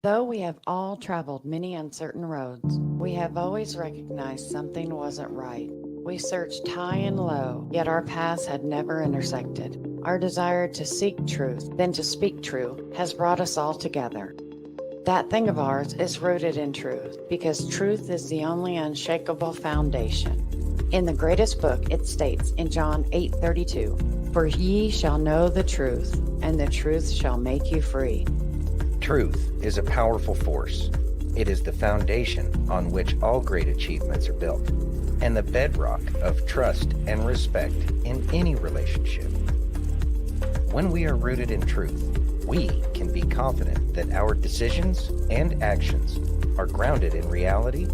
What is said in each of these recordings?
Though we have all traveled many uncertain roads, we have always recognized something wasn't right. We searched high and low, yet our paths had never intersected. Our desire to seek truth, then to speak true, has brought us all together. That thing of ours is rooted in truth, because truth is the only unshakable foundation. In the greatest book, it states in John 8:32, "For ye shall know the truth, and the truth shall make you free." Truth is a powerful force. It is the foundation on which all great achievements are built, and the bedrock of trust and respect in any relationship. When we are rooted in truth, we can be confident that our decisions and actions are grounded in reality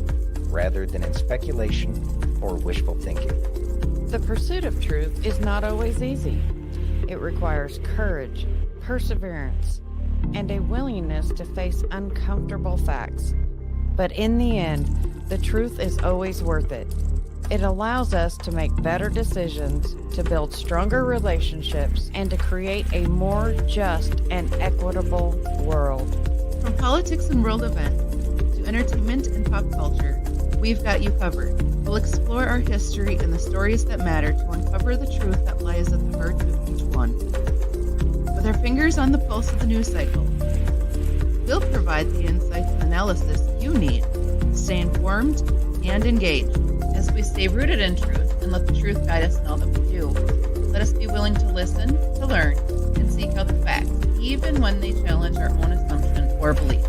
rather than in speculation or wishful thinking. The pursuit of truth is not always easy. It requires courage, perseverance, and a willingness to face uncomfortable facts. But in the end, the truth is always worth it. It allows us to make better decisions, to build stronger relationships, and to create a more just and equitable world. From politics and world events to entertainment and pop culture, we've got you covered. We'll explore our history and the stories that matter to uncover the truth that lies at the heart of each one. With our fingers on the pulse of the news cycle, we'll provide the insights and analysis you need to stay informed and engaged. As we stay rooted in truth and let the truth guide us in all that we do, let us be willing to listen, to learn, and seek out the facts, even when they challenge our own assumption or belief.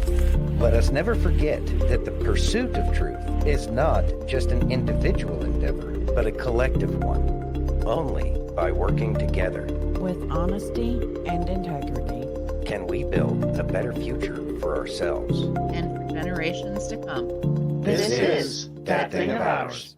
Let us never forget that the pursuit of truth is not just an individual endeavor, but a collective one. Only by working together With honesty and integrity, can we build a better future for ourselves And for generations to come. This is That Thing of Ours.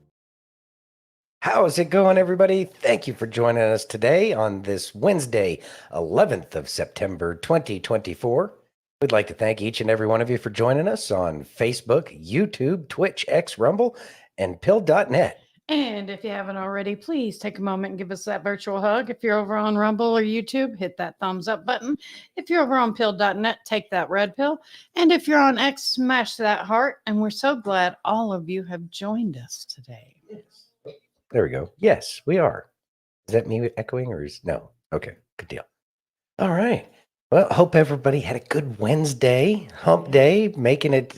How is it going, everybody? Thank you for joining us today on this Wednesday, 11th of September, 2024. We'd like to thank each and every one of you for joining us on Facebook, YouTube, Twitch, X, Rumble, and Pill.net. and if you haven't already, please take a moment and give us that virtual hug. If you're over on Rumble or YouTube, hit that thumbs up button. If you're over on pill.net, take that red pill. And if you're on X, smash that heart. And we're so glad all of you have joined us today. There we go. Yes, we are. Is that me echoing or is no? Okay, good deal. All right. Well, hope everybody had a good Wednesday, hump day, making it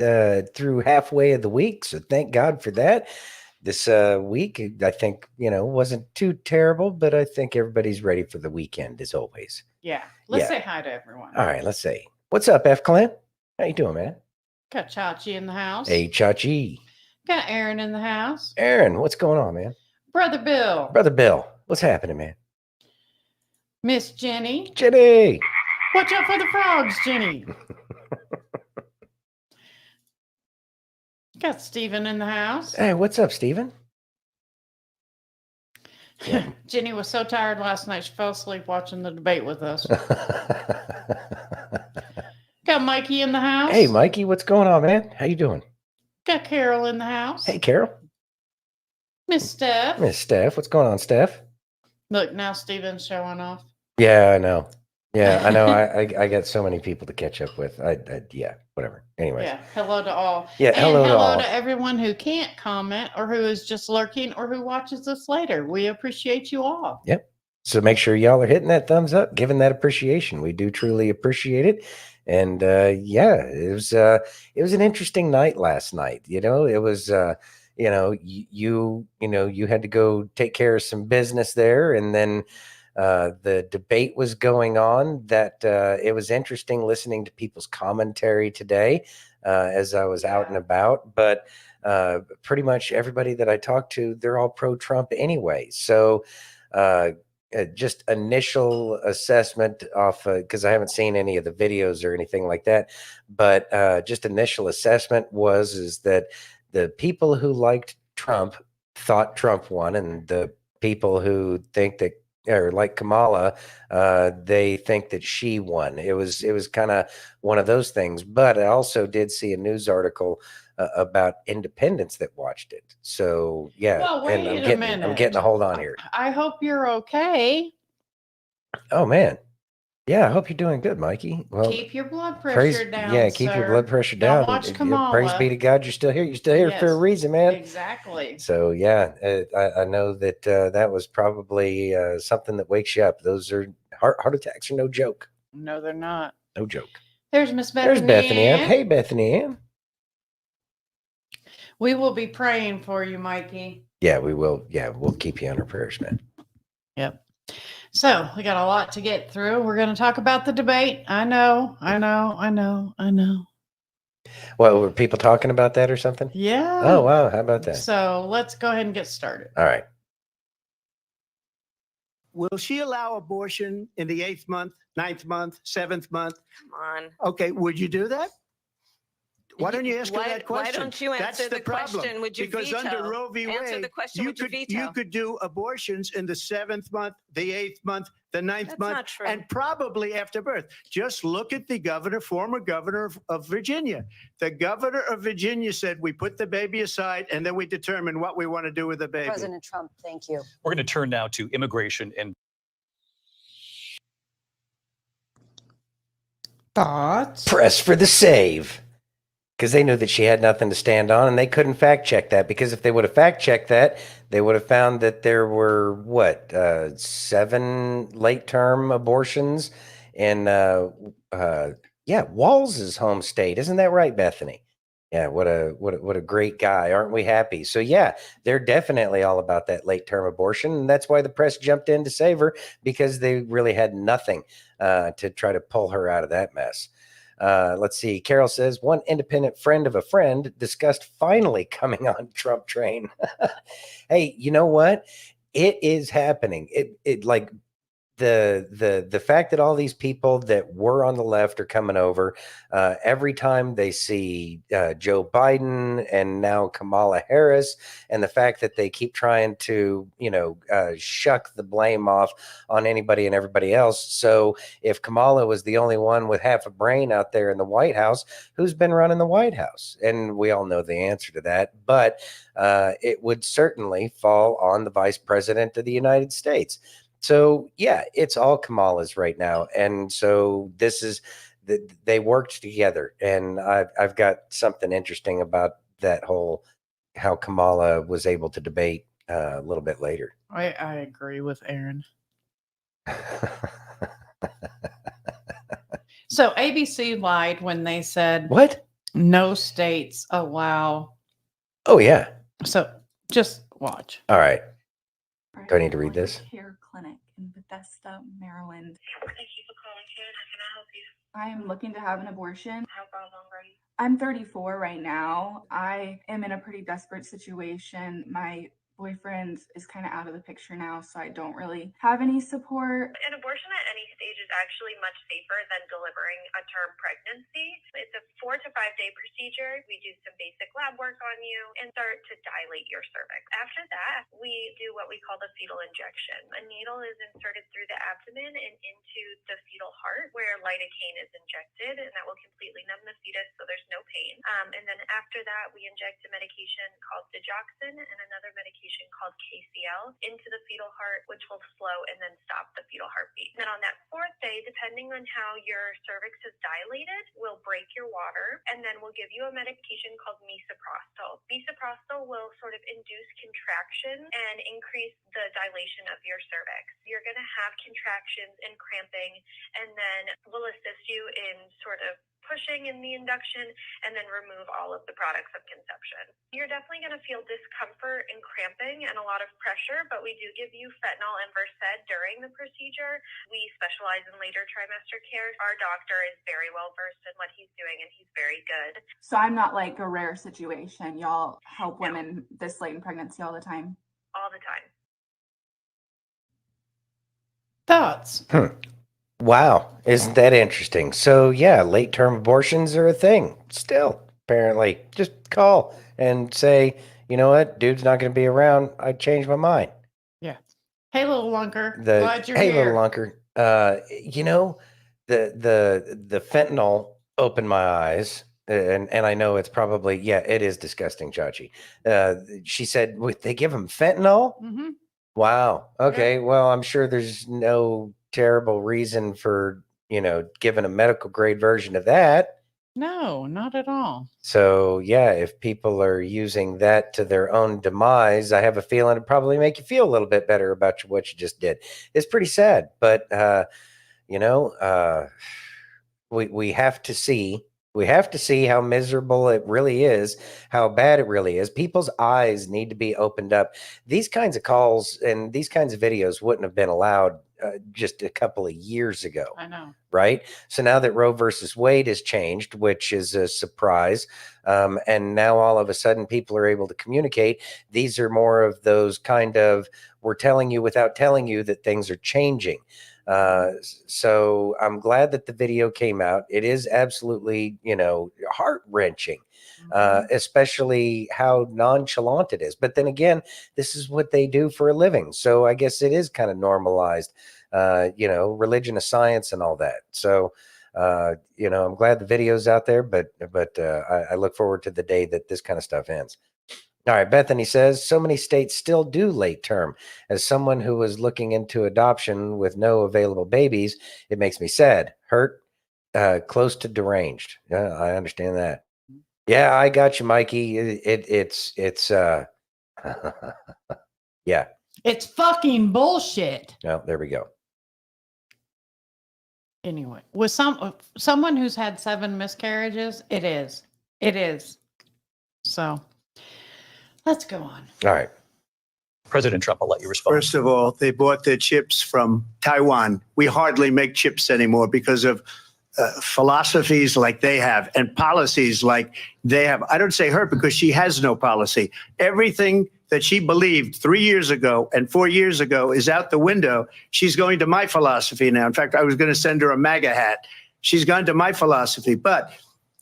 through halfway of the week. So thank God for that. This week, I think, wasn't too terrible, but I think everybody's ready for the weekend as always. Yeah. Let's Yeah. say hi to everyone. All right, let's see. What's up, F Clan? How you doing, man? Got Chachi in the house. Hey, Chachi. Got Aaron in the house. Aaron, what's going on, man? Brother Bill. Brother Bill, what's happening, man? Miss Jenny. Jenny. Watch out for the frogs, Jenny. Got Steven in the house. Hey, what's up, Steven? Yeah. Jenny was so tired last night, she fell asleep watching the debate with us. Got Mikey in the house. Hey, Mikey, what's going on, man? How you doing? Got Carol in the house. Hey, Carol. Miss Steph. Miss Steph, what's going on, Steph? Look, now Steven's showing off. Yeah, I know. Yeah, I know. I got so many people to catch up with. Yeah, whatever. Anyways. Yeah, hello to all. Yeah, and hello to all. to everyone who can't comment or who is just lurking or who watches us later. We appreciate you all. Yep. So make sure y'all are hitting that thumbs up, giving that appreciation. We do truly appreciate it. And yeah, it was an interesting night last night. It was you had to go take care of some business there, and then the debate was going on. That it was interesting listening to people's commentary today as I was out and about. But pretty much everybody that I talked to, they're all pro-Trump anyway. So just initial assessment off because I haven't seen any of the videos or anything like that. But just initial assessment is that the people who liked Trump thought Trump won, and the people who think that or like Kamala, they think that she won. It was kind of one of those things. But I also did see a news article about independents that watched it. So yeah, Well, wait and a minute. I'm getting a hold on here. I hope you're okay. Oh man, Yeah, I hope you're doing good, Mikey. Well, Keep your blood pressure down. Yeah, keep your sir. blood pressure Don't down. watch Yeah, Kamala. praise be to God, you're still here. You're still here for a Yes, reason, man. Exactly. So yeah, I know that that was probably something that wakes you up. Those are heart attacks are no joke. No, they're not. No joke. There's Miss Bethany. There's Bethany Ann. Hey, Bethany Ann. We will be praying for you, Mikey. Yeah, we will. Yeah, we'll keep you on our prayers, man. Yep. So we got a lot to get through. We're going to talk about the debate. I know. Well, were people talking about that or something? Yeah. Oh, wow. How about that? So let's go ahead and get started. All right. Will she allow abortion in the 8th month, 9th month, 7th month? Come on. Okay, would you do that? Why don't you ask her Why- that question? why don't you That's answer the the problem. question, would you Because veto? under Roe v. Answer Wade, the question, you would you could veto? do abortions in the 7th month, the 8th month, the 9th That's month, not true. and probably after birth. Just look at the former governor of Virginia. The governor of Virginia said, we put the baby aside and then we determine what we want to do with the baby. President Trump, thank you. We're going to turn now to immigration and Thoughts? Press for the save. Because they knew that she had nothing to stand on, and they couldn't fact check that. Because if they would have fact checked that, they would have found that there were 7 late term abortions in Walls' home state. Isn't that right, Bethany? Yeah, what a great guy. Aren't we happy? So yeah, they're definitely all about that late term abortion, and that's why the press jumped in to save her, because they really had nothing to try to pull her out of that mess. Let's see. Carol says, one independent friend of a friend discussed finally coming on Trump train. Hey, you know what? It is happening. It like the fact that all these people that were on the left are coming over, every time they see Joe Biden and now Kamala Harris, and the fact that they keep trying to shuck the blame off on anybody and everybody else. So if Kamala was the only one with half a brain out there in the White House, who's been running the White House? And we all know the answer to that, but it would certainly fall on the vice president of the United States. So yeah, it's all Kamala's right now, and so this is they worked together, and I've got something interesting about that whole how Kamala was able to debate a little bit later. I agree with Aaron. So ABC lied when they said What? no states allow. Oh yeah. So just watch. All right. Do I need to read this? Care Clinic in Bethesda, Maryland. Thank you for calling here. How can I help you? I am looking to have an abortion. How far along are you? I'm 34 right now. I am in a pretty desperate situation. My boyfriend is kind of out of the picture now, so I don't really have any support. An abortion at any stage is actually much safer than delivering a term pregnancy. It's a 4 to 5 day procedure. We do some basic lab work on you and start to dilate your cervix. After that, we do what we call the fetal injection. A needle is inserted through the abdomen and into the fetal heart, where lidocaine is injected, and that will completely numb the fetus so there's no pain. And then after that, we inject a medication called digoxin and another medication called KCL into the fetal heart, which will slow and then stop the fetal heartbeat. And then on that 4th day, depending on how your cervix is dilated, we'll break your water, and then we'll give you a medication called misoprostol. Misoprostol will sort of induce contraction and increase the dilation of your cervix. You're going to have contractions and cramping, and then we'll assist you in sort of pushing in the induction and then remove all of the products of conception. You're definitely going to feel discomfort and cramping and a lot of pressure, but we do give you fentanyl and Versed during the procedure. We specialize in later trimester care. Our doctor is very well versed in what he's doing, and he's very good. So I'm not like a rare situation. Y'all help women this late in pregnancy all the time. All the time. Thoughts? Wow, isn't that interesting? So yeah, late term abortions are a thing still. Apparently, just call and say, you know what, dude's not going to be around. I changed my mind. Yeah. Hey, little lunker. Glad you're hey, here. little lunker. The fentanyl opened my eyes, and I know it's probably it is disgusting, Chachi. She said they give him fentanyl. Mm-hmm. Wow. Okay. Well, I'm sure there's no terrible reason for given a medical grade version of that. No, not at all. So yeah, if people are using that to their own demise, I have a feeling it'd probably make you feel a little bit better about what you just did. It's pretty sad, but we have to see how miserable it really is, how bad it really is. People's eyes need to be opened up. These kinds of calls and these kinds of videos wouldn't have been allowed just a couple of years ago. I know. Right. So now that Roe versus Wade has changed, which is a surprise, and now all of a sudden people are able to communicate. These are more of those kind of, we're telling you without telling you that things are changing. So I'm glad that the video came out. It is absolutely, heart-wrenching, especially how nonchalant it is. But then again, this is what they do for a living. So I guess it is kind of normalized, religion is science and all that. So, I'm glad the video's out there, but I look forward to the day that this kind of stuff ends. All right, Bethany says, so many states still do late term. As someone who was looking into adoption with no available babies, it makes me sad, hurt, close to deranged. Yeah, I understand that. Yeah, I got you, Mikey. It's yeah. It's fucking bullshit. No, there we go. Anyway, with someone who's had 7 miscarriages, it is. So let's go on. All right. President Trump, I'll let you respond. First of all, they bought their chips from Taiwan. We hardly make chips anymore because of philosophies like they have and policies like they have. I don't say her because she has no policy. Everything that she believed 3 years ago and 4 years ago is out the window. She's going to my philosophy now. In fact, I was going to send her a MAGA hat. She's gone to my philosophy. But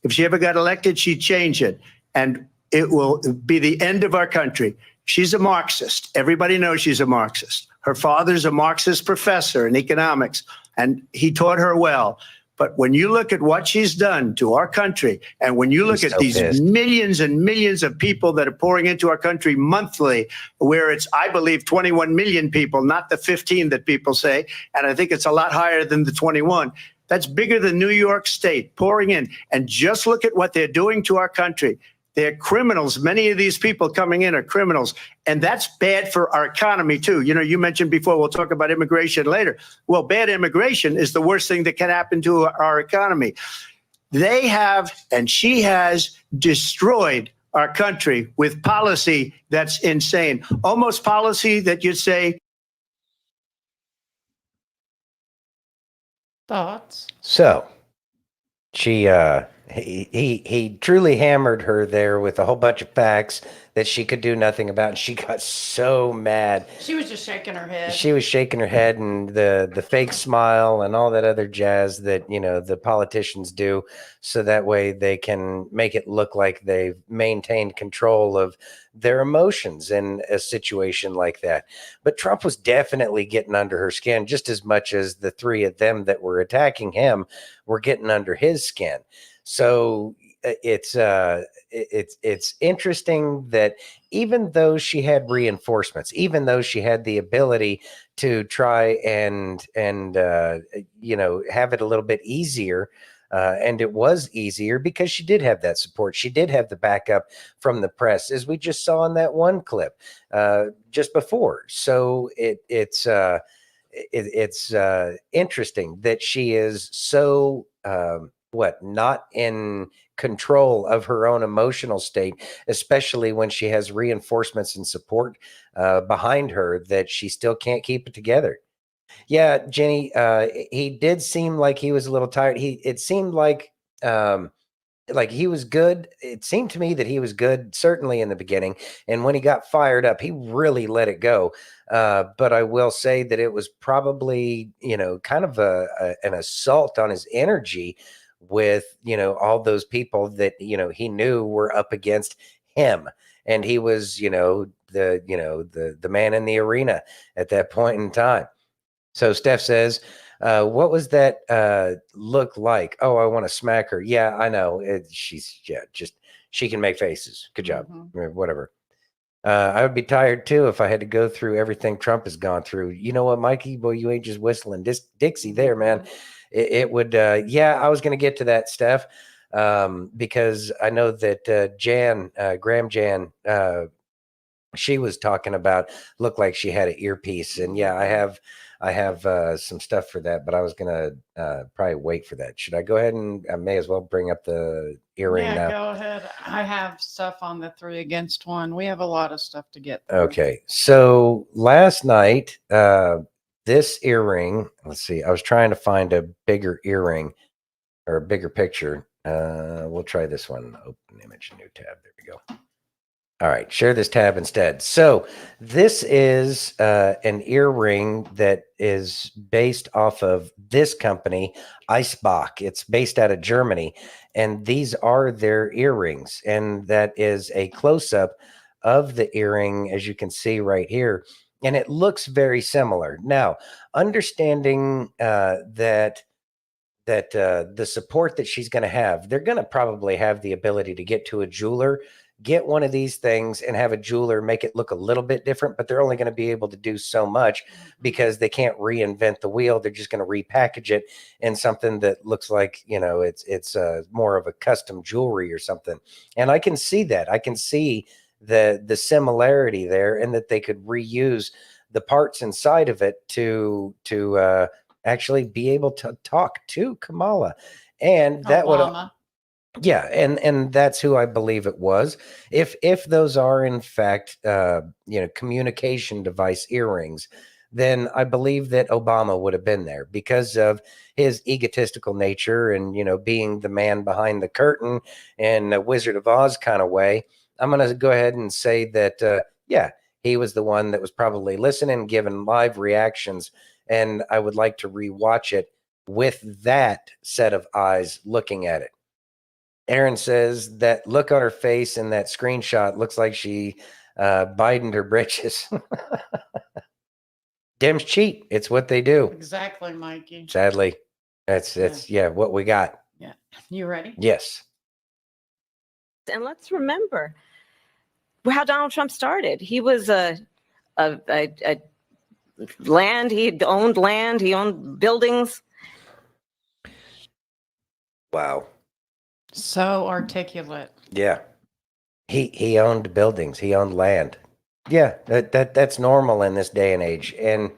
if she ever got elected, she'd change it. And it will be the end of our country. She's a Marxist. Everybody knows she's a Marxist. Her father's a Marxist professor in economics, and he taught her well. But when you look at what she's done to our country, and when you look at these millions and millions of people that are pouring into our country monthly, where it's, I believe, 21 million people, not the 15 that people say, and I think it's a lot higher than the 21. That's bigger than New York State pouring in. And just look at what they're doing to our country. They're criminals. Many of these people coming in are criminals. And that's bad for our economy, too. You mentioned before, we'll talk about immigration later. Well, bad immigration is the worst thing that can happen to our economy. They have, and she has, destroyed our country with policy that's insane. Almost policy that you'd say. Thoughts? So he truly hammered her there with a whole bunch of facts that she could do nothing about. And she got so mad. She was just shaking her head. She was shaking her head, and the fake smile and all that other jazz that, the politicians do. So that way they can make it look like they've maintained control of their emotions in a situation like that. But Trump was definitely getting under her skin just as much as the three of them that were attacking him were getting under his skin. So it's interesting that even though she had reinforcements, even though she had the ability to try and have it a little bit easier, and it was easier because she did have that support. She did have the backup from the press, as we just saw in that one clip just before. So it's interesting that she is so not in control of her own emotional state, especially when she has reinforcements and support behind her, that she still can't keep it together. Yeah, Jenny, he did seem like he was a little tired. It seemed like he was good. It seemed to me that he was good, certainly in the beginning. And when he got fired up, he really let it go. But I will say that it was probably, kind of an assault on his energy with, all those people that, he knew were up against him. And he was, the man in the arena at that point in time. So Steph says, what was that look like? Oh, I want to smack her. Yeah, I know. She can make faces. Good job. Whatever. I would be tired too if I had to go through everything Trump has gone through. You know what, Mikey? Boy, you ain't just whistling Dixie there, man. it would, yeah, I was going to get to that, Steph, because I know that Graham Jan, she was talking about looked like she had an earpiece, and yeah, I have some stuff for that, but I was gonna probably wait for that. Should I go ahead and I may as well bring up the earring Yeah, now? go ahead. I have stuff on the 3 against 1. We have a lot of stuff to get through. Okay, so last night, this earring. Let's see. I was trying to find a bigger earring or a bigger picture. We'll try this one. Open image, new tab. There we go. All right, share this tab instead. So this is an earring that is based off of this company, Eisbach. It's based out of Germany, and these are their earrings. And that is a close-up of the earring, as you can see right here. And it looks very similar. Now, understanding that the support that she's going to have, they're going to probably have the ability to get to a jeweler, get one of these things and have a jeweler make it look a little bit different, but they're only going to be able to do so much because they can't reinvent the wheel. They're just going to repackage it in something that looks like, it's more of a custom jewelry or something. And I can see that. I can see the similarity there, and that they could reuse the parts inside of it to actually be able to talk to Kamala. And that Obama. would, yeah, and that's who I believe it was. If those are in fact communication device earrings, then I believe that Obama would have been there because of his egotistical nature and being the man behind the curtain in a Wizard of Oz kind of way. I'm going to go ahead and say that yeah, he was the one that was probably listening, giving live reactions, and I would like to rewatch it with that set of eyes looking at it. Aaron says that look on her face in that screenshot looks like she Bidened her britches. Dems cheat. It's what they do. Exactly, Mikey. Sadly, that's what we got. Yeah. You ready? Yes. And let's remember how Donald Trump started. He was a land. He owned land. He owned buildings. Wow. So articulate. Yeah. He owned buildings. He owned land. Yeah, that's normal in this day and age. And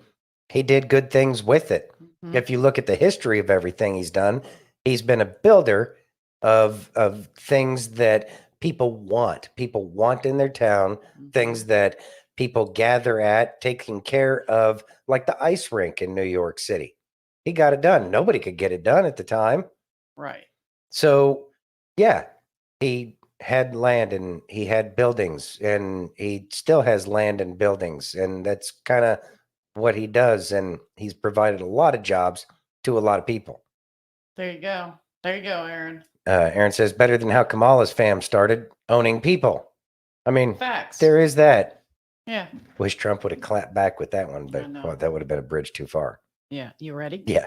he did good things with it. Mhm. If you look at the history of everything he's done, he's been a builder of things that people want. People want in their town, things that people gather at, taking care of, like the ice rink in New York City. He got it done. Nobody could get it done at the time. Right. So, yeah, he had land and he had buildings, and he still has land and buildings, and that's kind of what he does. And he's provided a lot of jobs to a lot of people. There you go. There you go, Aaron. Aaron says better than how Kamala's fam started, owning people. I mean, Facts. there is that. Yeah. Wish Trump would have clapped back with that one, I but know. well, that would have been a bridge too far. Yeah. You ready? Yeah.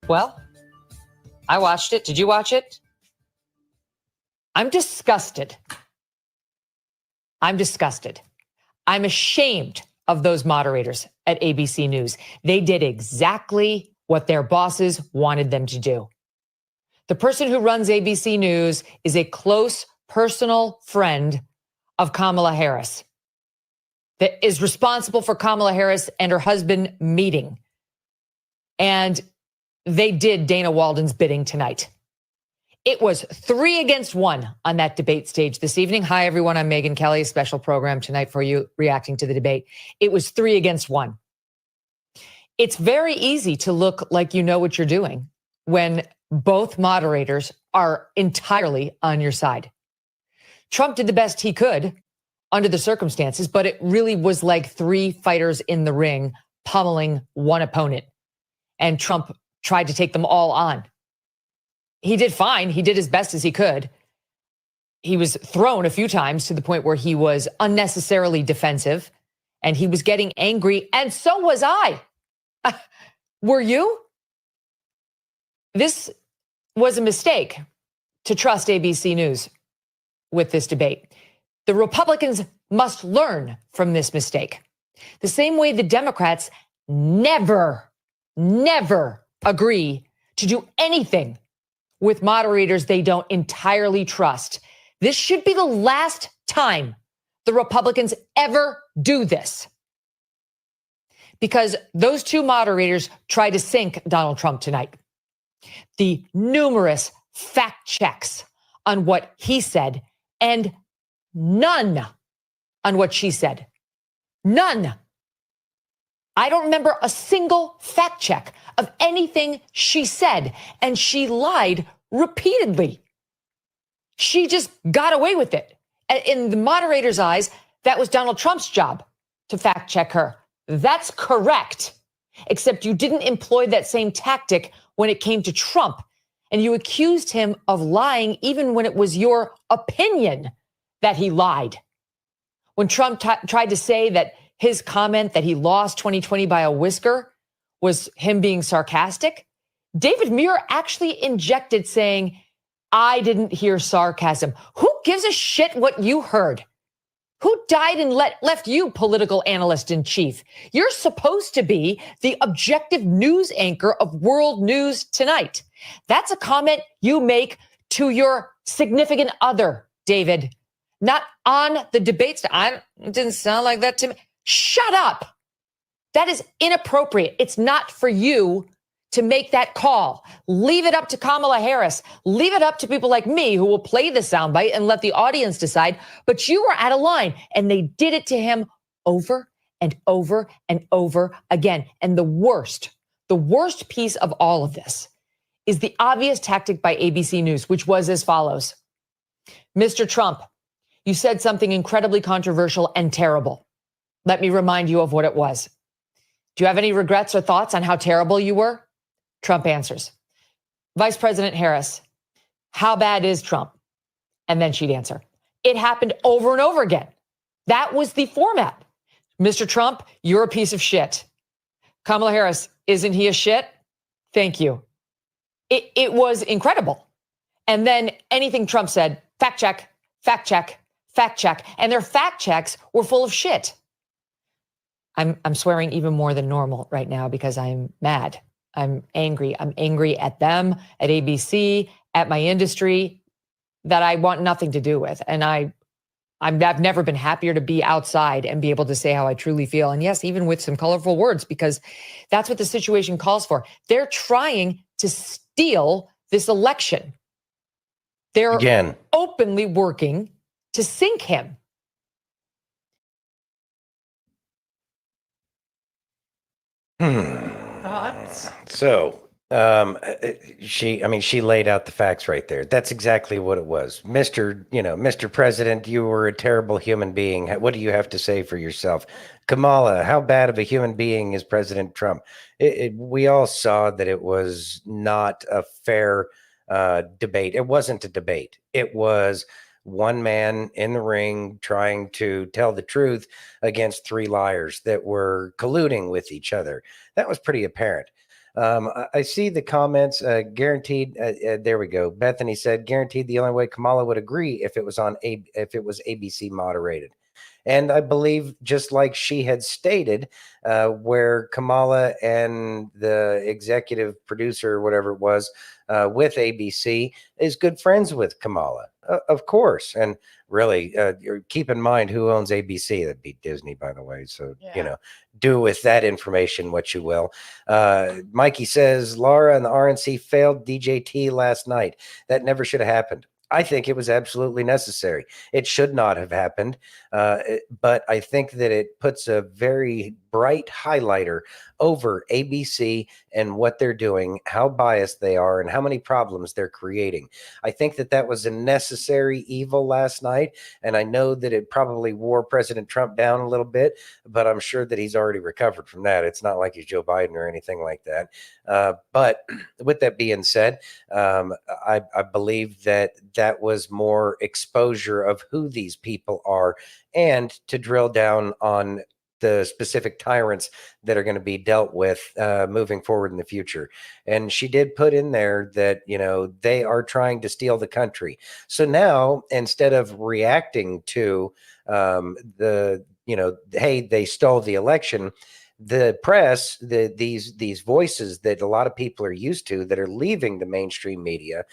Well, I watched it. Did you watch it? I'm disgusted. I'm disgusted. I'm ashamed of those moderators at ABC News. They did exactly what their bosses wanted them to do. The person who runs ABC News is a close personal friend of Kamala Harris, that is responsible for Kamala Harris and her husband meeting. And they did Dana Walden's bidding tonight. It was 3 against 1 on that debate stage this evening. Hi, everyone. I'm Megyn Kelly, a special program tonight for you reacting to the debate. It was 3 against 1. It's very easy to look like you know what you're doing when both moderators are entirely on your side. Trump did the best he could under the circumstances, but it really was like 3 fighters in the ring pummeling one opponent. And Trump tried to take them all on. He did fine. He did as best as he could. He was thrown a few times to the point where he was unnecessarily defensive, and he was getting angry, and so was I. Were you? This was a mistake to trust ABC News with this debate. The Republicans must learn from this mistake. The same way the Democrats never never agree to do anything with moderators they don't entirely trust. This should be the last time the Republicans ever do this, because those two moderators tried to sink Donald Trump tonight. The numerous fact checks on what he said and none on what she said. None. I don't remember a single fact check of anything she said, and she lied repeatedly. She just got away with it. In the moderator's eyes, that was Donald Trump's job to fact check her. That's correct. Except you didn't employ that same tactic when it came to Trump. And you accused him of lying even when it was your opinion that he lied. When Trump tried to say that his comment that he lost 2020 by a whisker was him being sarcastic, David Muir actually injected saying, I didn't hear sarcasm. Who gives a shit what you heard? Who died and left you political analyst in chief? You're supposed to be the objective news anchor of World News Tonight. That's a comment you make to your significant other, David, not on the debates. It didn't sound like that to me. Shut up. That is inappropriate. It's not for you to make that call. Leave it up to Kamala Harris. Leave it up to people like me who will play the soundbite and let the audience decide. But you were out of line, and they did it to him over and over and over again. And the worst piece of all of this is the obvious tactic by ABC News, which was as follows. Mr. Trump, you said something incredibly controversial and terrible. Let me remind you of what it was. Do you have any regrets or thoughts on how terrible you were? Trump answers. Vice President Harris, how bad is Trump? And then she'd answer. It happened over and over again. That was the format. Mr. Trump, you're a piece of shit. Kamala Harris, isn't he a shit? Thank you. It was incredible. And then anything Trump said, fact check, fact check, fact check. And their fact checks were full of shit. I'm swearing even more than normal right now because I'm mad. I'm angry. I'm angry at them, at ABC, at my industry that I want nothing to do with. And I've never been happier to be outside and be able to say how I truly feel. And yes, even with some colorful words, because that's what the situation calls for. They're trying to steal this election. They're openly working to sink him. So she laid out the facts right there. That's exactly what it was. Mr. President, you were a terrible human being. What do you have to say for yourself? Kamala, how bad of a human being is President Trump? We all saw that it was not a fair debate. It wasn't a debate. It was one man in the ring trying to tell the truth against three liars that were colluding with each other. That was pretty apparent. I see the comments. Guaranteed. There we go. Bethany said, "Guaranteed the only way Kamala would agree if it was ABC moderated." And I believe, just like she had stated, where Kamala and the executive producer, or whatever it was, with ABC, is good friends with Kamala, of course. And really, keep in mind who owns ABC. That'd be Disney, by the way. So, do with that information what you will. Mikey says, Laura and the RNC failed DJT last night. That never should have happened. I think it was absolutely necessary. It should not have happened, but I think that it puts a very bright highlighter over ABC and what they're doing, how biased they are, and how many problems they're creating. I think that was a necessary evil last night, and I know that it probably wore President Trump down a little bit, but I'm sure that he's already recovered from that. It's not like he's Joe Biden or anything like that. But with that being said, I believe that was more exposure of who these people are, and to drill down on the specific tyrants that are going to be dealt with moving forward in the future. And she did put in there that, they are trying to steal the country. So now, instead of reacting to hey, they stole the election, the press, these voices that a lot of people are used to that are leaving the mainstream media,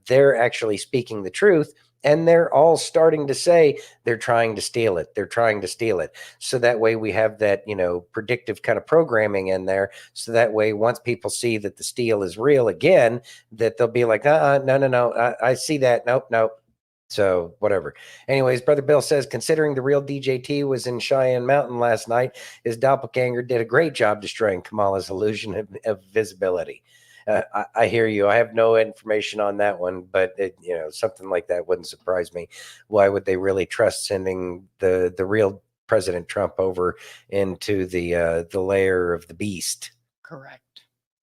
they're actually speaking the truth. And they're all starting to say they're trying to steal it. They're trying to steal it. So that way we have that, predictive kind of programming in there. So that way, once people see that the steal is real again, that they'll be like, no. I see that. Nope. So whatever. Anyways, Brother Bill says, considering the real DJT was in Cheyenne Mountain last night, his doppelganger did a great job destroying Kamala's illusion of visibility. I hear you. I have no information on that one, but something like that wouldn't surprise me. Why would they really trust sending the real President Trump over into the lair of the beast? Correct.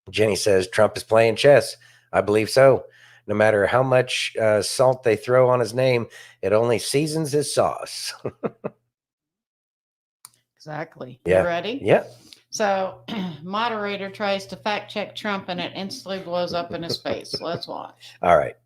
Jenny says Trump is playing chess. I believe so. No matter how much salt they throw on his name, it only seasons his sauce. Exactly. Yeah. You ready? Yeah. So, moderator tries to fact check Trump and it instantly blows up in his face. Let's watch. All right.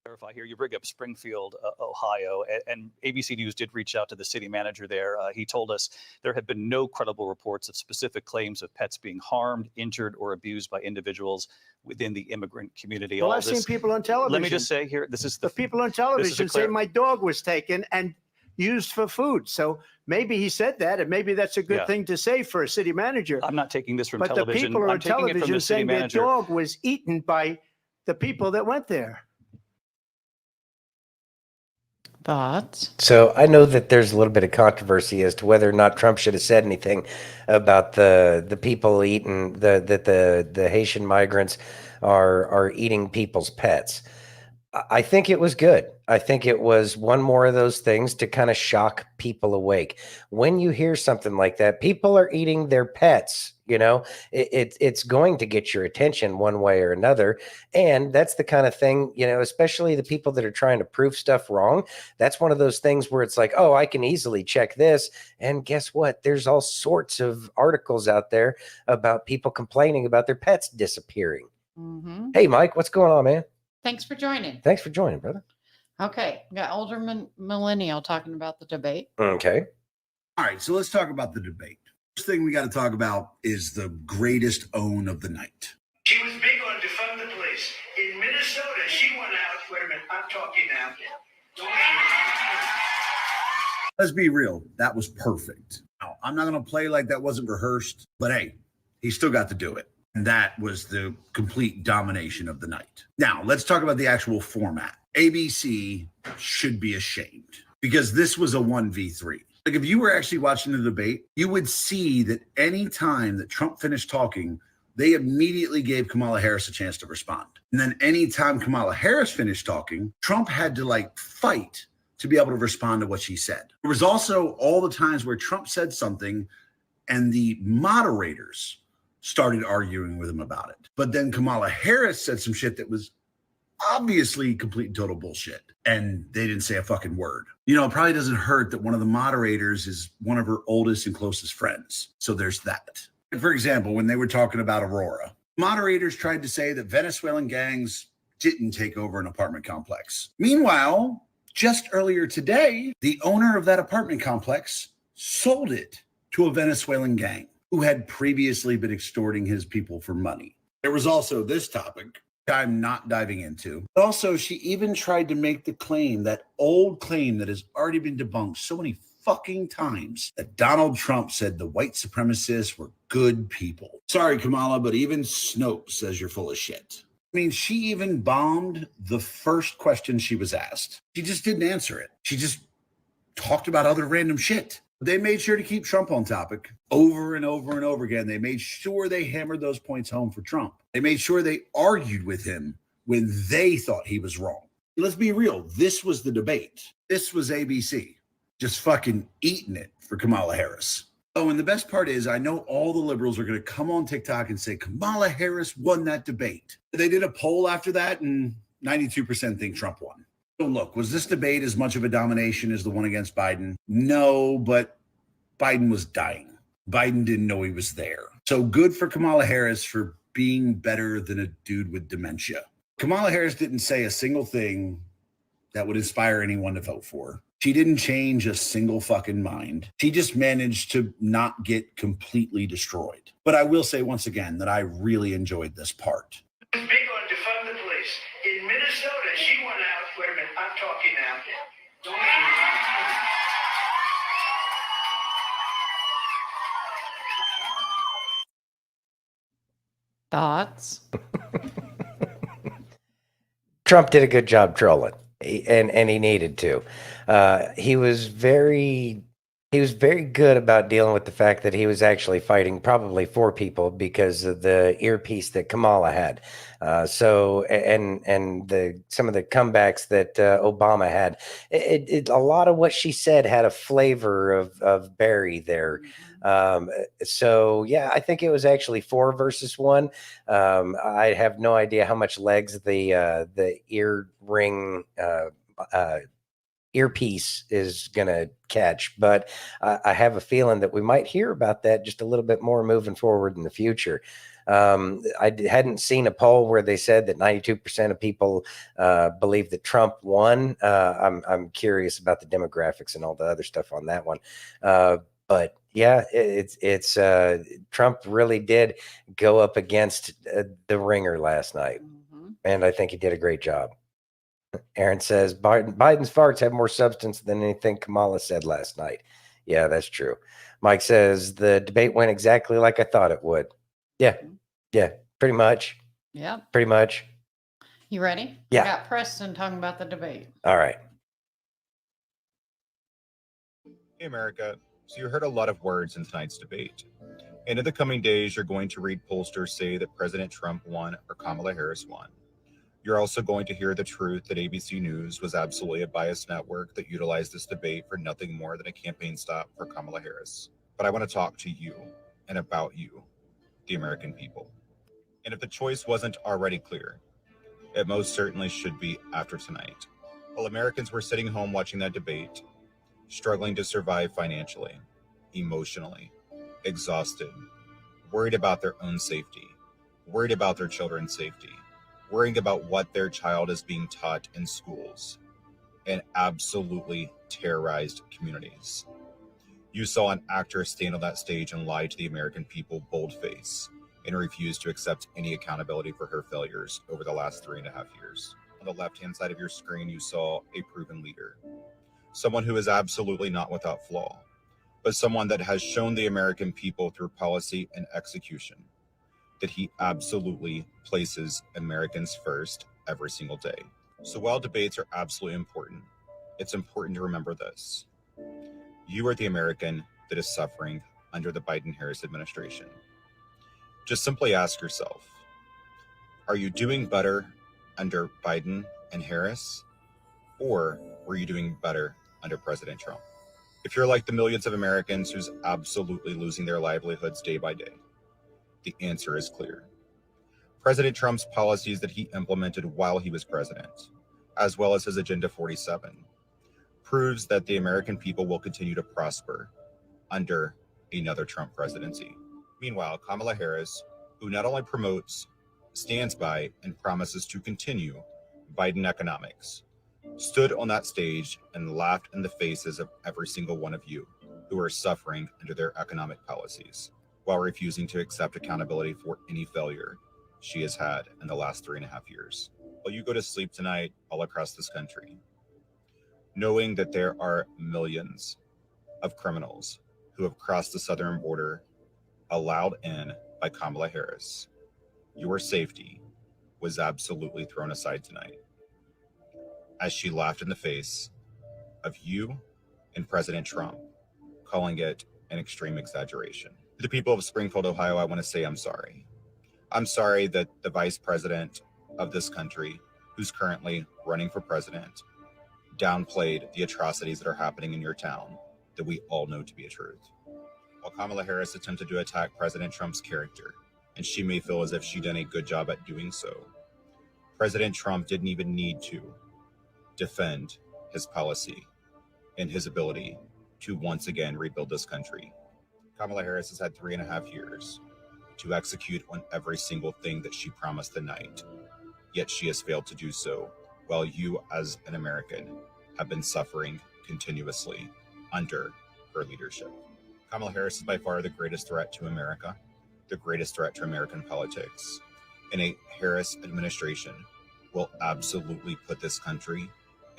Clarify here, you bring up Springfield, Ohio, and ABC News did reach out to the city manager there. He told us there have been no credible reports of specific claims of pets being harmed, injured, or abused by individuals within the immigrant community. Well, I've seen people on television. Let me just say here, this is the people on television say my dog was taken and used for food. So maybe he said that, and maybe that's a good thing to say for a city manager. I'm not taking this from but television. The people are I'm on taking it from television the city saying their manager. dog was eaten by the people that went there. Thoughts? So I know that there's a little bit of controversy as to whether or not Trump should have said anything about the people eating the Haitian migrants are eating people's pets. I think it was good. I think it was one more of those things to kind of shock people awake. When you hear something like that, people are eating their pets, it's going to get your attention one way or another. And that's the kind of thing, especially the people that are trying to prove stuff wrong. That's one of those things where it's like, oh, I can easily check this. And guess what? There's all sorts of articles out there about people complaining about their pets disappearing. Mm-hmm. Hey, Mike, what's going on, man? Thanks for joining. Thanks for joining, brother. Okay. Got older millennial talking about the debate. Okay. All right. So let's talk about the debate. First thing we got to talk about is the greatest own of the night. She was big on defund the police. In Minnesota, she went out. Wait a minute. I'm talking now. Let's be real. That was perfect. Now, I'm not going to play like that wasn't rehearsed, but hey, he still got to do it. And that was the complete domination of the night. Now, let's talk about the actual format. ABC should be ashamed because this was a 1v3. Like if you were actually watching the debate, you would see that any time that Trump finished talking, they immediately gave Kamala Harris a chance to respond. And then anytime Kamala Harris finished talking, Trump had to fight to be able to respond to what she said. There was also all the times where Trump said something and the moderators started arguing with him about it. But then Kamala Harris said some shit that was obviously complete and total bullshit. And they didn't say a fucking word. It probably doesn't hurt that one of the moderators is one of her oldest and closest friends. So there's that. For example, when they were talking about Aurora, moderators tried to say that Venezuelan gangs didn't take over an apartment complex. Meanwhile, just earlier today, the owner of that apartment complex sold it to a Venezuelan gang who had previously been extorting his people for money. There was also this topic I'm not diving into. Also, she even tried to make the claim, that old claim that has already been debunked so many fucking times, that Donald Trump said the white supremacists were good people. Sorry, Kamala, but even Snopes says you're full of shit. I mean, she even bombed the first question she was asked. She just didn't answer it. She just talked about other random shit. They made sure to keep Trump on topic over and over and over again. They made sure they hammered those points home for Trump. They made sure they argued with him when they thought he was wrong. Let's be real. This was the debate. This was ABC just fucking eating it for Kamala Harris. Oh, and the best part is I know all the liberals are going to come on TikTok and say Kamala Harris won that debate. They did a poll after that and 92% think Trump won. So look, was this debate as much of a domination as the one against Biden? No, but Biden was dying. Biden didn't know he was there. So good for Kamala Harris for being better than a dude with dementia. Kamala Harris didn't say a single thing that would inspire anyone to vote for her. She didn't change a single fucking mind. She just managed to not get completely destroyed. But I will say once again that I really enjoyed this part. Big on defund the police. In Minnesota, she went out. Wait a minute, I'm talking now. Thoughts? Trump did a good job trolling, and he needed to. He was very good about dealing with the fact that he was actually fighting probably for people because of the earpiece that Kamala had. Some of the comebacks that Obama had, a lot of what she said had a flavor of Barry there. I think it was actually 4 versus 1. I have no idea how much legs the ear ring earpiece is going to catch, but I have a feeling that we might hear about that just a little bit more moving forward in the future. Hadn't seen a poll where they said that 92% of people believe that Trump won. I'm curious about the demographics and all the other stuff on that one. But yeah, it's Trump really did go up against the ringer last night, and I think he did a great job. Aaron says Biden's farts have more substance than anything Kamala said last night. Yeah, that's true. Mike says the debate went exactly like I thought it would. Yeah, pretty much. Yeah. Pretty much. You ready? Yeah. I got Preston talking about the debate. All right. Hey, America. So you heard a lot of words in tonight's debate. And in the coming days, you're going to read pollsters say that President Trump won or Kamala Harris won. You're also going to hear the truth that ABC News was absolutely a biased network that utilized this debate for nothing more than a campaign stop for Kamala Harris. But I want to talk to you and about you, the American people. And if the choice wasn't already clear, it most certainly should be after tonight. While Americans were sitting home watching that debate, struggling to survive financially, emotionally, exhausted, worried about their own safety, worried about their children's safety, worrying about what their child is being taught in schools, and absolutely terrorized communities. You saw an actor stand on that stage and lie to the American people bold-faced and refuse to accept any accountability for her failures over the last 3.5 years. On the left-hand side of your screen, you saw a proven leader, someone who is absolutely not without flaw, but someone that has shown the American people through policy and execution that he absolutely places Americans first every single day. So while debates are absolutely important, it's important to remember this. You are the American that is suffering under the Biden-Harris administration. Just simply ask yourself, are you doing better under Biden and Harris, or were you doing better under President Trump? If you're like the millions of Americans who's absolutely losing their livelihoods day by day, the answer is clear. President Trump's policies that he implemented while he was president, as well as his Agenda 47, proves that the American people will continue to prosper under another Trump presidency. Meanwhile, Kamala Harris, who not only promotes, stands by, and promises to continue Biden economics, stood on that stage and laughed in the faces of every single one of you who are suffering under their economic policies, while refusing to accept accountability for any failure she has had in the last 3.5 years. While you go to sleep tonight all across this country, knowing that there are millions of criminals who have crossed the southern border allowed in by Kamala Harris, your safety was absolutely thrown aside tonight as she laughed in the face of you and President Trump, calling it an extreme exaggeration. To the people of Springfield, Ohio, I want to say I'm sorry. I'm sorry that the vice president of this country, who's currently running for president, downplayed the atrocities that are happening in your town that we all know to be a truth. While Kamala Harris attempted to attack President Trump's character, and she may feel as if she done a good job at doing so, President Trump didn't even need to defend his policy and his ability to once again rebuild this country. Kamala Harris has had 3.5 years to execute on every single thing that she promised the night, yet she has failed to do so, while you as an American have been suffering continuously under her leadership. Kamala Harris is by far the greatest threat to America, the greatest threat to American politics. And a Harris administration will absolutely put this country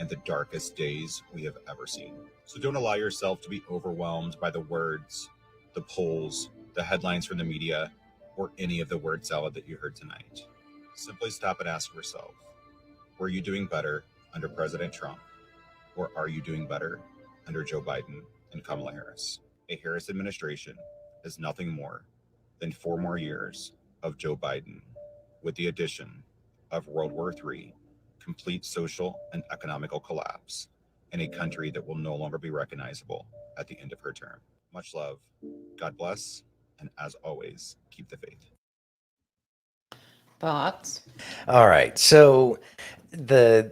in the darkest days we have ever seen. So don't allow yourself to be overwhelmed by the words, the polls, the headlines from the media, or any of the word salad that you heard tonight. Simply stop and ask yourself, were you doing better under President Trump, or are you doing better under Joe Biden and Kamala Harris? A Harris administration is nothing more than 4 more years of Joe Biden, with the addition of World War III, complete social and economical collapse, and a country that will no longer be recognizable at the end of her term. Much love, God bless, and as always, keep the faith. Thoughts? All right. So I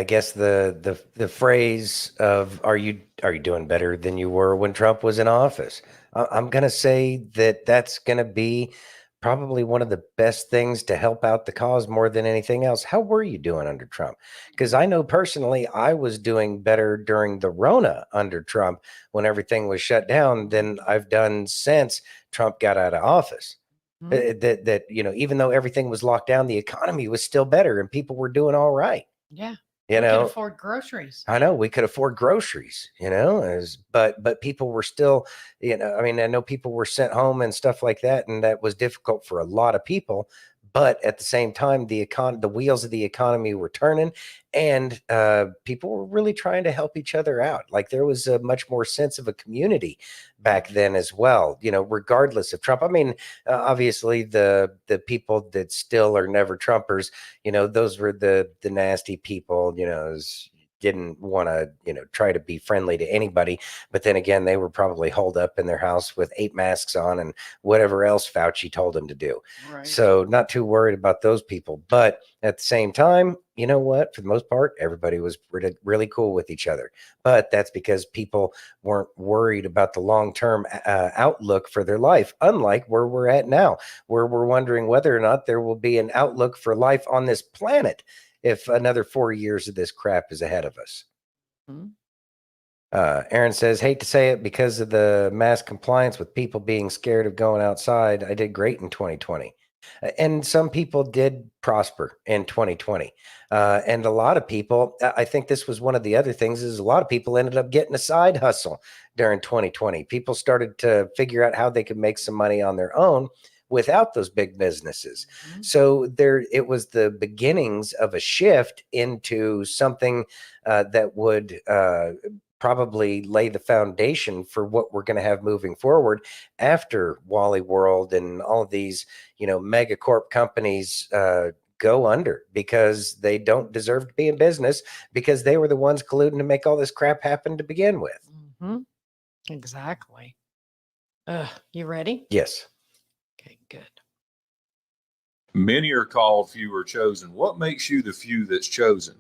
guess the phrase of are you doing better than you were when Trump was in office? I'm going to say that's going to be probably one of the best things to help out the cause more than anything else. How were you doing under Trump? Because I know personally I was doing better during the Rona under Trump when everything was shut down than I've done since Trump got out of office. That even though everything was locked down, the economy was still better and people were doing all right. Yeah. You We know, can afford groceries. I know we could afford groceries, but people were still, I mean, I know people were sent home and stuff like that, and that was difficult for a lot of people. But at the same time, the wheels of the economy were turning, and people were really trying to help each other out. Like there was a much more sense of a community back then as well. Regardless of Trump. I mean, obviously the people that still are never Trumpers, those were the nasty people. Didn't want to, try to be friendly to anybody. But then again, they were probably holed up in their house with 8 masks on and whatever else Fauci told them to do. Right. So not too worried about those people. But at the same time, you know what? For the most part, everybody was really, really cool with each other. But that's because people weren't worried about the long-term outlook for their life, unlike where we're at now, where we're wondering whether or not there will be an outlook for life on this planet if another 4 years of this crap is ahead of us. Aaron says, hate to say it, because of the mass compliance with people being scared of going outside, I did great in 2020. And some people did prosper in 2020. And a lot of people, I think this was one of the other things, is a lot of people ended up getting a side hustle during 2020. People started to figure out how they could make some money on their own without those big businesses. So it was the beginnings of a shift into something that would probably lay the foundation for what we're going to have moving forward after Wally World and all of these, mega corp companies go under, because they don't deserve to be in business, because they were the ones colluding to make all this crap happen to begin with. Exactly. You ready? Yes. Okay, good. Many are called, few are chosen. What makes you the few that's chosen?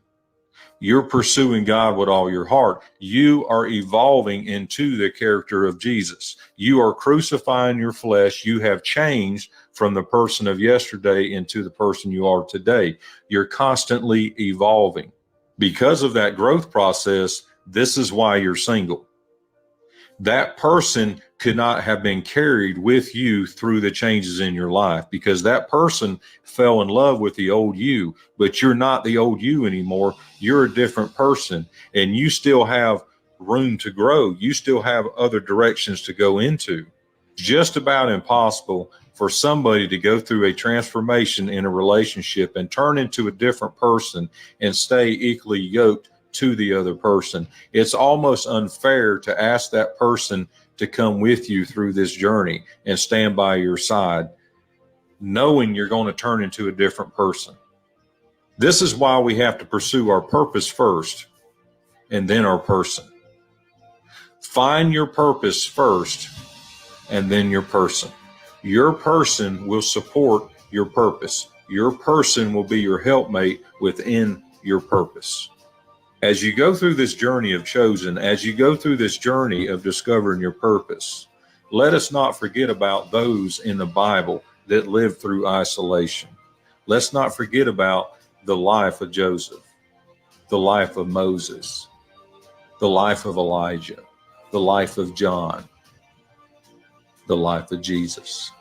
You're pursuing God with all your heart. You are evolving into the character of Jesus. You are crucifying your flesh. You have changed from the person of yesterday into the person you are today. You're constantly evolving. Because of that growth process, this is why you're single. That person could not have been carried with you through the changes in your life, because that person fell in love with the old you, but you're not the old you anymore. You're a different person, and you still have room to grow. You still have other directions to go into. Just about impossible for somebody to go through a transformation in a relationship and turn into a different person and stay equally yoked to the other person. It's almost unfair to ask that person to come with you through this journey and stand by your side, knowing you're going to turn into a different person. This is why we have to pursue our purpose first and then our person. Find your purpose first and then your person. Your person will support your purpose. Your person will be your helpmate within your purpose. As you go through this journey of chosen, as you go through this journey of discovering your purpose, let us not forget about those in the Bible that lived through isolation. Let's not forget about the life of Joseph, the life of Moses, the life of Elijah, the life of John, the life of Jesus.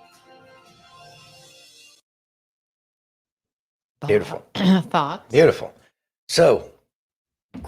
Beautiful. Thoughts? Beautiful. So, the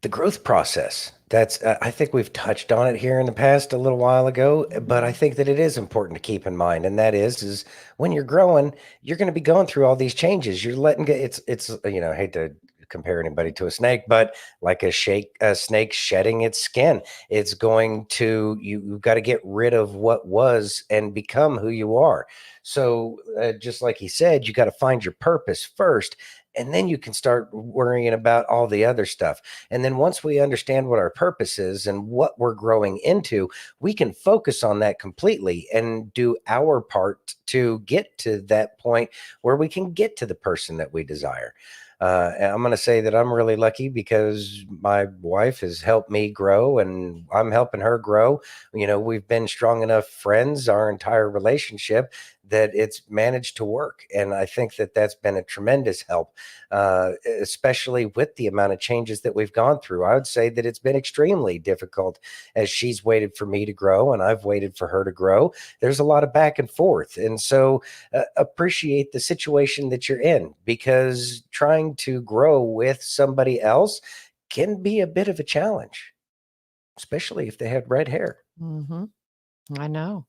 growth process. That's, I think we've touched on it here in the past a little while ago, but I think that it is important to keep in mind. And that is when you're growing, you're going to be going through all these changes. You're letting go. It's, I hate to compare anybody to a snake, but like a snake shedding its skin, it's going to, you've got to get rid of what was and become who you are. So just like he said, you got to find your purpose first, and then you can start worrying about all the other stuff. And then once we understand what our purpose is and what we're growing into, we can focus on that completely and do our part to get to that point where we can get to the person that we desire. And I'm going to say that I'm really lucky because my wife has helped me grow and I'm helping her grow. We've been strong enough friends our entire relationship that it's managed to work. And I think that that's been a tremendous help, especially with the amount of changes that we've gone through. I would say that it's been extremely difficult as she's waited for me to grow and I've waited for her to grow. There's a lot of back and forth. And so appreciate the situation that you're in, because trying to grow with somebody else can be a bit of a challenge, especially if they have red hair. Mm-hmm. I know.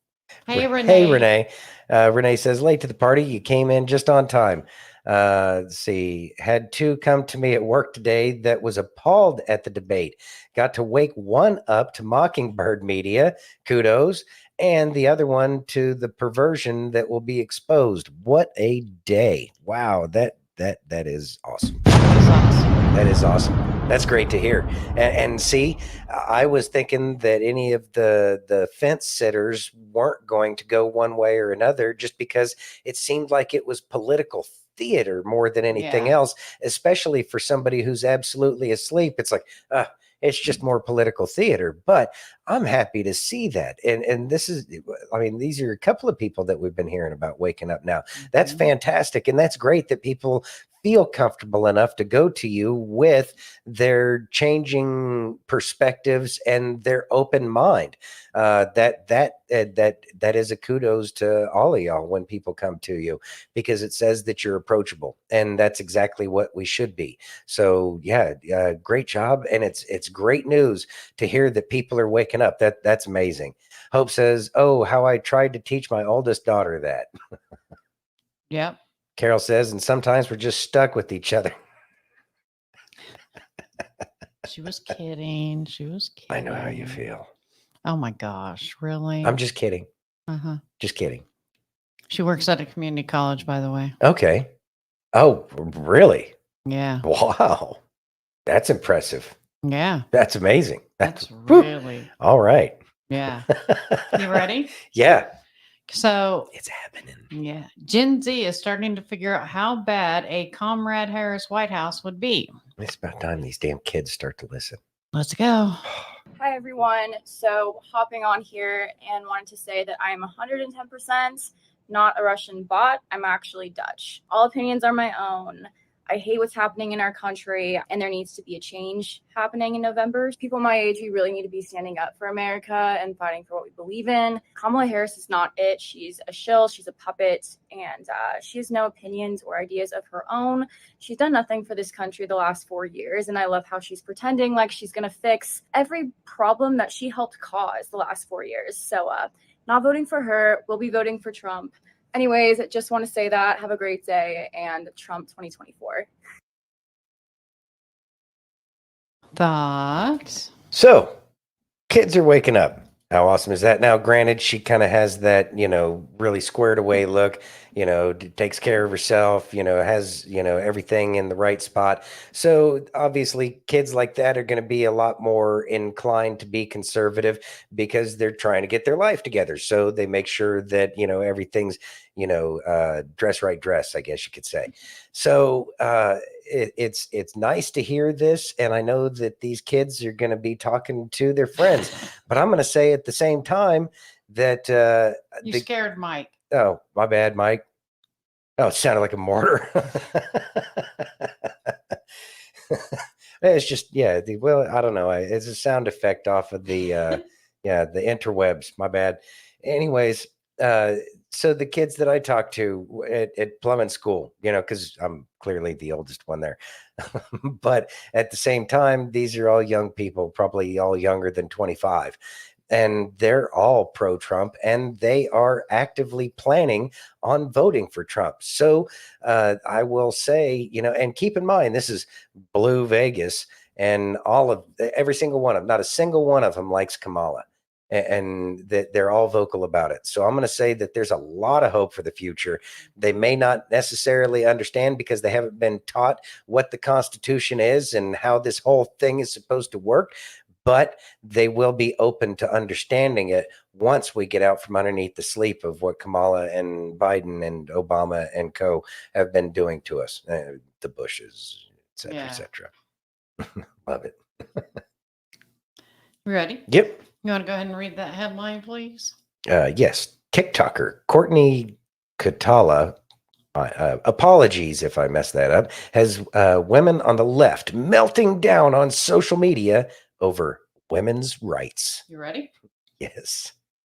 Hey, Renee. Hey, Renee. Renee says, late to the party. You came in just on time. Let's see. Had two come to me at work today that was appalled at the debate. Got to wake one up to Mockingbird media. Kudos. And the other one to the perversion that will be exposed. What a day. Wow. That is awesome. That is awesome. That's great to hear. And see, I was thinking that any of the fence sitters weren't going to go one way or another, just because it seemed like it was political theater more than anything else, especially for somebody who's absolutely asleep. It's like, it's just more political theater. But I'm happy to see that. And this is, these are a couple of people that we've been hearing about waking up now. That's fantastic. And that's great that people feel comfortable enough to go to you with their changing perspectives and their open mind. That is a kudos to all of y'all when people come to you, because it says that you're approachable, and that's exactly what we should be. So great job, and it's great news to hear that people are waking up. That's amazing. Hope says, "Oh, how I tried to teach my oldest daughter that." Yep. Carol says, and sometimes we're just stuck with each other. She was kidding. She was kidding. I know how you feel. Oh my gosh, really? I'm just kidding. Uh-huh. Just kidding. She works at a community college, by the way. Okay. Oh, really? Yeah. Wow. That's impressive. Yeah. That's amazing. That's really. All right. Yeah. You ready? Yeah. So it's happening. Yeah. Gen Z is starting to figure out how bad a Comrade Harris White House would be. It's about time these damn kids start to listen. Let's go. Hi, everyone. So hopping on here and wanted to say that I am 110% not a Russian bot. I'm actually Dutch. All opinions are my own. I hate what's happening in our country, and there needs to be a change happening in November. People my age, we really need to be standing up for America and fighting for what we believe in. Kamala Harris is not it. She's a shill. She's a puppet, and she has no opinions or ideas of her own. She's done nothing for this country the last 4 years, and I love how she's pretending like she's going to fix every problem that she helped cause the last 4 years. So not voting for her. We'll be voting for Trump. Anyways, just want to say that. Have a great day, and Trump 2024. Thoughts? So, kids are waking up. How awesome is that? Now, granted, she kind of has that, really squared away look, takes care of herself, has, everything in the right spot. So obviously kids like that are going to be a lot more inclined to be conservative because they're trying to get their life together. So they make sure that, everything's, dress right dress, I guess you could say. So it's nice to hear this. And I know that these kids are going to be talking to their friends, but I'm going to say at the same time that you scared Mike. Oh, my bad, Mike. Oh, it sounded like a mortar. It's just, well, I don't know. It's a sound effect off of the, the interwebs. My bad. Anyways, so the kids that I talked to at Plummet School, because I'm clearly the oldest one there, but at the same time, these are all young people, probably all younger than 25. And they're all pro-Trump, and they are actively planning on voting for Trump. So I will say, and keep in mind, this is blue Vegas, and every single one of them, not a single one of them likes Kamala, and that they're all vocal about it. So I'm going to say that there's a lot of hope for the future. They may not necessarily understand because they haven't been taught what the Constitution is and how this whole thing is supposed to work, but they will be open to understanding it once we get out from underneath the sleep of what Kamala and Biden and Obama and co have been doing to us, the Bushes, et cetera, et cetera. Love it. You ready? Yep. You want to go ahead and read that headline, please? Yes. TikToker Courtney Katala, apologies if I messed that up, has women on the left melting down on social media over women's rights. You ready? Yes.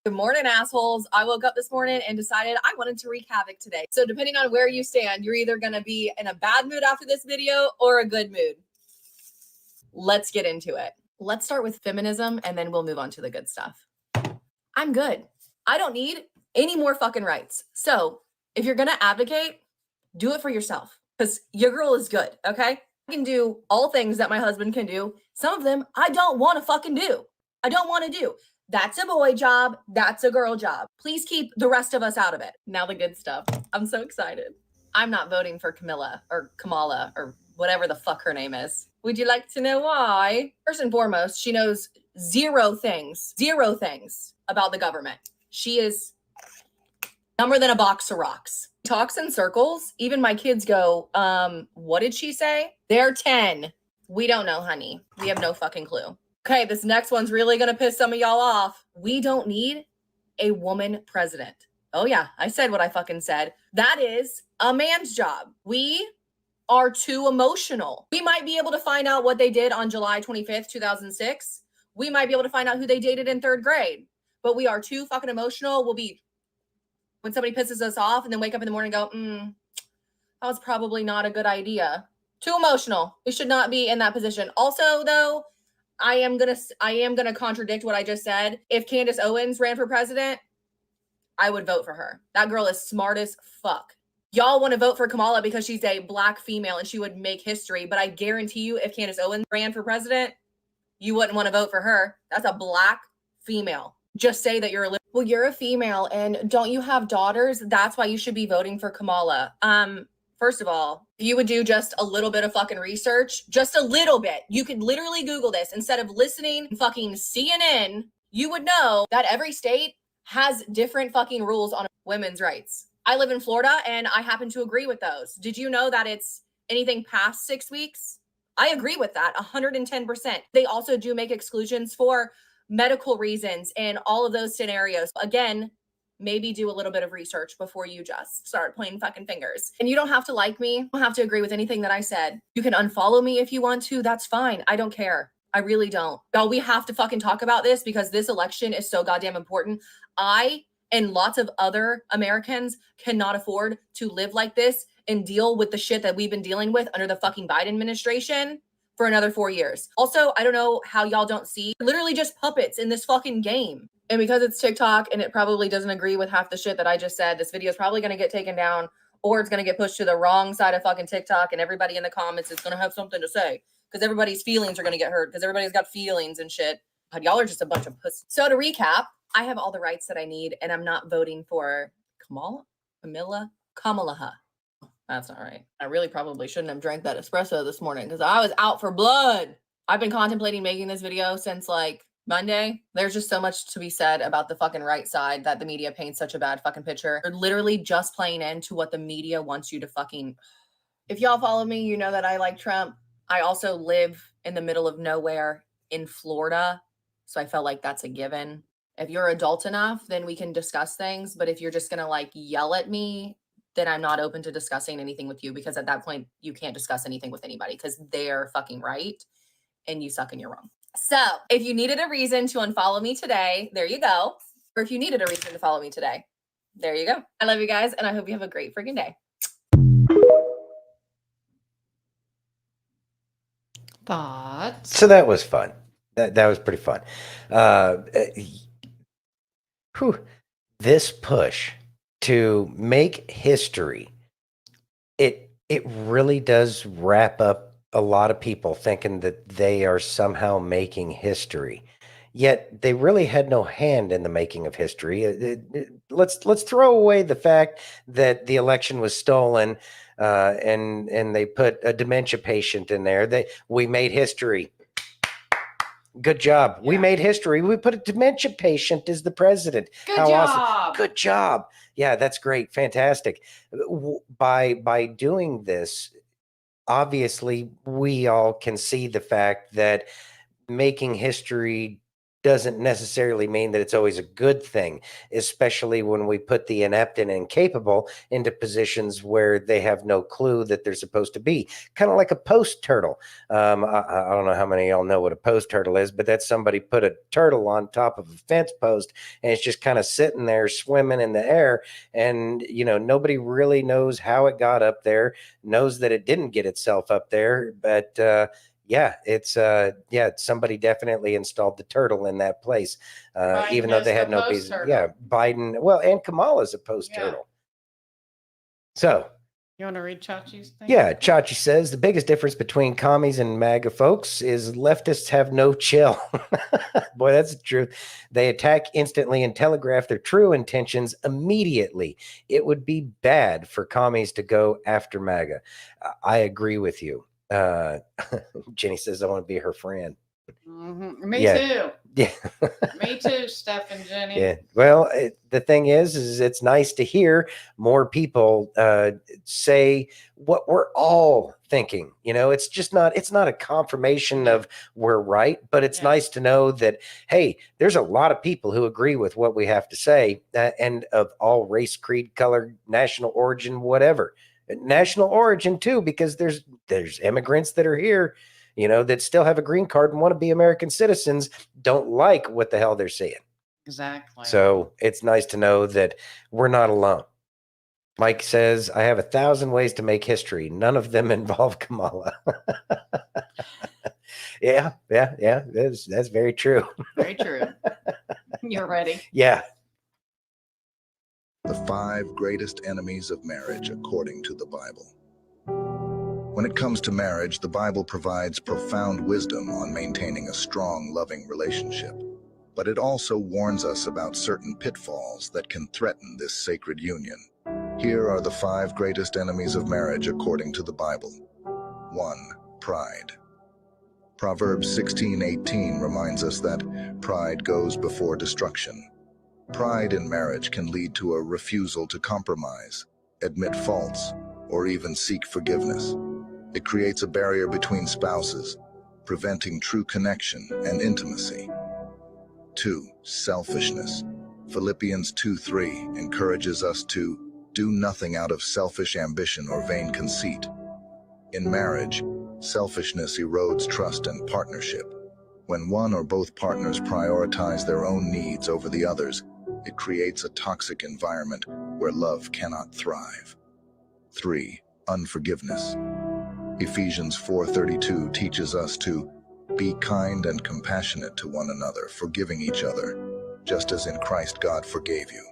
Good morning, assholes. I woke up this morning and decided I wanted to wreak havoc today. So depending on where you stand, you're either going to be in a bad mood after this video or a good mood. Let's get into it. Let's start with feminism and then we'll move on to the good stuff. I'm good. I don't need any more fucking rights. So if you're going to advocate, do it for yourself because your girl is good, okay? I can do all things that my husband can do. Some of them I don't want to fucking do. I don't want to do. That's a boy job. That's a girl job. Please keep the rest of us out of it. Now the good stuff. I'm so excited. I'm not voting for Kamala or whatever the fuck her name is. Would you like to know why? First and foremost, she knows zero things about the government. She is dumber than a box of rocks. Talks in circles. Even my kids go, what did she say? They're 10. We don't know, honey. We have no fucking clue. Okay, this next one's really gonna piss some of y'all off. We don't need a woman president. Oh yeah, I said what I fucking said. That is a man's job. We are too emotional. We might be able to find out what they did on July 25th, 2006. We might be able to find out who they dated in 3rd grade. But we are too fucking emotional. We'll be, when somebody pisses us off and then wake up in the morning and go, that was probably not a good idea. Too emotional. We should not be in that position. Also, though, I am gonna contradict what I just said. If Candace Owens ran for president, I would vote for her. That girl is smart as fuck. Y'all want to vote for Kamala because she's a black female and she would make history. But I guarantee you, if Candace Owens ran for president, you wouldn't want to vote for her. That's a black female. Just say that you're you're a female and don't you have daughters? That's why you should be voting for Kamala. First of all, if you would do just a little bit of fucking research, just a little bit, you could literally Google this instead of listening to fucking CNN. You would know that every state has different fucking rules on women's rights. I live in Florida and I happen to agree with those. Did you know that it's anything past 6 weeks? I agree with that 110%. They also do make exclusions for medical reasons and all of those scenarios. Again, maybe do a little bit of research before you just start playing fucking fingers. And you don't have to like me. You don't have to agree with anything that I said. You can unfollow me if you want to. That's fine. I don't care. I really don't. Y'all, we have to fucking talk about this because this election is so goddamn important. I and lots of other Americans cannot afford to live like this and deal with the shit that we've been dealing with under the fucking Biden administration for another 4 years. Also, I don't know how y'all don't see literally just puppets in this fucking game. And because it's TikTok and it probably doesn't agree with half the shit that I just said, this video is probably going to get taken down or it's going to get pushed to the wrong side of fucking TikTok and everybody in the comments is going to have something to say because everybody's feelings are going to get hurt because everybody's got feelings and shit. God, y'all are just a bunch of pussies. So to recap, I have all the rights that I need and I'm not voting for Kamala. That's not right. I really probably shouldn't have drank that espresso this morning because I was out for blood. I've been contemplating making this video since like Monday. There's just so much to be said about the fucking right side that the media paints such a bad fucking picture. They're literally just playing into what the media wants you to fucking. If y'all follow me, you know that I like Trump. I also live in the middle of nowhere in Florida. So I felt like that's a given. If you're adult enough, then we can discuss things. But if you're just going to like yell at me then I'm not open to discussing anything with you, because at that point you can't discuss anything with anybody because they're fucking right and you suck and you're wrong. So if you needed a reason to unfollow me today, there you go. Or if you needed a reason to follow me today, there you go. I love you guys, and I hope you have a great freaking day. Thoughts? So that was fun. That was pretty fun. Whew. This push to make history, it really does wrap up a lot of people thinking that they are somehow making history. Yet they really had no hand in the making of history. Let's throw away the fact that the election was stolen, and they put a dementia patient in there. We made history. Good job. We made history. We put a dementia patient as the president. Good How job. awesome. Good job. Yeah, that's great. Fantastic. By doing this, obviously we all can see the fact that making history doesn't necessarily mean that it's always a good thing, especially when we put the inept and incapable into positions where they have no clue that they're supposed to be. Kind of like a post turtle. I don't know how many of y'all know what a post turtle is, but that's somebody put a turtle on top of a fence post and it's just kind of sitting there swimming in the air. And, nobody really knows how it got up there, knows that it didn't get itself up there, but, somebody definitely installed the turtle in that place, even though they had no business. Yeah, Biden. Well, and Kamala's a post turtle. So, You want to read Chachi's thing? yeah, Chachi says the biggest difference between commies and MAGA folks is leftists have no chill. Boy, that's the truth. They attack instantly and telegraph their true intentions immediately. It would be bad for commies to go after MAGA. I agree with you. Jenny says I want to be her friend. Mm-hmm. Me too. Yeah. Me too, Steph and Jenny. Yeah. Well, the thing is it's nice to hear more people say what we're all thinking. It's not a confirmation of we're right, but it's nice to know that, hey, there's a lot of people who agree with what we have to say, and of all race, creed, color, national origin, whatever. National origin too, because there's immigrants that are here, that still have a green card and want to be American citizens, don't like what the hell they're seeing. Exactly. So it's nice to know that we're not alone. Mike says, I have 1,000 ways to make history. None of them involve Kamala. Yeah. That's very true. Very true. You're ready. Yeah. The 5 greatest enemies of marriage according to the Bible. When it comes to marriage, the Bible provides profound wisdom on maintaining a strong, loving relationship. But it also warns us about certain pitfalls that can threaten this sacred union. Here are the 5 greatest enemies of marriage according to the Bible. 1. Pride. Proverbs 16:18 reminds us that pride goes before destruction. Pride in marriage can lead to a refusal to compromise, admit faults, or even seek forgiveness. It creates a barrier between spouses, preventing true connection and intimacy. 2. Selfishness. Philippians 2:3 encourages us to do nothing out of selfish ambition or vain conceit. In marriage, selfishness erodes trust and partnership. When one or both partners prioritize their own needs over the others, it creates a toxic environment where love cannot thrive. 3. Unforgiveness. Ephesians 4:32 teaches us to be kind and compassionate to one another, forgiving each other, just as in Christ God forgave you.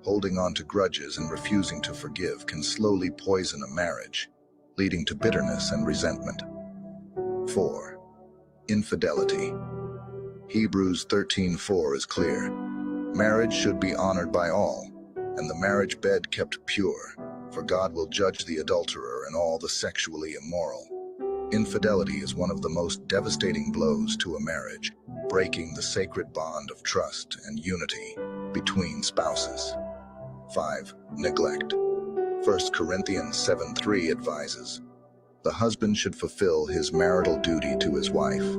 Holding on to grudges and refusing to forgive can slowly poison a marriage, leading to bitterness and resentment. 4. Infidelity. Hebrews 13:4 is clear. Marriage should be honored by all, and the marriage bed kept pure, for God will judge the adulterer and all the sexually immoral. Infidelity is one of the most devastating blows to a marriage, breaking the sacred bond of trust and unity between spouses. 5. Neglect. 1 Corinthians 7:3 advises, the husband should fulfill his marital duty to his wife,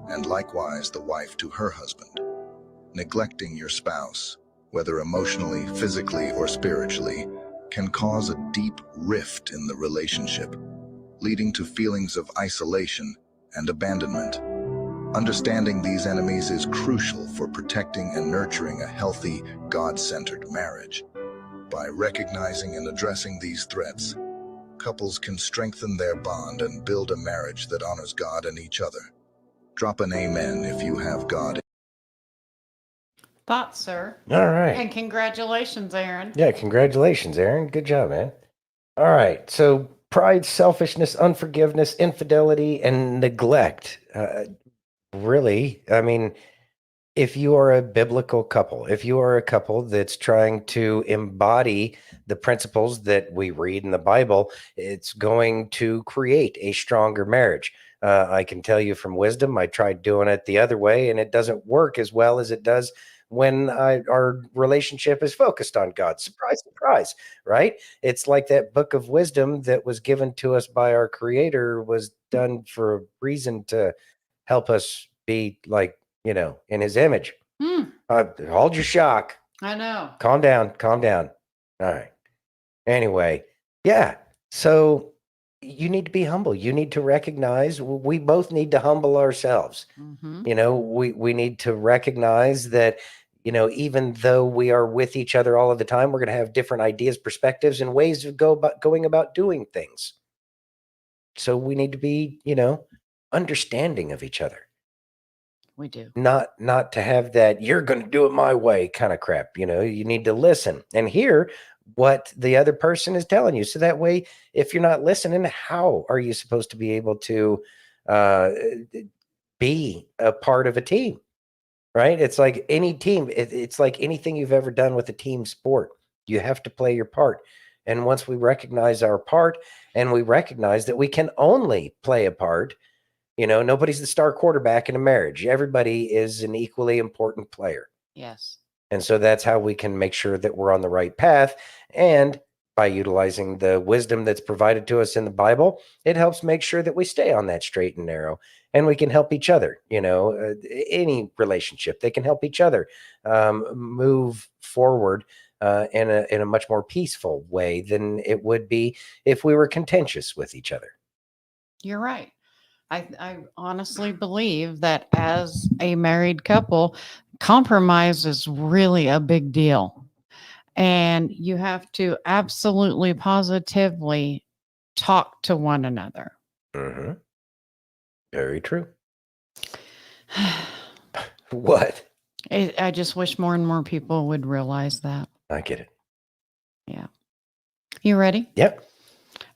and likewise the wife to her husband. Neglecting your spouse, whether emotionally, physically, or spiritually, can cause a deep rift in the relationship, leading to feelings of isolation and abandonment. Understanding these enemies is crucial for protecting and nurturing a healthy, God-centered marriage. By recognizing and addressing these threats, couples can strengthen their bond and build a marriage that honors God and each other. Drop an amen if you have God. Thoughts, sir. All right. And congratulations, Aaron. Yeah, congratulations, Aaron. Good job, man. All right. So pride, selfishness, unforgiveness, infidelity, and neglect. Really, I mean, if you are a biblical couple, if you are a couple that's trying to embody the principles that we read in the Bible, it's going to create a stronger marriage. I can tell you from wisdom, I tried doing it the other way, and it doesn't work as well as it does when our relationship is focused on God. Surprise, surprise, right? It's like that book of wisdom that was given to us by our Creator was done for a reason to help us be like, in his image. Hold your shock. I know. Calm down. Calm down. All right. Anyway, yeah. So you need to be humble. You need to recognize we both need to humble ourselves. We need to recognize that, even though we are with each other all of the time, we're going to have different ideas, perspectives, and ways of going about doing things. So we need to be, understanding of each other. We do. Not to have that you're going to do it my way kind of crap. You need to listen and hear what the other person is telling you. So that way, if you're not listening, how are you supposed to be able to be a part of a team? Right? It's like any team. It's like anything you've ever done with a team sport. You have to play your part. And once we recognize our part and we recognize that we can only play a part, nobody's the star quarterback in a marriage. Everybody is an equally important player. Yes. And so that's how we can make sure that we're on the right path. And by utilizing the wisdom that's provided to us in the Bible, it helps make sure that we stay on that straight and narrow. And we can help each other, any relationship, they can help each other move forward in a much more peaceful way than it would be if we were contentious with each other. You're right. I honestly believe that as a married couple, compromise is really a big deal. And you have to absolutely positively talk to one another. Mm-hmm. Very true. What? I just wish more and more people would realize that. I get it. Yeah. You ready? Yep.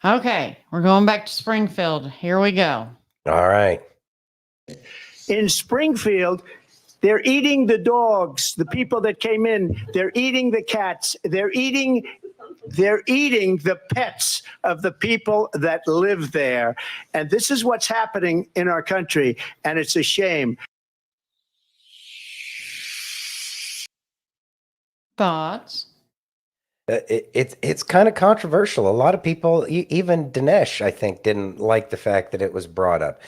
Okay. We're going back to Springfield. Here we go. All right. In Springfield, they're eating the dogs, the people that came in. They're eating the cats. They're eating the pets of the people that live there. And this is what's happening in our country. And it's a shame. Thoughts? It's kind of controversial. A lot of people, even Dinesh, I think, didn't like the fact that it was brought up.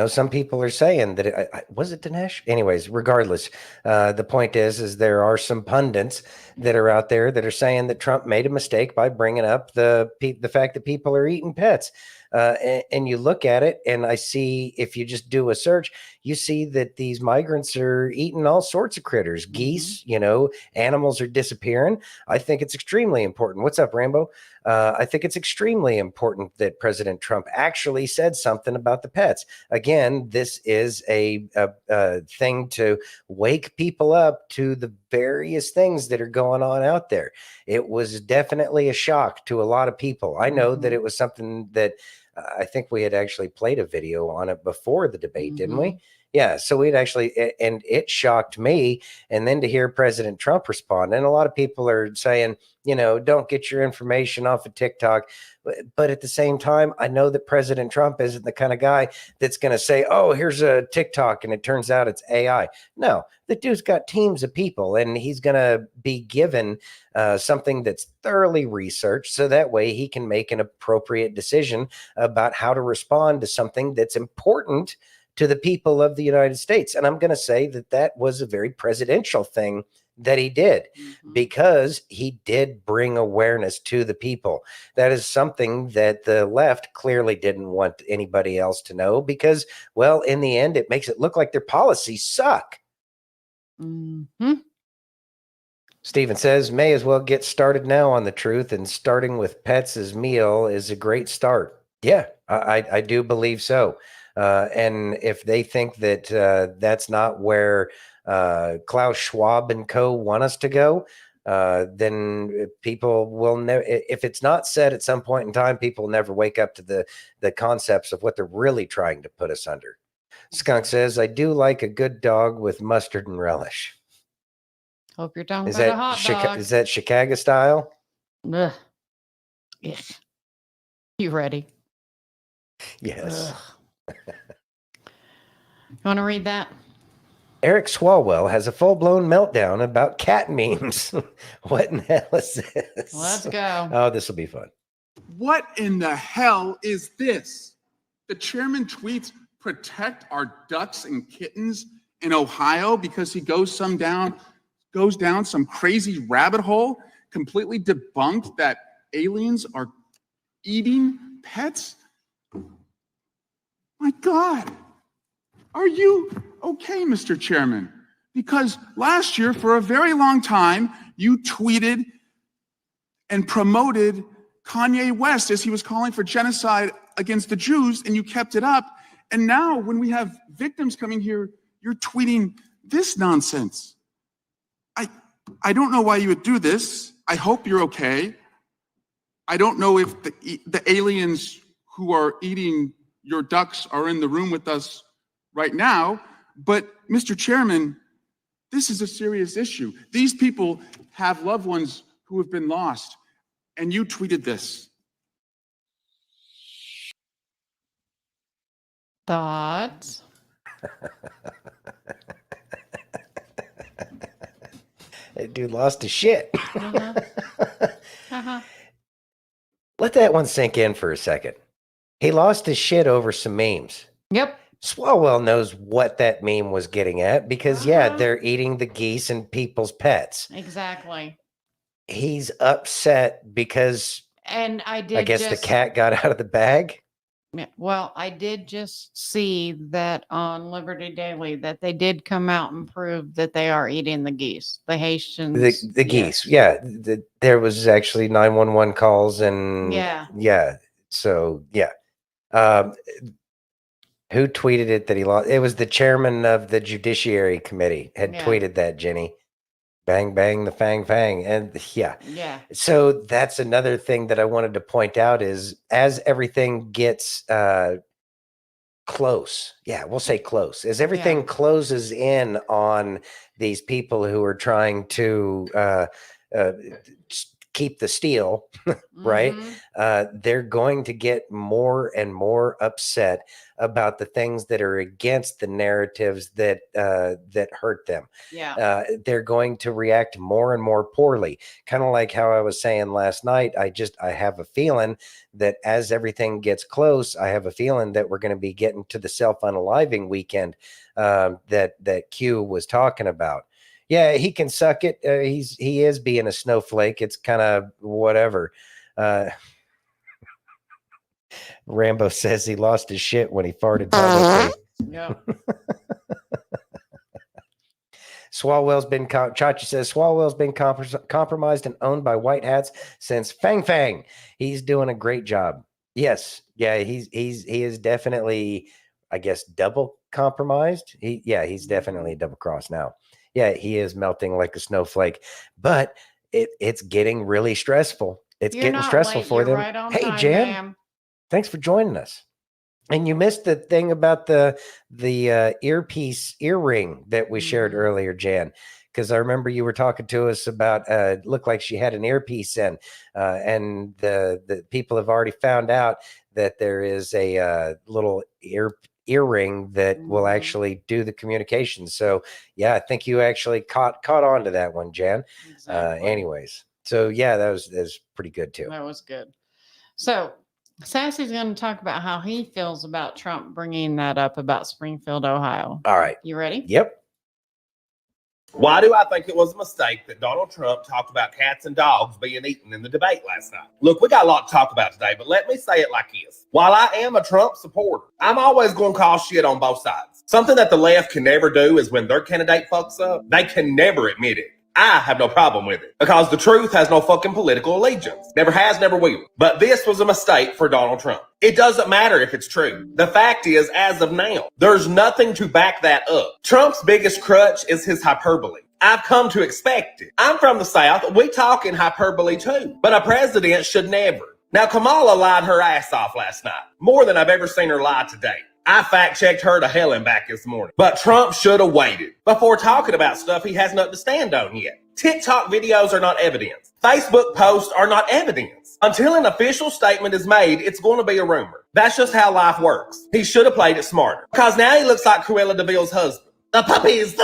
Some people are saying that was it Dinesh? Anyways, regardless, the point is there are some pundits that are out there that are saying that Trump made a mistake by bringing up the fact that people are eating pets. And you look at it, and I see, if you just do a search, you see that these migrants are eating all sorts of critters, geese, animals are disappearing. I think it's extremely important. What's up, Rambo? I think it's extremely important that President Trump actually said something about the pets. Again, this is a thing to wake people up to the various things that are going on out there. It was definitely a shock to a lot of people. I know that it was something that I think we had actually played a video on it before the debate, didn't we? Yeah, so we'd actually, and it shocked me. And then to hear President Trump respond, and a lot of people are saying, don't get your information off of TikTok. But at the same time, I know that President Trump isn't the kind of guy that's going to say, oh, here's a TikTok, and it turns out it's AI. No, the dude's got teams of people, and he's going to be given something that's thoroughly researched, so that way he can make an appropriate decision about how to respond to something that's important to the people of the United States. And I'm going to say that was a very presidential thing that he did, because he did bring awareness to the people. That is something that the left clearly didn't want anybody else to know, because, well, in the end, it makes it look like their policies suck. Stephen says, may as well get started now on the truth, and starting with Pets' meal is a great start. Yeah, I do believe so. And if they think that that's not where Klaus Schwab and co. want us to go, then people will never, if it's not said at some point in time, people will never wake up to the concepts of what they're really trying to put us under. Skunk says, I do like a good dog with mustard and relish. Hope you're talking Is about that a hot dog. Is that Chicago style? Ugh. Yeah. You ready? Yes. You want to read that? Eric Swalwell has a full-blown meltdown about cat memes. What in the hell is this? Let's go. Oh, this will be fun. What in the hell is this? The chairman tweets, protect our ducks and kittens in Ohio, because he goes down some crazy rabbit hole, completely debunked that aliens are eating pets. My God, are you okay, Mr. Chairman? Because last year, for a very long time, you tweeted and promoted Kanye West as he was calling for genocide against the Jews, and you kept it up. And now when we have victims coming here, you're tweeting this nonsense. I don't know why you would do this. I hope you're okay. I don't know if the aliens who are eating your ducks are in the room with us right now, but Mr. Chairman, this is a serious issue. These people have loved ones who have been lost, and you tweeted this. Thoughts? That dude lost his shit. Uh-huh. Let that one sink in for a second. He lost his shit over some memes. Yep. Swalwell knows what that meme was getting at, because, yeah, they're eating the geese and people's pets. Exactly. He's upset because And I guess the cat got out of the bag. Yeah, well, I did just see that on Liberty Daily that they did come out and prove that they are eating the geese, the Haitians. The geese, yeah. There was actually 911 calls, and yeah. So yeah, who tweeted it that he lost? It was the chairman of the Judiciary Committee had tweeted that, Jenny. Bang, bang, the fang, fang. And yeah. So that's another thing that I wanted to point out is, as everything gets close, we'll say close, as everything closes in on these people who are trying to keep the steal, right? They're going to get more and more upset about the things that are against the narratives that that hurt them. They're going to react more and more poorly, kind of like how I was saying last night. I have a feeling that as everything gets close, I have a feeling that we're going to be getting to the self-unaliving weekend that Q was talking about. Yeah, he can suck it. He is being a snowflake. It's kind of whatever. Rambo says he lost his shit when he farted publicly. Yeah. Swalwell's been Chachi says Swalwell's been compromised and owned by white hats since Fang Fang. He's doing a great job. Yes, yeah, he is definitely, I guess, double compromised. He's definitely double crossed now. Yeah, he is melting like a snowflake, but it's getting really stressful. It's getting stressful for them. Right on hey, time, Jan, ma'am. Thanks for joining us. And you missed the thing about the earring that we shared earlier, Jan, because I remember you were talking to us about looked like she had an earpiece in, and the people have already found out that there is a little earring that will actually do the communication. So yeah, I think you actually caught on to that one, Jan. Anyways, so yeah, that was pretty good too. That was good. So Sassy's going to talk about how he feels about Trump bringing that up about Springfield, Ohio. All right. You ready? Yep. Why do I think it was a mistake that Donald Trump talked about cats and dogs being eaten in the debate last night? Look, we got a lot to talk about today, but let me say it like this. While I am a Trump supporter, I'm always going to call shit on both sides. Something that the left can never do is when their candidate fucks up, they can never admit it. I have no problem with it because the truth has no fucking political allegiance. Never has, never will. But this was a mistake for Donald Trump. It doesn't matter if it's true. The fact is, as of now, there's nothing to back that up. Trump's biggest crutch is his hyperbole. I've come to expect it. I'm from the South. We talk in hyperbole too. But a president should never. Now, Kamala lied her ass off last night. More than I've ever seen her lie today. I fact-checked her to hell and back this morning. But Trump should have waited before talking about stuff he has nothing to stand on yet. TikTok videos are not evidence. Facebook posts are not evidence. Until an official statement is made, it's going to be a rumor. That's just how life works. He should have played it smarter. Because now he looks like Cruella DeVille's husband. The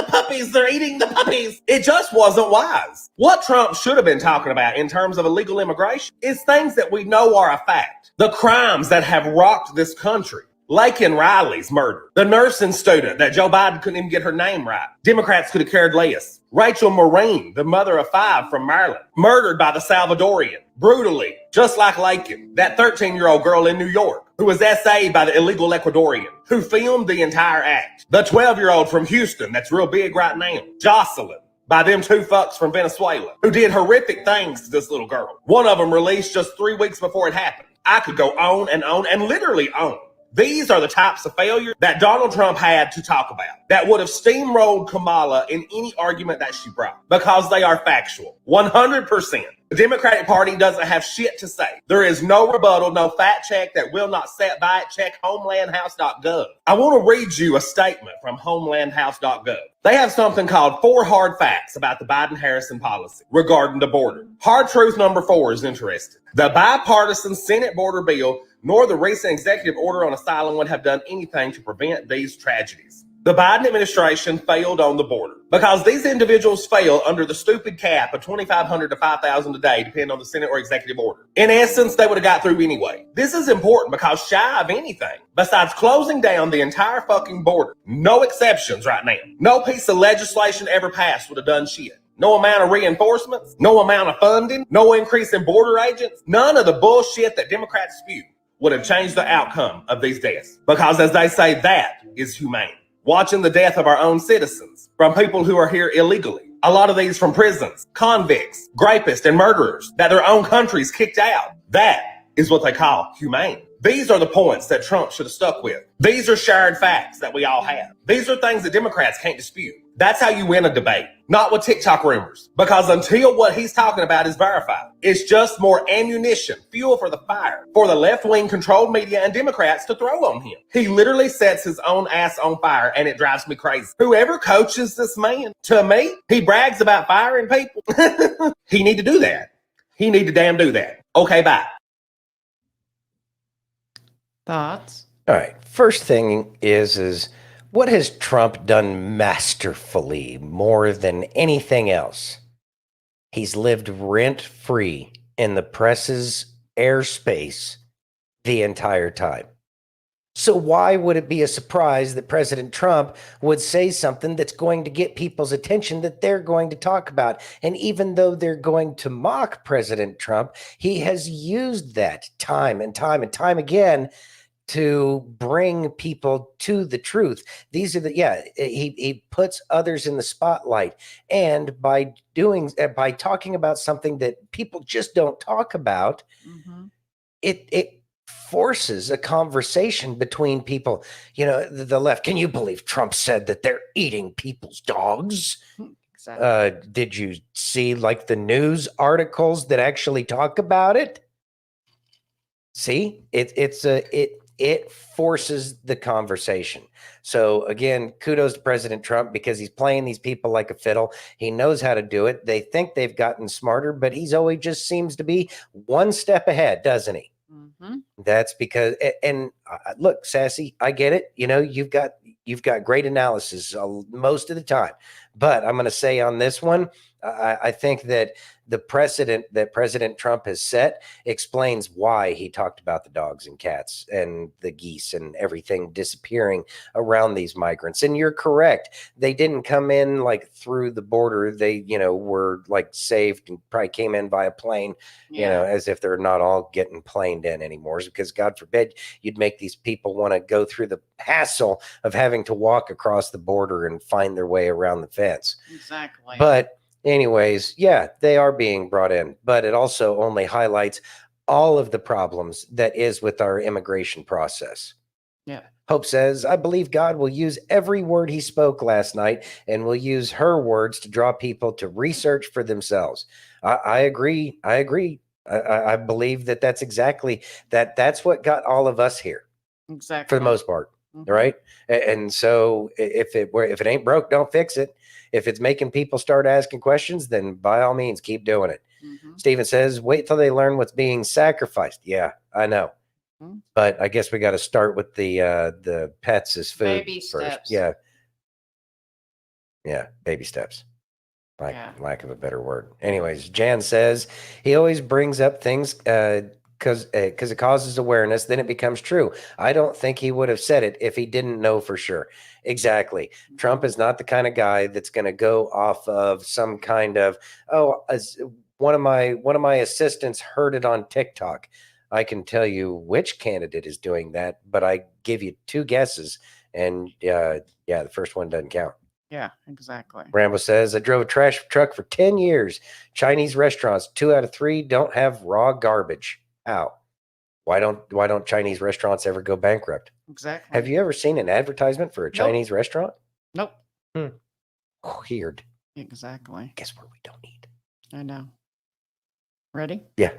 puppies, they're eating the puppies. It just wasn't wise. What Trump should have been talking about in terms of illegal immigration is things that we know are a fact. The crimes that have rocked this country. Laken Riley's murder. The nursing student that Joe Biden couldn't even get her name right. Democrats could have cared less. Rachel Marine, the mother of 5 from Maryland, murdered by the Salvadorian, brutally, just like Laken, that 13-year-old girl in New York, who was essayed by the illegal Ecuadorian, who filmed the entire act. The 12-year-old from Houston that's real big right now, Jocelyn, by them 2 fucks from Venezuela, who did horrific things to this little girl. One of them released just 3 weeks before it happened. I could go on and literally on. These are the types of failure that Donald Trump had to talk about that would have steamrolled Kamala in any argument that she brought because they are factual. 100%. The Democratic Party doesn't have shit to say. There is no rebuttal, no fact check that will not set by it. Check homelandhouse.gov. I want to read you a statement from homelandhouse.gov. They have something called 4 hard facts about the Biden-Harrison policy regarding the border. Hard truth number 4 is interesting. The bipartisan Senate border bill nor the recent executive order on asylum would have done anything to prevent these tragedies. The Biden administration failed on the border because these individuals fail under the stupid cap of $2,500 to $5,000 a day, depending on the Senate or executive order. In essence, they would have got through anyway. This is important because shy of anything, besides closing down the entire fucking border, no exceptions right now, no piece of legislation ever passed would have done shit. No amount of reinforcements, no amount of funding, no increase in border agents, none of the bullshit that Democrats spew would have changed the outcome of these deaths. Because as they say, that is humane. Watching the death of our own citizens from people who are here illegally. A lot of these from prisons, convicts, rapists, and murderers that their own countries kicked out. That is what they call humane. These are the points that Trump should have stuck with. These are shared facts that we all have. These are things that Democrats can't dispute. That's how you win a debate, not with TikTok rumors. Because until what he's talking about is verified, it's just more ammunition, fuel for the fire, for the left-wing controlled media and Democrats to throw on him. He literally sets his own ass on fire, and it drives me crazy. Whoever coaches this man, to me, he brags about firing people. He need to do that. He need to damn do that. Okay, bye. Thoughts? All right. First thing is what has Trump done masterfully more than anything else? He's lived rent-free in the press's airspace the entire time. So why would it be a surprise that President Trump would say something that's going to get people's attention that they're going to talk about? And even though they're going to mock President Trump, he has used that time and time and time again to bring people to the truth. These are he puts others in the spotlight. And by talking about something that people just don't talk about, it forces a conversation between people. You know, the left, can you believe Trump said that they're eating people's dogs? Exactly. Did you see like the news articles that actually talk about it? See, it forces the conversation. So again, kudos to President Trump because he's playing these people like a fiddle. He knows how to do it. They think they've gotten smarter, but he's always just seems to be one step ahead, doesn't he? That's because, and look, Sassy, I get it. You know, you've got great analysis most of the time, but I'm going to say on this one, I think that the precedent that President Trump has set explains why he talked about the dogs and cats and the geese and everything disappearing around these migrants. And you're correct. They didn't come in like through the border. They, were like saved and probably came in by a plane, as if they're not all getting planed in anymore. Because God forbid you'd make these people want to go through the hassle of having to walk across the border and find their way around the fence. Exactly. But anyways, yeah, they are being brought in, but it also only highlights all of the problems that is with our immigration process. Yeah. Hope says, I believe God will use every word he spoke last night and will use her words to draw people to research for themselves. I agree. I believe that that's exactly that's what got all of us here Exactly. for the most part. Right. And so if it ain't broke, don't fix it. If it's making people start asking questions, then by all means, keep doing it. Stephen says, wait till they learn what's being sacrificed. Yeah, I know. But I guess we got to start with the pets as food Baby first. steps. Yeah, baby steps. Lack of a better word. Anyways, Jan says he always brings up things because it causes awareness, then it becomes true. I don't think he would have said it if he didn't know for sure. Exactly. Trump is not the kind of guy that's going to go off of some kind of, one of my assistants heard it on TikTok. I can tell you which candidate is doing that, but I give you two guesses, and the first one doesn't count. Yeah, exactly. Rambo says, I drove a trash truck for 10 years. Chinese restaurants, 2 out of 3 don't have raw garbage. How? Why don't Chinese restaurants ever go bankrupt? Exactly. Have you ever seen an advertisement for a Chinese restaurant? Nope. Weird. Exactly. Guess where we don't eat. I know. Ready? Yeah.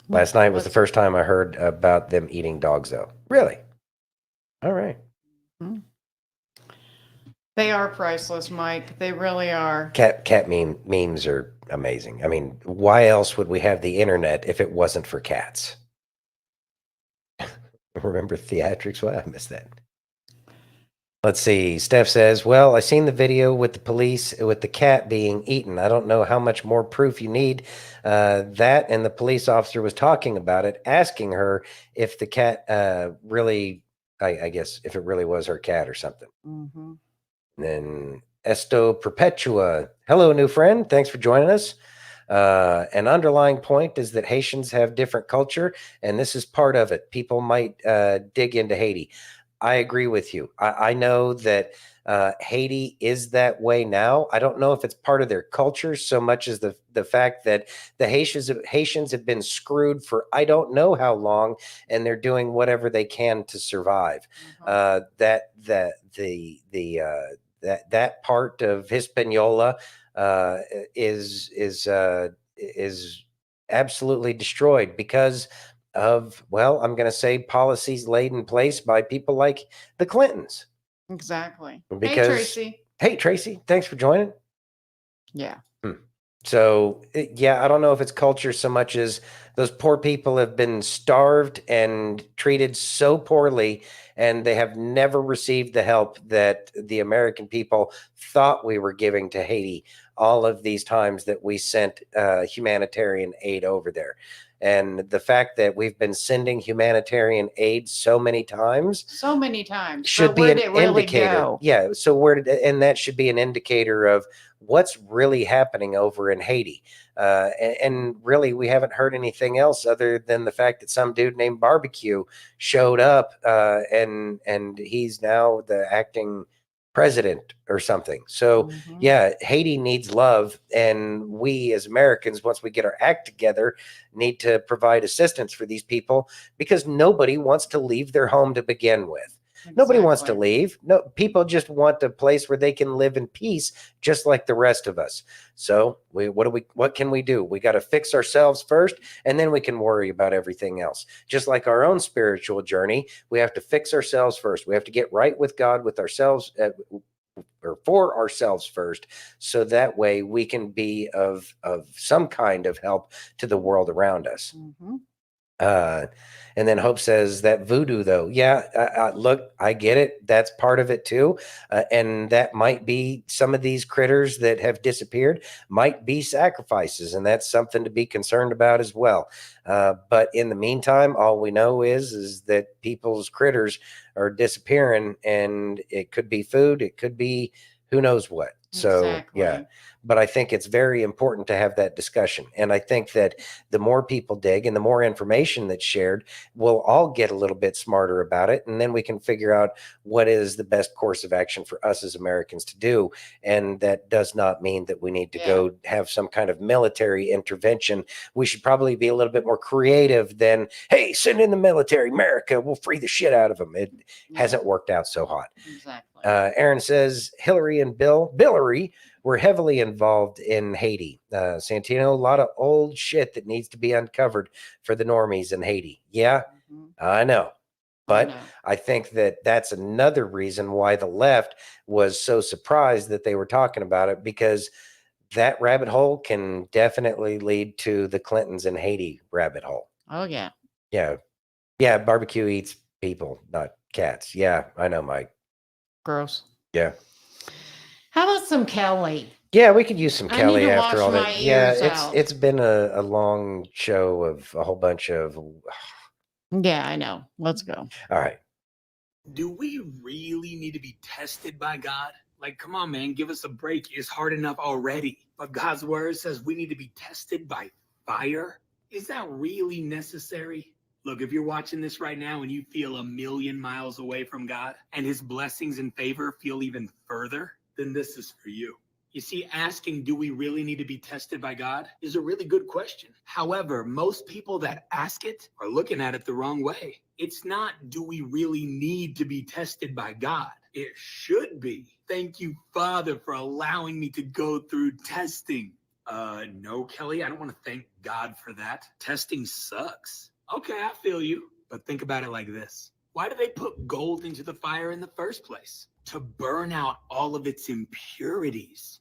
Last night was the first time I heard about them eating dogs, though. Really? All right. They are priceless, Mike. They really are. Cat memes are amazing. I mean, why else would we have the internet if it wasn't for cats? Remember theatrics? Well, I missed that. Let's see. Steph says, well, I seen the video with the police with the cat being eaten. I don't know how much more proof you need. That and the police officer was talking about it, asking her if the cat really, I guess, if it really was her cat or something. Mm-hmm. Then Esto Perpetua. Hello, new friend. Thanks for joining us. An underlying point is that Haitians have different culture, and this is part of it. People might dig into Haiti. I agree with you. I know that Haiti is that way now. I don't know if it's part of their culture so much as the fact that the Haitians have been screwed for I don't know how long, and they're doing whatever they can to survive. That part of Hispaniola is absolutely destroyed because of, well, I'm going to say policies laid in place by people like the Clintons. Exactly. Because, hey, Tracy, thanks for joining. Yeah. So, I don't know if it's culture so much as those poor people have been starved and treated so poorly, and they have never received the help that the American people thought we were giving to Haiti all of these times that we sent humanitarian aid over there. And the fact that we've been sending humanitarian aid so many times should be an indicator. Yeah. So and that should be an indicator of what's really happening over in Haiti. And really, we haven't heard anything else other than the fact that some dude named Barbecue showed up and he's now the acting president or something. So Haiti needs love, and we as Americans, once we get our act together, need to provide assistance for these people, because nobody wants to leave their home to begin with. Nobody wants to leave. No, people just want a place where they can live in peace, just like the rest of us. So what can we do? We got to fix ourselves first, and then we can worry about everything else. Just like our own spiritual journey, we have to fix ourselves first. We have to get right with God, with ourselves, or for ourselves first, so that way we can be of some kind of help to the world around us. And then Hope says that voodoo, though. Yeah, look, I get it. That's part of it too. And that might be some of these critters that have disappeared might be sacrifices. And that's something to be concerned about as well. But in the meantime, all we know is that people's critters are disappearing, and it could be food. It could be who knows what. So, Exactly. yeah. But I think it's very important to have that discussion. And I think that the more people dig and the more information that's shared, we'll all get a little bit smarter about it. And then we can figure out what is the best course of action for us as Americans to do. And that does not mean that we need to go have some kind of military intervention. We should probably be a little bit more creative than, hey, send in the military, America, we'll free the shit out of them. It hasn't worked out so hot. Exactly. Aaron says Hillary and Billary were heavily involved in Haiti. Santino, a lot of old shit that needs to be uncovered for the normies in Haiti. Yeah, I know. But I think that that's another reason why the left was so surprised that they were talking about it, because that rabbit hole can definitely lead to the Clintons in Haiti rabbit hole. Oh, yeah. Yeah. Yeah. Barbecue eats people, not cats. Yeah, I know, Mike. Gross. Yeah. How about some Kelly? Yeah, we could use some I Kelly need to after wash all my that. Yeah, ears out. it's been a long show of a whole bunch of. Yeah, I know. Let's go. All right. Do we really need to be tested by God? Like, come on, man, give us a break. It's hard enough already. But God's word says we need to be tested by fire. Is that really necessary? Look, if you're watching this right now and you feel a million miles away from God and his blessings and favor feel even further, then this is for you. You see, asking, do we really need to be tested by God, is a really good question. However, most people that ask it are looking at it the wrong way. It's not, do we really need to be tested by God? It should be. Thank you, Father, for allowing me to go through testing. No, Kelly, I don't want to thank God for that. Testing sucks. Okay, I feel you. But think about it like this. Why do they put gold into the fire in the first place? To burn out all of its impurities.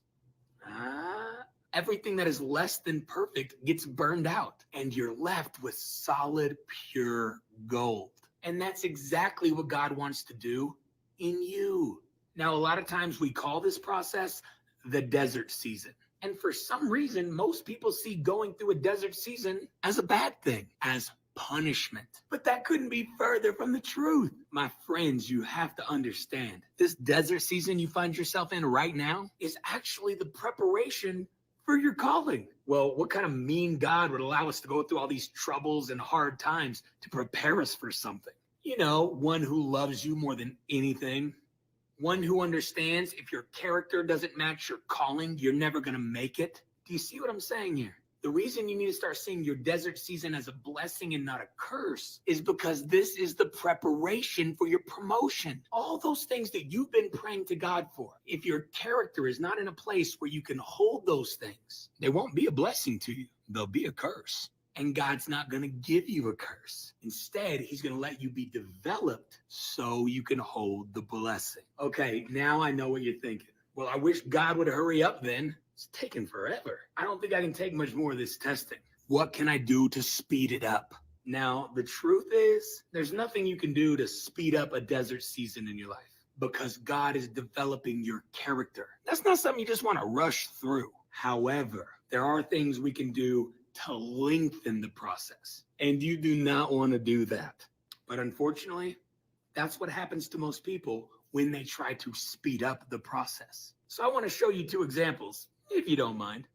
Everything that is less than perfect gets burned out, and you're left with solid, pure gold. And that's exactly what God wants to do in you. Now, a lot of times we call this process the desert season. And for some reason, most people see going through a desert season as a bad thing, as punishment. But that couldn't be further from the truth. My friends, you have to understand, this desert season you find yourself in right now is actually the preparation for your calling. Well, what kind of mean God would allow us to go through all these troubles and hard times to prepare us for something? You know, one who loves you more than anything. One who understands if your character doesn't match your calling, you're never going to make it. Do you see what I'm saying here? The reason you need to start seeing your desert season as a blessing and not a curse is because this is the preparation for your promotion. All those things that you've been praying to God for. If your character is not in a place where you can hold those things, they won't be a blessing to you. They'll be a curse. And God's not going to give you a curse. Instead, he's going to let you be developed so you can hold the blessing. Okay, now I know what you're thinking. Well, I wish God would hurry up then. It's taking forever. I don't think I can take much more of this testing. What can I do to speed it up? Now, the truth is, there's nothing you can do to speed up a desert season in your life because God is developing your character. That's not something you just want to rush through. However, there are things we can do to lengthen the process, and you do not want to do that. But unfortunately, that's what happens to most people when they try to speed up the process. So I want to show you two examples, if you don't mind.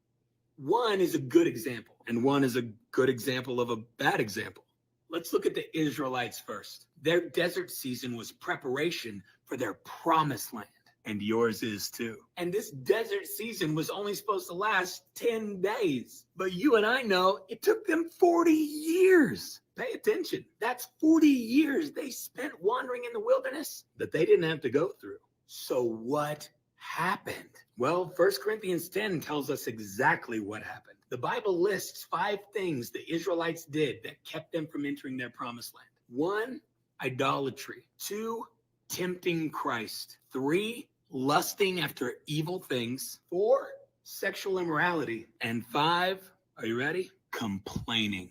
One is a good example, and one is a good example of a bad example. Let's look at the Israelites first. Their desert season was preparation for their promised land, and yours is too. And this desert season was only supposed to last 10 days. But you and I know it took them 40 years. Pay attention. That's 40 years they spent wandering in the wilderness that they didn't have to go through. So what happened? Well, 1 Corinthians 10 tells us exactly what happened. The Bible lists 5 things the Israelites did that kept them from entering their promised land. 1, idolatry. 2, tempting Christ. 3, lusting after evil things. 4, sexual immorality. And 5, are you ready? Complaining.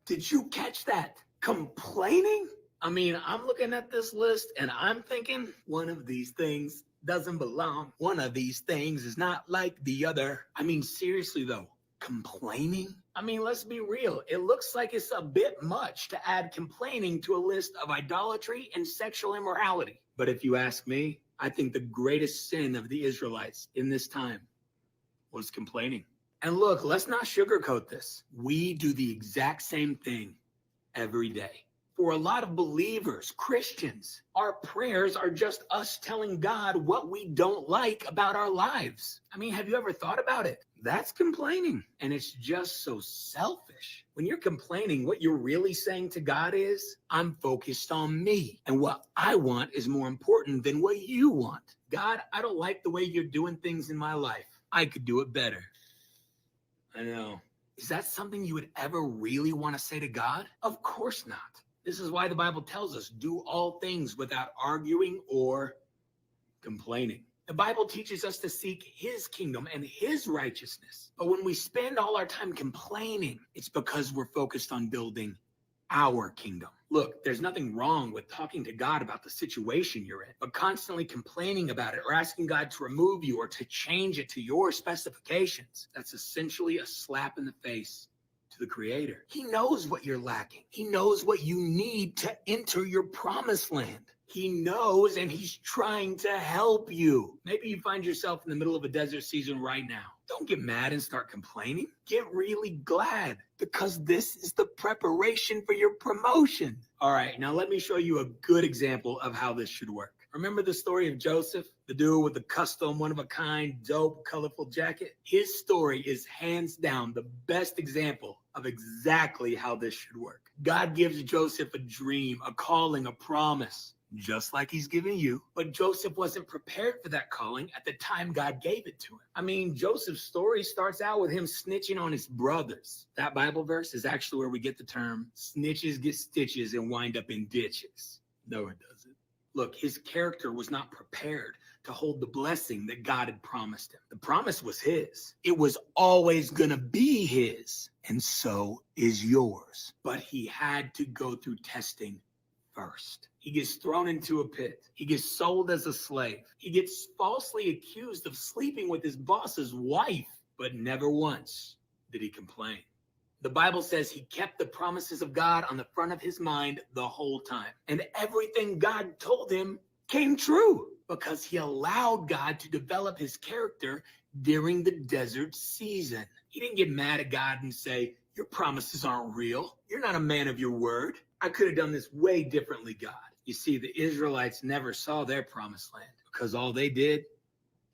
Did you catch that? Complaining? I mean, I'm looking at this list and I'm thinking one of these things doesn't belong. One of these things is not like the other. I mean, seriously though, complaining? I mean, let's be real. It looks like it's a bit much to add complaining to a list of idolatry and sexual immorality. But if you ask me, I think the greatest sin of the Israelites in this time was complaining. And look, let's not sugarcoat this. We do the exact same thing every day. For a lot of believers, Christians, our prayers are just us telling God what we don't like about our lives. I mean, have you ever thought about it? That's complaining. And it's just so selfish. When you're complaining, what you're really saying to God is, I'm focused on me. And what I want is more important than what you want. God, I don't like the way you're doing things in my life. I could do it better. I know. Is that something you would ever really want to say to God? Of course not. This is why the Bible tells us, do all things without arguing or complaining. The Bible teaches us to seek his kingdom and his righteousness. But when we spend all our time complaining, it's because we're focused on building our kingdom. Look, there's nothing wrong with talking to God about the situation you're in, but constantly complaining about it or asking God to remove you or to change it to your specifications, that's essentially a slap in the face to the Creator. He knows what you're lacking. He knows what you need to enter your promised land. He knows, and he's trying to help you. Maybe you find yourself in the middle of a desert season right now. Don't get mad and start complaining. Get really glad, because this is the preparation for your promotion. All right, now let me show you a good example of how this should work. Remember the story of Joseph, the dude with the custom, one-of-a-kind, dope, colorful jacket? His story is hands down the best example of exactly how this should work. God gives Joseph a dream, a calling, a promise, just like he's giving you. But Joseph wasn't prepared for that calling at the time God gave it to him. I mean, Joseph's story starts out with him snitching on his brothers. That Bible verse is actually where we get the term, snitches get stitches and wind up in ditches. No, it doesn't. Look, his character was not prepared to hold the blessing that God had promised him. The promise was his. It was always going to be his, and so is yours. But he had to go through testing first. He gets thrown into a pit. He gets sold as a slave. He gets falsely accused of sleeping with his boss's wife, but never once did he complain. The Bible says he kept the promises of God on the front of his mind the whole time. And everything God told him came true because he allowed God to develop his character during the desert season. He didn't get mad at God and say, your promises aren't real. You're not a man of your word. I could have done this way differently, God. You see, the Israelites never saw their promised land because all they did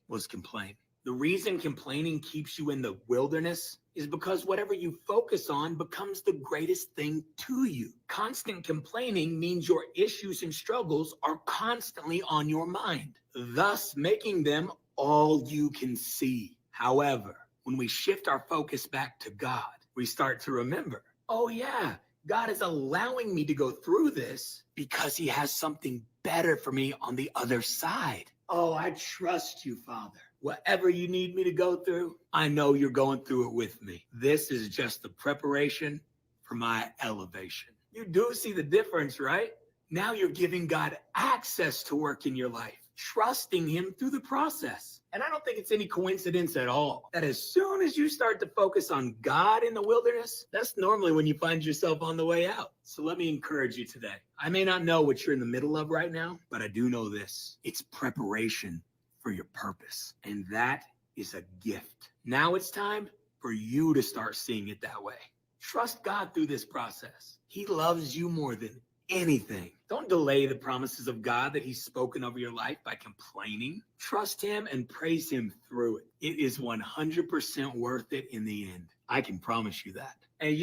was complain. The reason complaining keeps you in the wilderness is because whatever you focus on becomes the greatest thing to you. Constant complaining means your issues and struggles are constantly on your mind, thus making them all you can see. However, when we shift our focus back to God, we start to remember, oh yeah, God is allowing me to go through this because he has something better for me on the other side. Oh, I trust you, Father. Whatever you need me to go through, I know you're going through it with me. This is just the preparation for my elevation. You do see the difference, right? Now you're giving God access to work in your life, trusting him through the process. And I don't think it's any coincidence at all that as soon as you start to focus on God in the wilderness, that's normally when you find yourself on the way out. So let me encourage you today. I may not know what you're in the middle of right now, but I do know this. It's preparation for your purpose. And that is a gift. Now it's time for you to start seeing it that way. Trust God through this process. He loves you more than anything. Don't delay the promises of God that he's spoken over your life by complaining. Trust him and praise him through it. It is 100% worth it in the end. I can promise you that. And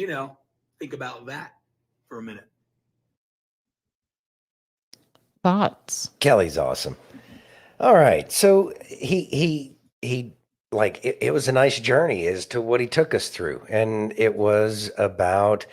think about that for a minute. Thoughts? Kelly's awesome. All right. So he like it was a nice journey as to what he took us through. And it was about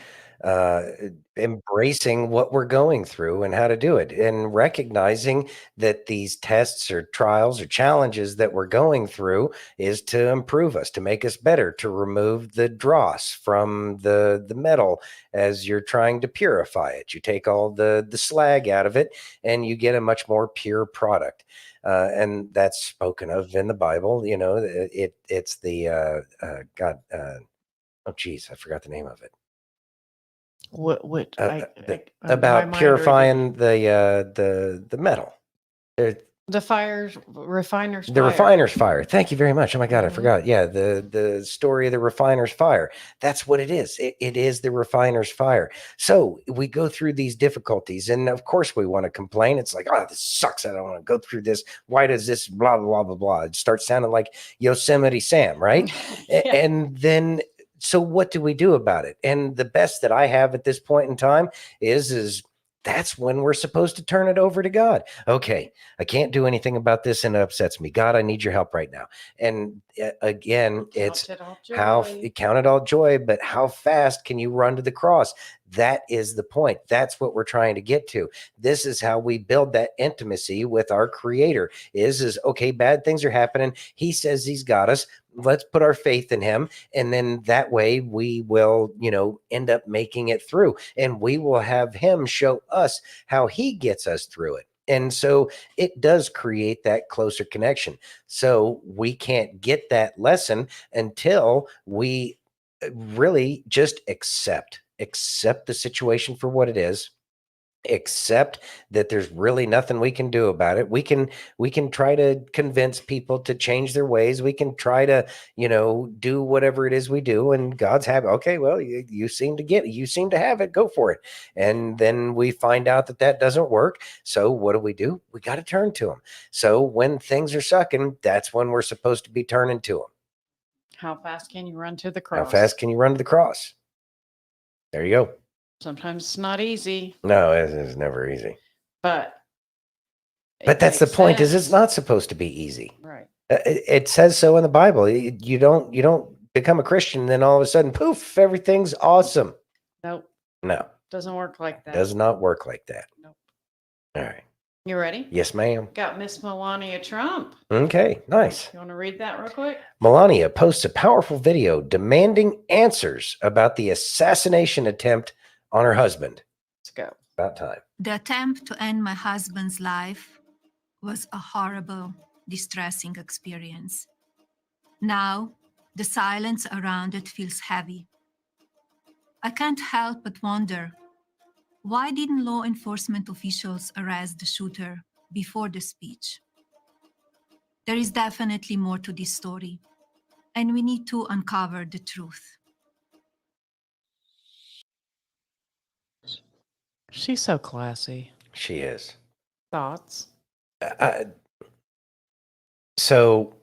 embracing what we're going through and how to do it, and recognizing that these tests or trials or challenges that we're going through is to improve us, to make us better, to remove the dross from the metal as you're trying to purify it. You take all the slag out of it and you get a much more pure product. And that's spoken of in the Bible. You know, it's the God. Oh, geez, I forgot the name of it. What my About mind purifying the metal. the refiner's The fire. refiner's fire. Thank you very much. Oh my God, I Mhm. forgot. Yeah, the story of the refiner's fire. That's what it is. It is the refiner's fire. So we go through these difficulties, and of course we want to complain. It's like, oh, this sucks. I don't want to go through this. Why does this blah blah blah blah blah? It starts sounding like Yosemite Sam, right? Yeah. And then, so what do we do about it? And the best that I have at this point in time is that's when we're supposed to turn it over to God. Okay, I can't do anything about this and it upsets me. God, I need your help right now. And again, it's count it all joy, but how fast can you run to the cross? That is the point. That's what we're trying to get to. This is how we build that intimacy with our Creator. Is okay, bad things are happening. He says he's got us. Let's put our faith in him. And then that way we will, end up making it through, and we will have him show us how he gets us through it. And so it does create that closer connection. So we can't get that lesson until we really just accept the situation for what it is, accept that there's really nothing we can do about it. We can try to convince people to change their ways. We can try to, do whatever it is we do, and God's happy. Okay, well, you seem to have it, go for it. And then we find out that doesn't work. So what do? We got to turn to him. So when things are sucking, that's when we're supposed to be turning to him. How fast can you run to the cross? How fast can you run to the cross? There you go. Sometimes it's not easy, No, it's never easy. but that's the point. Is it's not supposed to be easy. Right. It says so in the Bible. You don't become a Christian and then all of a sudden, poof, everything's awesome. Nope. No. Doesn't work like that. Does not work like that. Nope. All right. You ready? Yes, ma'am. Got Miss Melania Trump. Okay, nice. You want to read that real quick? Melania posts a powerful video demanding answers about the assassination attempt on her husband. Let's go. About time. The attempt to end my husband's life was a horrible, distressing experience. Now, the silence around it feels heavy. I can't help but wonder, why didn't law enforcement officials arrest the shooter before the speech? There is definitely more to this story, and we need to uncover the truth. She's so classy. She is. Thoughts? So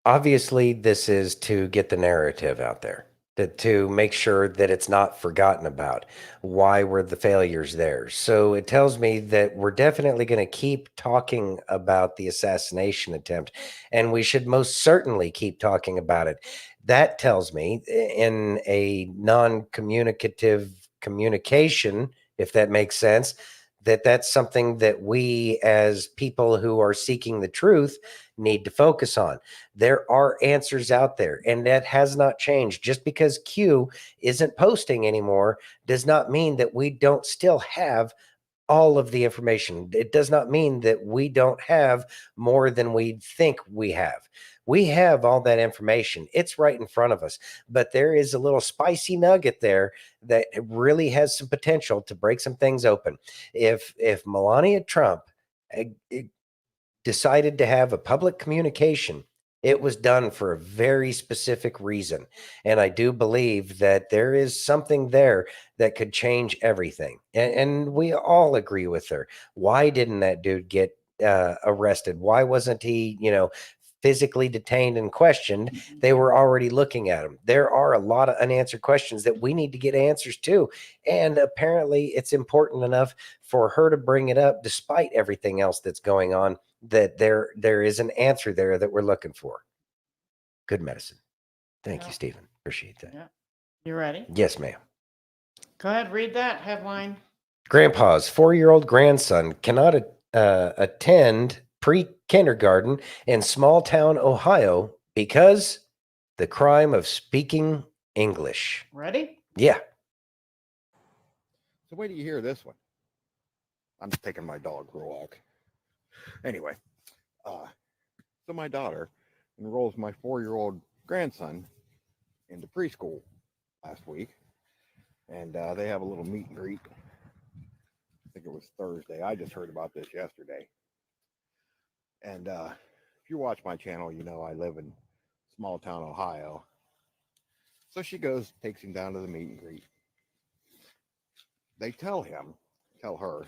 obviously this is to get the narrative out there, to make sure that it's not forgotten about. Why were the failures there? So it tells me that we're definitely going to keep talking about the assassination attempt, and we should most certainly keep talking about it. That tells me, in a non-communicative communication, if that makes sense, that's something that we as people who are seeking the truth need to focus on. There are answers out there, and that has not changed. Just because Q isn't posting anymore does not mean that we don't still have all of the information. It does not mean that we don't have more than we think we have. We have all that information. It's right in front of us, but there is a little spicy nugget there that really has some potential to break some things open. If Melania Trump decided to have a public communication, it was done for a very specific reason. And I do believe that there is something there that could change everything. And we all agree with her. Why didn't that dude get arrested? Why wasn't he, physically detained and questioned? They were already looking at him. There are a lot of unanswered questions that we need to get answers to. And apparently it's important enough for her to bring it up, despite everything else that's going on, that there is an answer there that we're looking for. Good medicine. Thank you, Stephen. Appreciate that. Yeah. You ready? Yes, ma'am. Go ahead, read that headline. Grandpa's 4-year-old grandson cannot attend pre-kindergarten in small town Ohio because the crime of speaking English. Ready? Yeah. So wait till you hear this one. I'm just taking my dog for a walk. Anyway, so my daughter enrolls my 4-year-old grandson into preschool last week, and they have a little meet and greet. I think it was Thursday. I just heard about this yesterday. And if you watch my channel, you know I live in small town Ohio. So she goes, takes him down to the meet and greet. They tell her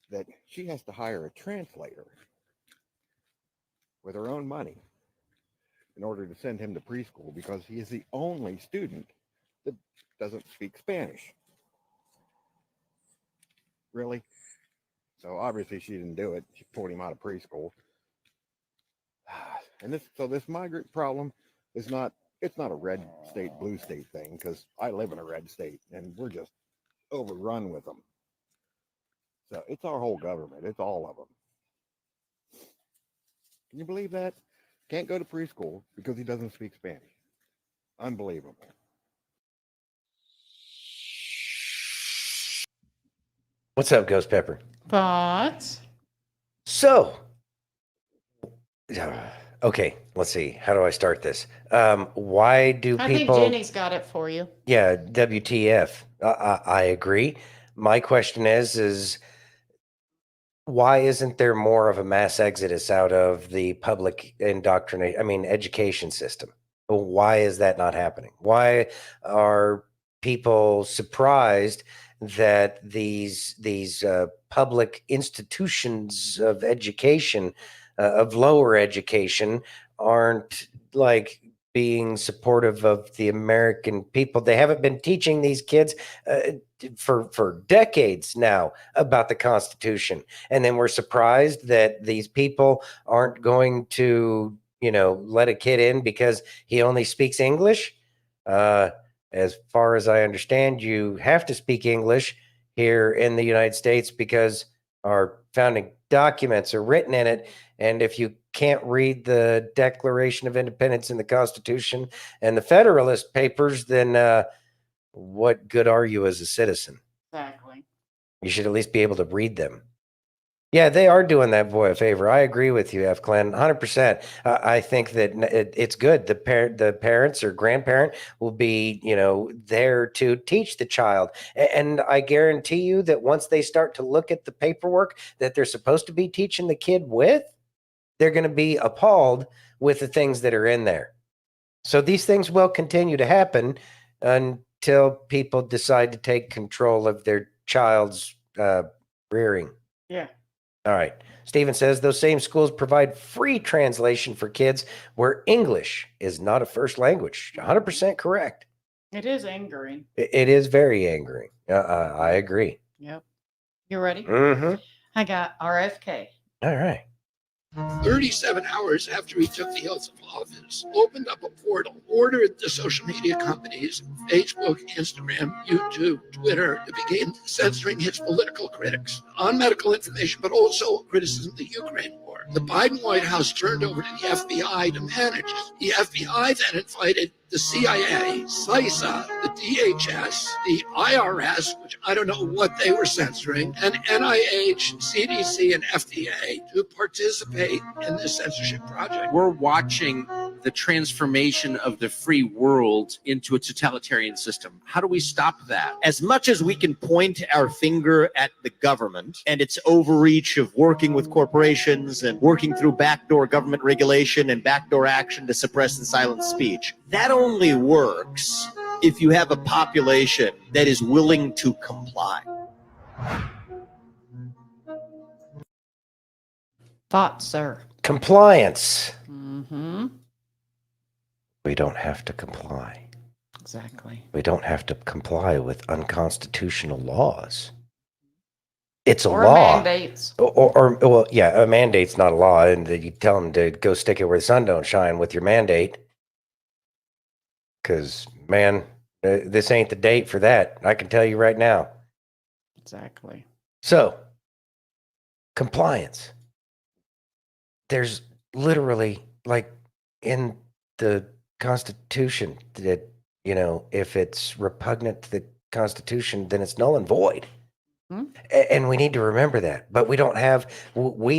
that she has to hire a translator with her own money in order to send him to preschool because he is the only student that doesn't speak Spanish. Really? So obviously she didn't do it. She pulled him out of preschool. And this migrant problem is it's not a red state, blue state thing, because I live in a red state and we're just overrun with them. So it's our whole government. It's all of them. Can you believe that? Can't go to preschool because he doesn't speak Spanish. Unbelievable. What's up, Ghost Pepper? Thoughts? So, okay, let's see. How do I start this? Why do I people... think Jenny's got it for you. Yeah, WTF. I agree. My question is why isn't there more of a mass exodus out of the public education system? Why is that not happening? Why are people surprised that these public institutions of education, of lower education, aren't like being supportive of the American people? They haven't been teaching these kids for decades now about the Constitution, and then we're surprised that these people aren't going to, let a kid in because he only speaks English. As far as I understand, you have to speak English here in the United States because our founding documents are written in it. And if you can't read the Declaration of Independence and the Constitution and the Federalist Papers, then what good are you as a citizen? Exactly. You should at least be able to read them. Yeah, they are doing that boy a favor. I agree with you, F. Clan, 100%. I think that it's good. The parents or grandparent will be, there to teach the child. And I guarantee you that once they start to look at the paperwork that they're supposed to be teaching the kid with, they're going to be appalled with the things that are in there. So these things will continue to happen until people decide to take control of their child's rearing. Yeah. All right. Stephen says those same schools provide free translation for kids where English is not a first language. 100% correct. It is angering. It is very angering. I agree. Yep. You ready? Mm-hmm. I got RFK. All right. 37 hours after he took the oath of office, opened up a portal, ordered the social media companies, Facebook, Instagram, YouTube, Twitter, to begin censoring his political critics on medical information, but also criticism of the Ukraine war. The Biden White House turned over to the FBI to manage. The FBI then invited the CIA, CISA, the DHS, the IRS, which I don't know what they were censoring, and NIH, CDC, and FDA to participate in this censorship project. We're watching the transformation of the free world into a totalitarian system. How do we stop that? As much as we can point our finger at the government and its overreach of working with corporations and working through backdoor government regulation and backdoor action to suppress and silence speech, that only works if you have a population that is willing to comply. Thoughts, sir? Compliance. Mm-hmm. We don't have to comply. Exactly. We don't have to comply with unconstitutional laws. It's a Or law. mandates. Well, yeah, a mandate's not a law, and you tell them to go stick it where the sun don't shine with your mandate. Because, man, This ain't the date for that. I can tell you right now. Exactly. So, compliance. There's literally, like, in the Constitution that, if it's repugnant to the Constitution, then it's null and void. And we need to remember that. But we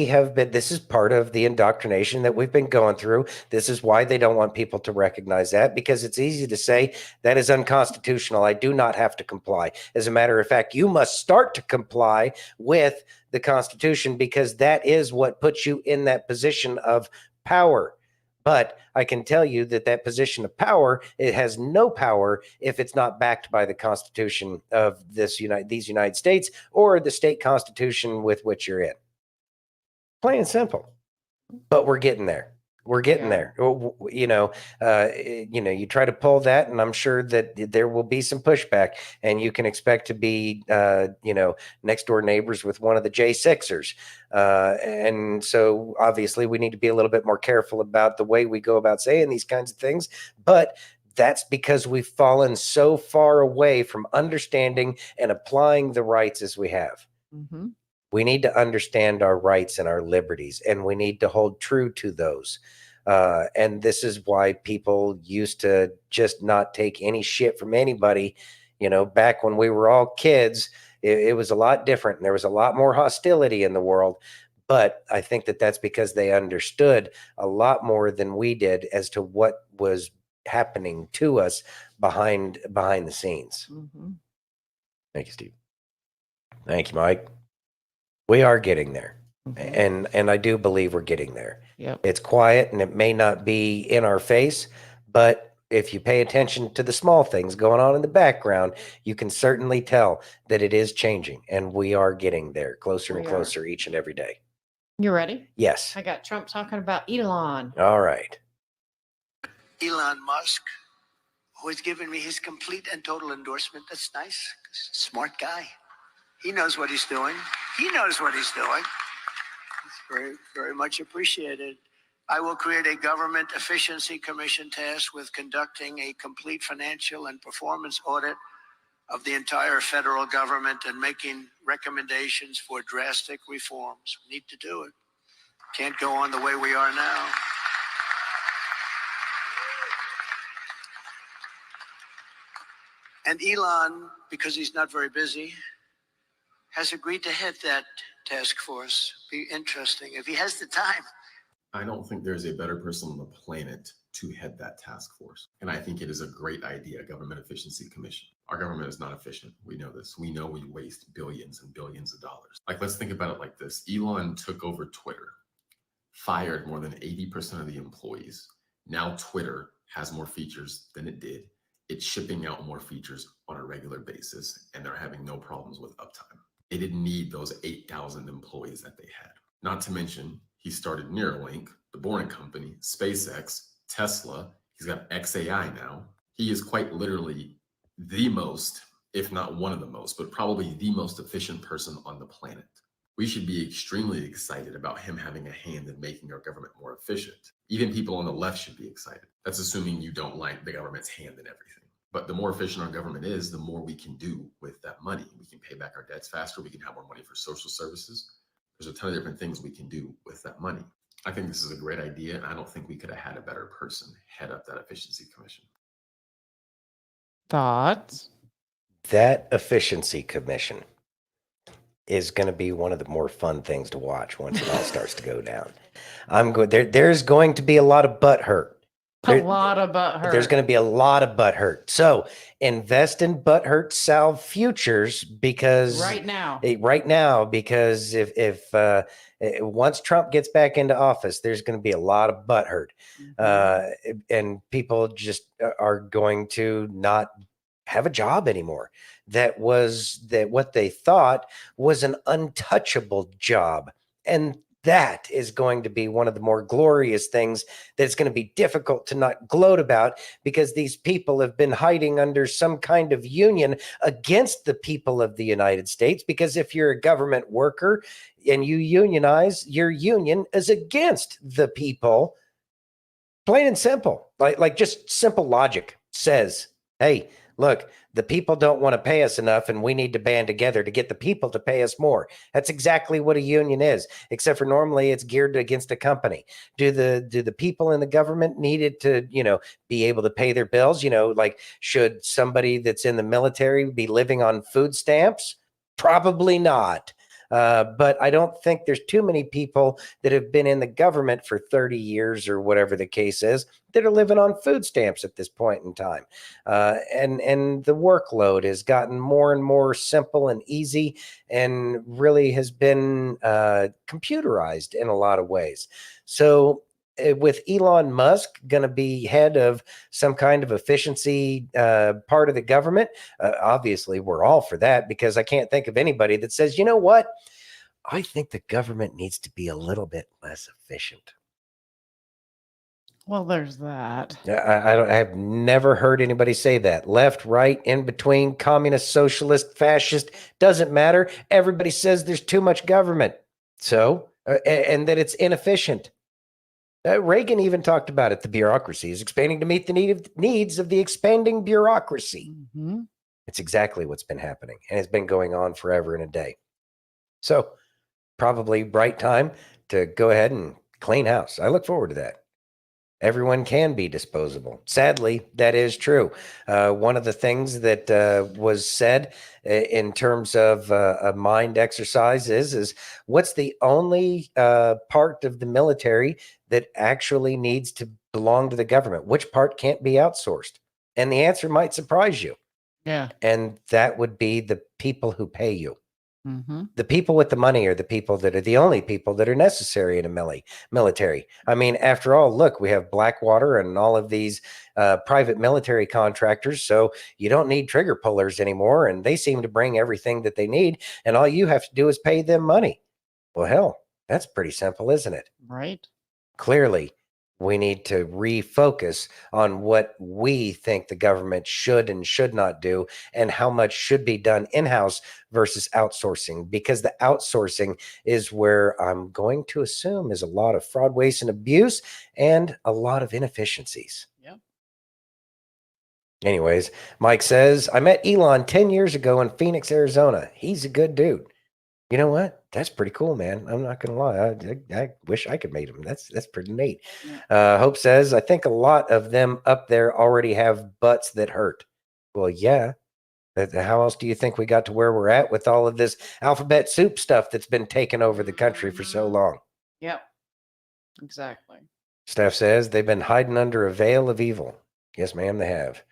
have been, this is part of the indoctrination that we've been going through. This is why they don't want people to recognize that, because it's easy to say that is unconstitutional. I do not have to comply. As a matter of fact, you must start to comply with the Constitution, because that is what puts you in that position of power. But I can tell you that position of power, it has no power if it's not backed by the Constitution of these United States, or the state constitution with which you're in. Plain and simple. But we're getting there. We're getting there. You try to pull that, and I'm sure that there will be some pushback, and you can expect to be, next door neighbors with one of the J6ers. And so obviously we need to be a little bit more careful about the way we go about saying these kinds of things. But that's because we've fallen so far away from understanding and applying the rights as we have. Mm-hmm. We need to understand our rights and our liberties, and we need to hold true to those. And this is why people used to just not take any shit from anybody. Back when we were all kids, it was a lot different, and there was a lot more hostility in the world. But I think that's because they understood a lot more than we did as to what was happening to us behind the scenes. Mm-hmm. Thank you, Steve. Thank you, Mike. We are getting there. Mm-hmm. And I do believe we're getting there. Yep. It's quiet, and it may not be in our face, but if you pay attention to the small things going on in the background, you can certainly tell that it is changing, and we are getting there closer and closer each and every day. You ready? Yes. I got Trump talking about Elon. All right. Elon Musk, who has given me his complete and total endorsement. That's nice. Smart guy. He knows what he's doing. It's very, very much appreciated. I will create a government efficiency commission tasked with conducting a complete financial and performance audit of the entire federal government and making recommendations for drastic reforms. We need to do it. Can't go on the way we are now. And Elon, because he's not very busy, has agreed to head that task force. Be interesting if he has the time. I don't think there's a better person on the planet to head that task force. And I think it is a great idea, Government Efficiency Commission. Our government is not efficient. We know this. We know we waste billions and billions of dollars. Let's think about it like this. Elon took over Twitter, fired more than 80% of the employees. Now Twitter has more features than it did. It's shipping out more features on a regular basis, and they're having no problems with uptime. They didn't need those 8,000 employees that they had. Not to mention, he started Neuralink, the Boring Company, SpaceX, Tesla. He's got XAI now. He is quite literally the most, if not one of the most, but probably the most efficient person on the planet. We should be extremely excited about him having a hand in making our government more efficient. Even people on the left should be excited. That's assuming you don't like the government's hand in everything. But the more efficient our government is, the more we can do with that money. We can pay back our debts faster. We can have more money for social services. There's a ton of different things we can do with that money. I think this is a great idea, and I don't think we could have had a better person head up that efficiency commission. Thoughts? That efficiency commission is going to be one of the more fun things to watch once it all starts to go down. There's going to be a lot of butt hurt. A lot of butt hurt. There's going to be a lot of butt hurt. So invest in butt hurt salve futures, because right now, because if once Trump gets back into office, there's going to be a lot of butt hurt, and people just are going to not have a job anymore. That what they thought was an untouchable job, and that is going to be one of the more glorious things that's going to be difficult to not gloat about, because these people have been hiding under some kind of union against the people of the United States. Because if you're a government worker and you unionize, your union is against the people. Plain and simple. Like just simple logic says, hey, look, the people don't want to pay us enough and we need to band together to get the people to pay us more. That's exactly what a union is, except for normally it's geared against a company. Do the people in the government need it to, be able to pay their bills? Like, should somebody that's in the military be living on food stamps? Probably not. But I don't think there's too many people that have been in the government for 30 years or whatever the case is that are living on food stamps at this point in time. And the workload has gotten more and more simple and easy and really has been computerized in a lot of ways. So with Elon Musk going to be head of some kind of efficiency part of the government, obviously we're all for that, because I can't think of anybody that says, you know what? I think the government needs to be a little bit less efficient. Well, there's that. I've never heard anybody say that. Left, right, in between, communist, socialist, fascist, doesn't matter. Everybody says there's too much government. So, and that it's inefficient. Reagan even talked about it. The bureaucracy is expanding to meet the needs of the expanding bureaucracy. Mm-hmm. It's exactly what's been happening, and it's been going on forever and a day. So probably right time to go ahead and clean house. I look forward to that. Everyone can be disposable. Sadly, that is true. One of the things that was said in terms of a mind exercise is what's the only part of the military that actually needs to belong to the government? Which part can't be outsourced? And the answer might surprise you. Yeah. And that would be the people who pay you. Mm-hmm. The people with the money are the people that are the only people that are necessary in a military. I mean, after all, look, we have Blackwater and all of these private military contractors. So you don't need trigger pullers anymore. And they seem to bring everything that they need. And all you have to do is pay them money. Well, hell, that's pretty simple, isn't it? Right. Clearly, we need to refocus on what we think the government should and should not do, and how much should be done in-house versus outsourcing, because the outsourcing is where I'm going to assume is a lot of fraud, waste, and abuse, and a lot of inefficiencies. Yep. Anyways, Mike says, I met Elon 10 years ago in Phoenix, Arizona. He's a good dude. You know what? That's pretty cool, man. I'm not gonna lie. I wish I could meet him. That's pretty neat. Hope says, I think a lot of them up there already have butts that hurt. Well, yeah. How else do you think we got to where we're at with all of this alphabet soup stuff that's been taking over the country for so long? Yep. Exactly. Steph says they've been hiding under a veil of evil. Yes, ma'am, they have.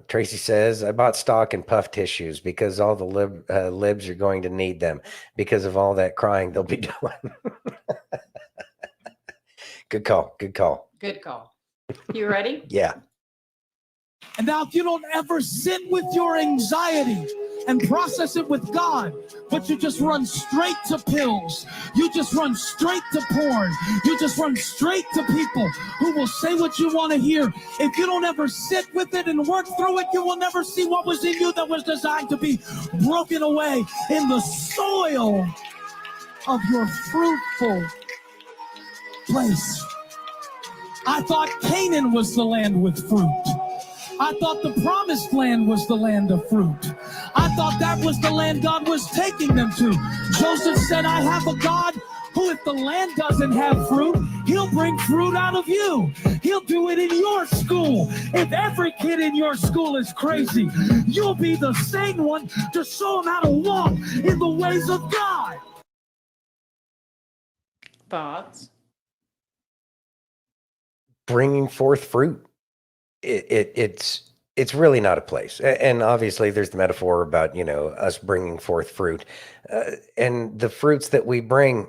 Tracy says, I bought stock in puff tissues because all the libs are going to need them because of all that crying they'll be doing. Good call. Good call. Good call. You ready? Yeah. And now, if you don't ever sit with your anxiety and process it with God, but you just run straight to pills, you just run straight to porn, you just run straight to people who will say what you want to hear. If you don't ever sit with it and work through it, you will never see what was in you that was designed to be broken away in the soil of your fruitful place. I thought Canaan was the land with fruit. I thought the promised land was the land of fruit. I thought that was the land God was taking them to. Joseph said, I have a God who, if the land doesn't have fruit, he'll bring fruit out of you. He'll do it in your school. If every kid in your school is crazy, you'll be the sane one to show them how to walk in the ways of God. Thoughts? Bringing forth fruit. It's really not a place. And obviously there's the metaphor about, us bringing forth fruit, and the fruits that we bring.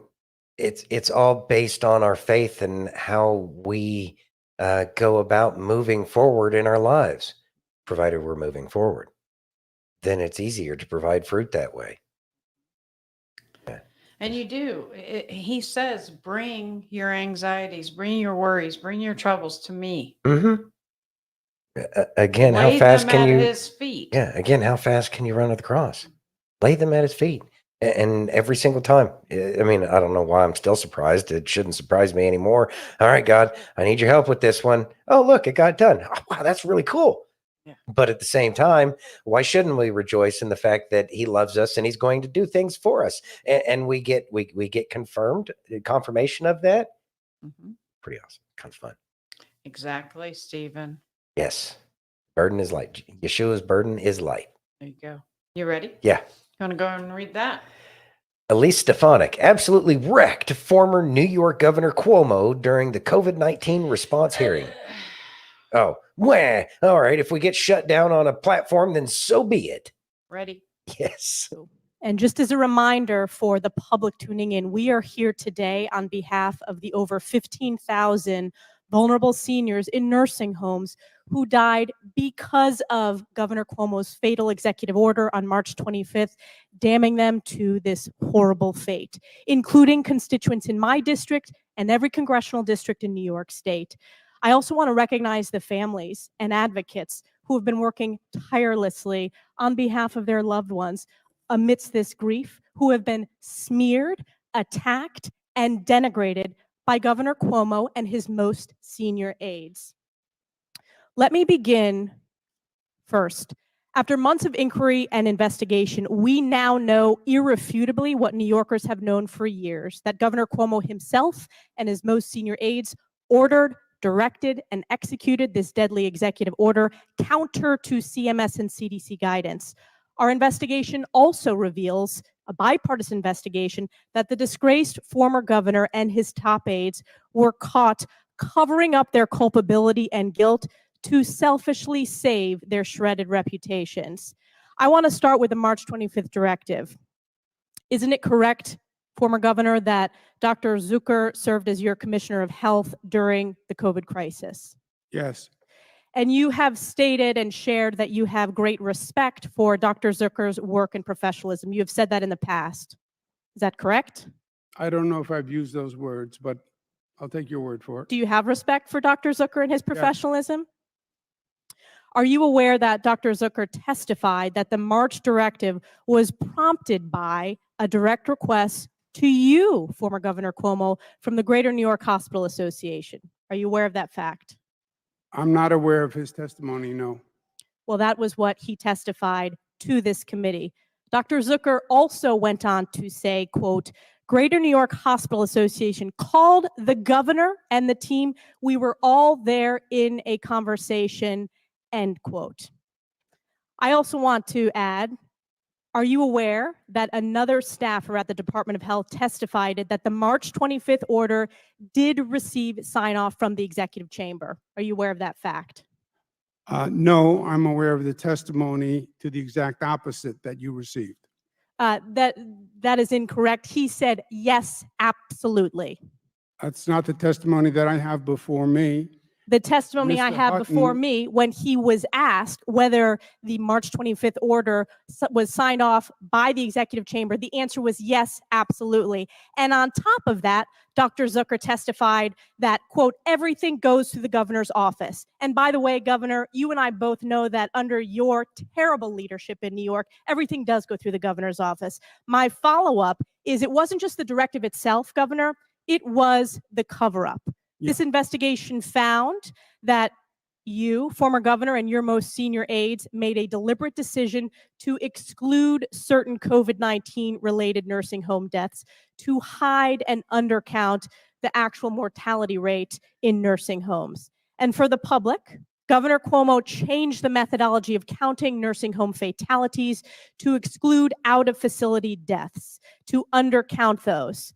It's all based on our faith and how we go about moving forward in our lives. Provided we're moving forward, then it's easier to provide fruit that way. And you do. He says, bring your anxieties, bring your worries, bring your troubles to me. Mm-hmm. Again, Lay how fast them can at you? his feet. Yeah. Again, how fast can you run to the cross? Lay them at his feet, and every single time. I mean, I don't know why I'm still surprised. It shouldn't surprise me anymore. All right, God, I need your help with this one. Oh, look, it got done. Oh, wow, that's really cool. But at the same time, why shouldn't we rejoice in the fact that he loves us and he's going to do things for us? And we get confirmation of that. Pretty awesome. Kind of fun. Exactly, Stephen. Yes. Burden is light. Yeshua's burden is light. There you go. You ready? Yeah. You want to go and read that? Elise Stefanik absolutely wrecked former New York Governor Cuomo during the COVID-19 response hearing. Oh, wah. All right. If we get shut down on a platform, then so be it. Ready? Yes. And just as a reminder for the public tuning in, we are here today on behalf of the over 15,000 vulnerable seniors in nursing homes who died because of Governor Cuomo's fatal executive order on March 25th, damning them to this horrible fate, including constituents in my district and every congressional district in New York State. I also want to recognize the families and advocates who have been working tirelessly on behalf of their loved ones amidst this grief, who have been smeared, attacked, and denigrated by Governor Cuomo and his most senior aides. Let me begin first. After months of inquiry and investigation, we now know irrefutably what New Yorkers have known for years, that Governor Cuomo himself and his most senior aides ordered, directed, and executed this deadly executive order counter to CMS and CDC guidance. Our investigation also reveals, a bipartisan investigation, that the disgraced former governor and his top aides were caught covering up their culpability and guilt to selfishly save their shredded reputations. I want to start with the March 25th directive. Isn't it correct, former governor, that Dr. Zucker served as your commissioner of health during the COVID crisis? Yes. And you have stated and shared that you have great respect for Dr. Zucker's work and professionalism. You have said that in the past. Is that correct? I don't know if I've used those words, but I'll take your word for it. Do you have respect for Dr. Zucker and his professionalism? Are you aware that Dr. Zucker testified that the March directive was prompted by a direct request to you, former Governor Cuomo, from the Greater New York Hospital Association? Are you aware of that fact? I'm not aware of his testimony, no. Well, that was what he testified to this committee. Dr. Zucker also went on to say, quote, Greater New York Hospital Association called the governor and the team. We were all there in a conversation, end quote. I also want to add, are you aware that another staffer at the Department of Health testified that the March 25th order did receive sign-off from the executive chamber? Are you aware of that fact? No, I'm aware of the testimony to the exact opposite that you received. That is incorrect. He said, yes, absolutely. That's not the testimony that I have before me. The testimony I Mr. have before Hutton- me, when he was asked whether the March 25th order was signed off by the executive chamber, the answer was yes, absolutely. And on top of that, Dr. Zucker testified that, quote, everything goes through the governor's office. And by the way, Governor, you and I both know that under your terrible leadership in New York, everything does go through the governor's office. My follow-up is it wasn't just the directive itself, Governor, it was the cover-up. This investigation found that you, former governor, and your most senior aides made a deliberate decision to exclude certain COVID-19 related nursing home deaths to hide and undercount the actual mortality rate in nursing homes. And for the public, Governor Cuomo changed the methodology of counting nursing home fatalities to exclude out-of-facility deaths, to undercount those.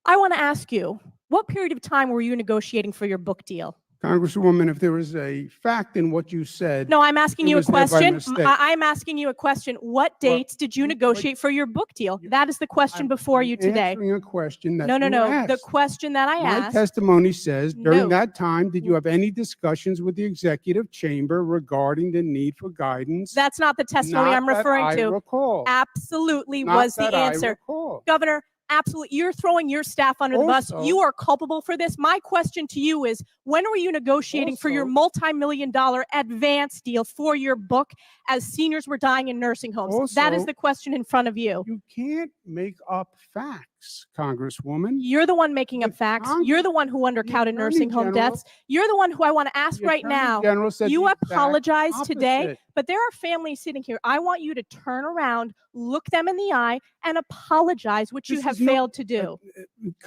I want to ask you, what period of time were you negotiating for your book deal? Congresswoman, if there was a fact in what you said. No, I'm asking it you a was there by question. mistake. I'm asking you a question. What dates did you negotiate for your book deal? That is the question before you today. Answering a question that No. you The asked. question that I My asked. testimony says, during No. that time, did you have any discussions with the executive chamber regarding the need for guidance? That's not the testimony Not I'm that referring I to. recall. Absolutely Not was the that I answer. recall. Governor, absolutely, you're throwing your staff under the bus. Also- You are culpable for this. My question to you is, when were you negotiating for your multi-million-dollar advance deal for your book as seniors were dying in nursing homes? That is Also- the question in front of you. You can't make up facts, Congresswoman. You're the one making up facts. You're the one who undercounted nursing home General- deaths. You're the one who I want to ask The right Attorney now. General said You the exact apologize today, opposite. but there are families sitting here. I want you to turn around, look them in the eye, and apologize, which you This have is no- failed to do.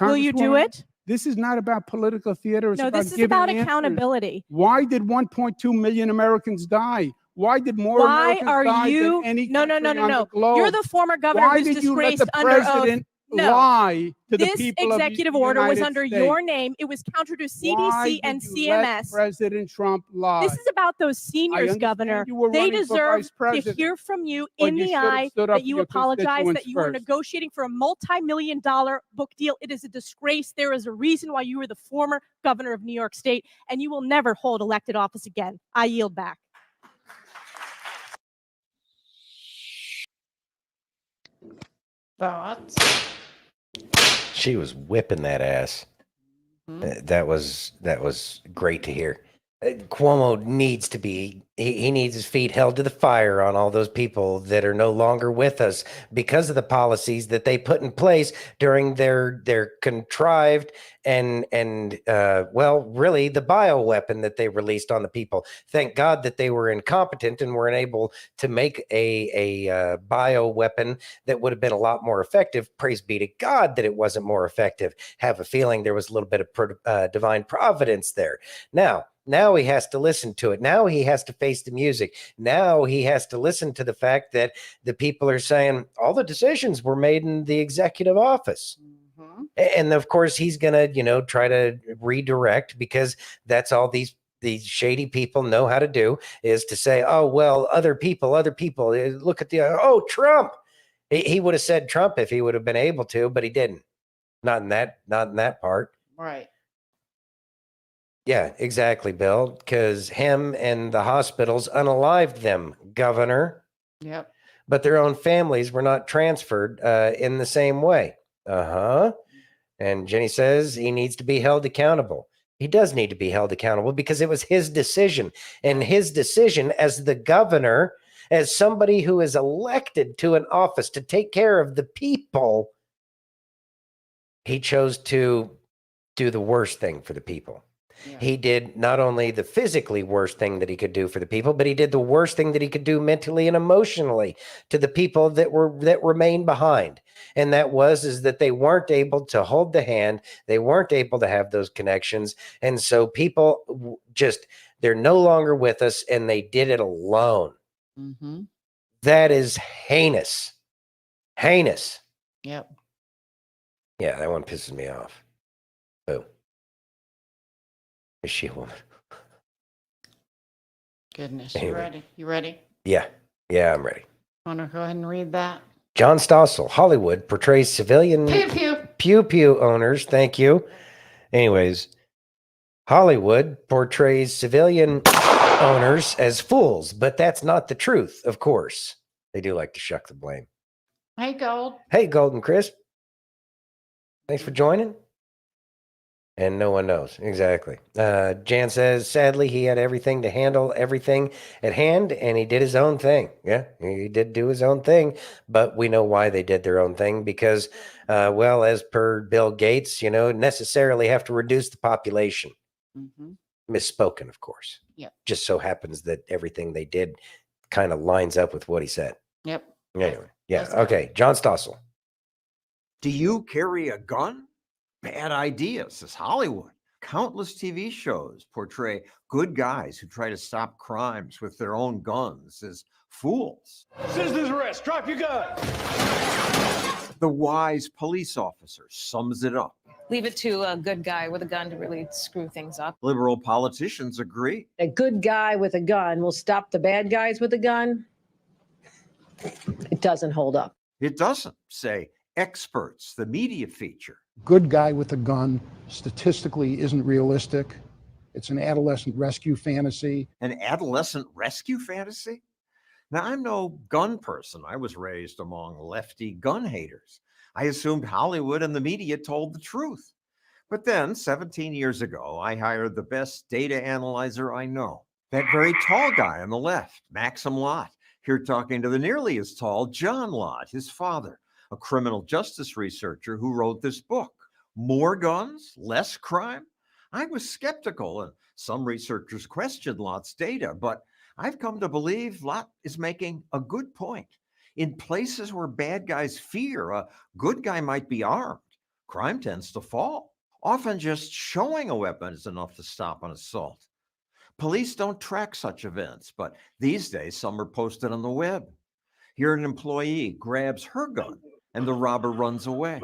Will you do Congresswoman, it? This is not about political theater. It's No, about this is giving about answers. accountability. Why did 1.2 million Americans die? Why did more Why Americans are die you? than any No, no, no, country no, on no. the globe? You're the former governor Why who's did you let disgraced the under oath. president No. lie to the This people of the executive order was United under States? your name. It was counter to CDC Why and did you let CMS. President Trump lie? This is about those seniors, understand Governor. you were They running for deserve vice to president, hear from you but in you the should have eye stood up that for you your apologize, that constituents you were first. negotiating for a multi-million-dollar book deal. It is a disgrace. There is a reason why you were the former governor of New York State, and you will never hold elected office again. I yield back. Thoughts? She was whipping that ass. That was great to hear. Cuomo needs to be, he needs his feet held to the fire on all those people that are no longer with us because of the policies that they put in place during their contrived and well, really the bioweapon that they released on the people. Thank God that they were incompetent and weren't able to make a bioweapon that would have been a lot more effective. Praise be to God that it wasn't more effective. Have a feeling there was a little bit of divine providence there. Now he has to listen to it. Now he has to face the music. Now he has to listen to the fact that the people are saying all the decisions were made in the executive office. And of course, he's going to, try to redirect because that's all these shady people know how to do is to say, oh, well, other people, look at Trump. He would have said Trump if he would have been able to, but he didn't. Not in that part. Right. Yeah, exactly, Bill, because him and the hospitals unalived them, Governor. Yep. But their own families were not transferred in the same way. And Jenny says he needs to be held accountable. He does need to be held accountable because it was his decision. And his decision as the governor, as somebody who is elected to an office to take care of the people, he chose to do the worst thing for the people. He did not only the physically worst thing that he could do for the people, but he did the worst thing that he could do mentally and emotionally to the people that remained behind. And that is that they weren't able to hold the hand. They weren't able to have those connections. And so people they're no longer with us and they did it alone. Mm-hmm. That is heinous. Heinous. Yep. Yeah, that one pisses me off. Boo. Is she a woman? Goodness. Anyway. You ready? You ready? Yeah, I'm ready. Want to go ahead and read that? John Stossel, Hollywood portrays civilian pew owners. Thank you. Anyways, Hollywood portrays civilian owners as fools, but that's not the truth, of course. They do like to shuck the blame. Hey, Gold. Hey, Golden Crisp. Thanks for joining. And no one knows. Exactly. Jan says, sadly, he had everything to handle everything at hand, and he did his own thing. Yeah, he did do his own thing, but we know why they did their own thing because, well, as per Bill Gates, necessarily have to reduce the population. Mm-hmm. Misspoken, of course. Yep. Just so happens that everything they did kind of lines up with what he said. Yep. Anyway, yeah. Okay. John Stossel. Do you carry a gun? Bad idea, says Hollywood. Countless TV shows portray good guys who try to stop crimes with their own guns as fools. Citizen's arrest. Drop your gun. The wise police officer sums it up. Leave it to a good guy with a gun to really screw things up. Liberal politicians agree. A good guy with a gun will stop the bad guys with a gun. It doesn't hold up. It doesn't, say experts, the media feature. Good guy with a gun statistically isn't realistic. It's an adolescent rescue fantasy. An adolescent rescue fantasy? Now, I'm no gun person. I was raised among lefty gun haters. I assumed Hollywood and the media told the truth. But then, 17 years ago, I hired the best data analyzer I know. That very tall guy on the left, Maxim Lott, here talking to the nearly as tall John Lott, his father, a criminal justice researcher who wrote this book. More guns, less crime? I was skeptical, and some researchers questioned Lott's data, but I've come to believe Lott is making a good point. In places where bad guys fear a good guy might be armed, crime tends to fall. Often just showing a weapon is enough to stop an assault. Police don't track such events, but these days some are posted on the web. Here an employee grabs her gun and the robber runs away.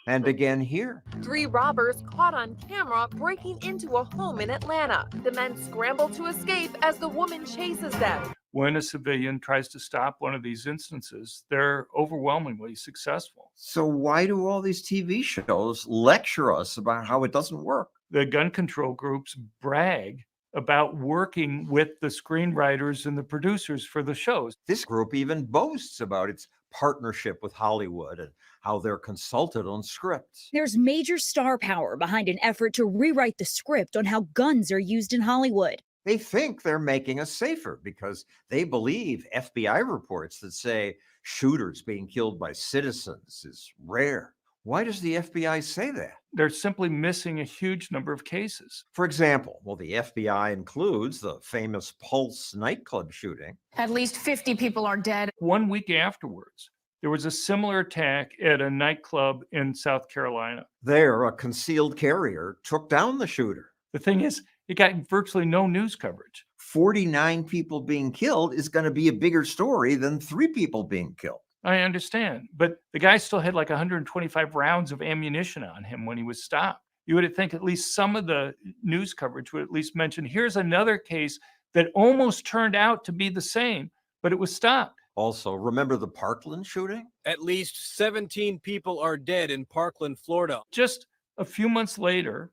And again here. 3 robbers caught on camera breaking into a home in Atlanta. The men scramble to escape as the woman chases them. When a civilian tries to stop one of these instances, they're overwhelmingly successful. So why do all these TV shows lecture us about how it doesn't work? The gun control groups brag about working with the screenwriters and the producers for the shows. This group even boasts about its partnership with Hollywood and how they're consulted on scripts. There's major star power behind an effort to rewrite the script on how guns are used in Hollywood. They think they're making us safer because they believe FBI reports that say shooters being killed by citizens is rare. Why does the FBI say that? They're simply missing a huge number of cases. For example, well, the FBI includes the famous Pulse nightclub shooting. At least 50 people are dead. 1 week afterwards, there was a similar attack at a nightclub in South Carolina. There, a concealed carrier took down the shooter. The thing is, it got virtually no news coverage. 49 people being killed is going to be a bigger story than 3 people being killed. I understand, but the guy still had like 125 rounds of ammunition on him when he was stopped. You would think at least some of the news coverage would at least mention, here's another case that almost turned out to be the same, but it was stopped. Also, remember the Parkland shooting? At least 17 people are dead in Parkland, Florida. Just a few months later,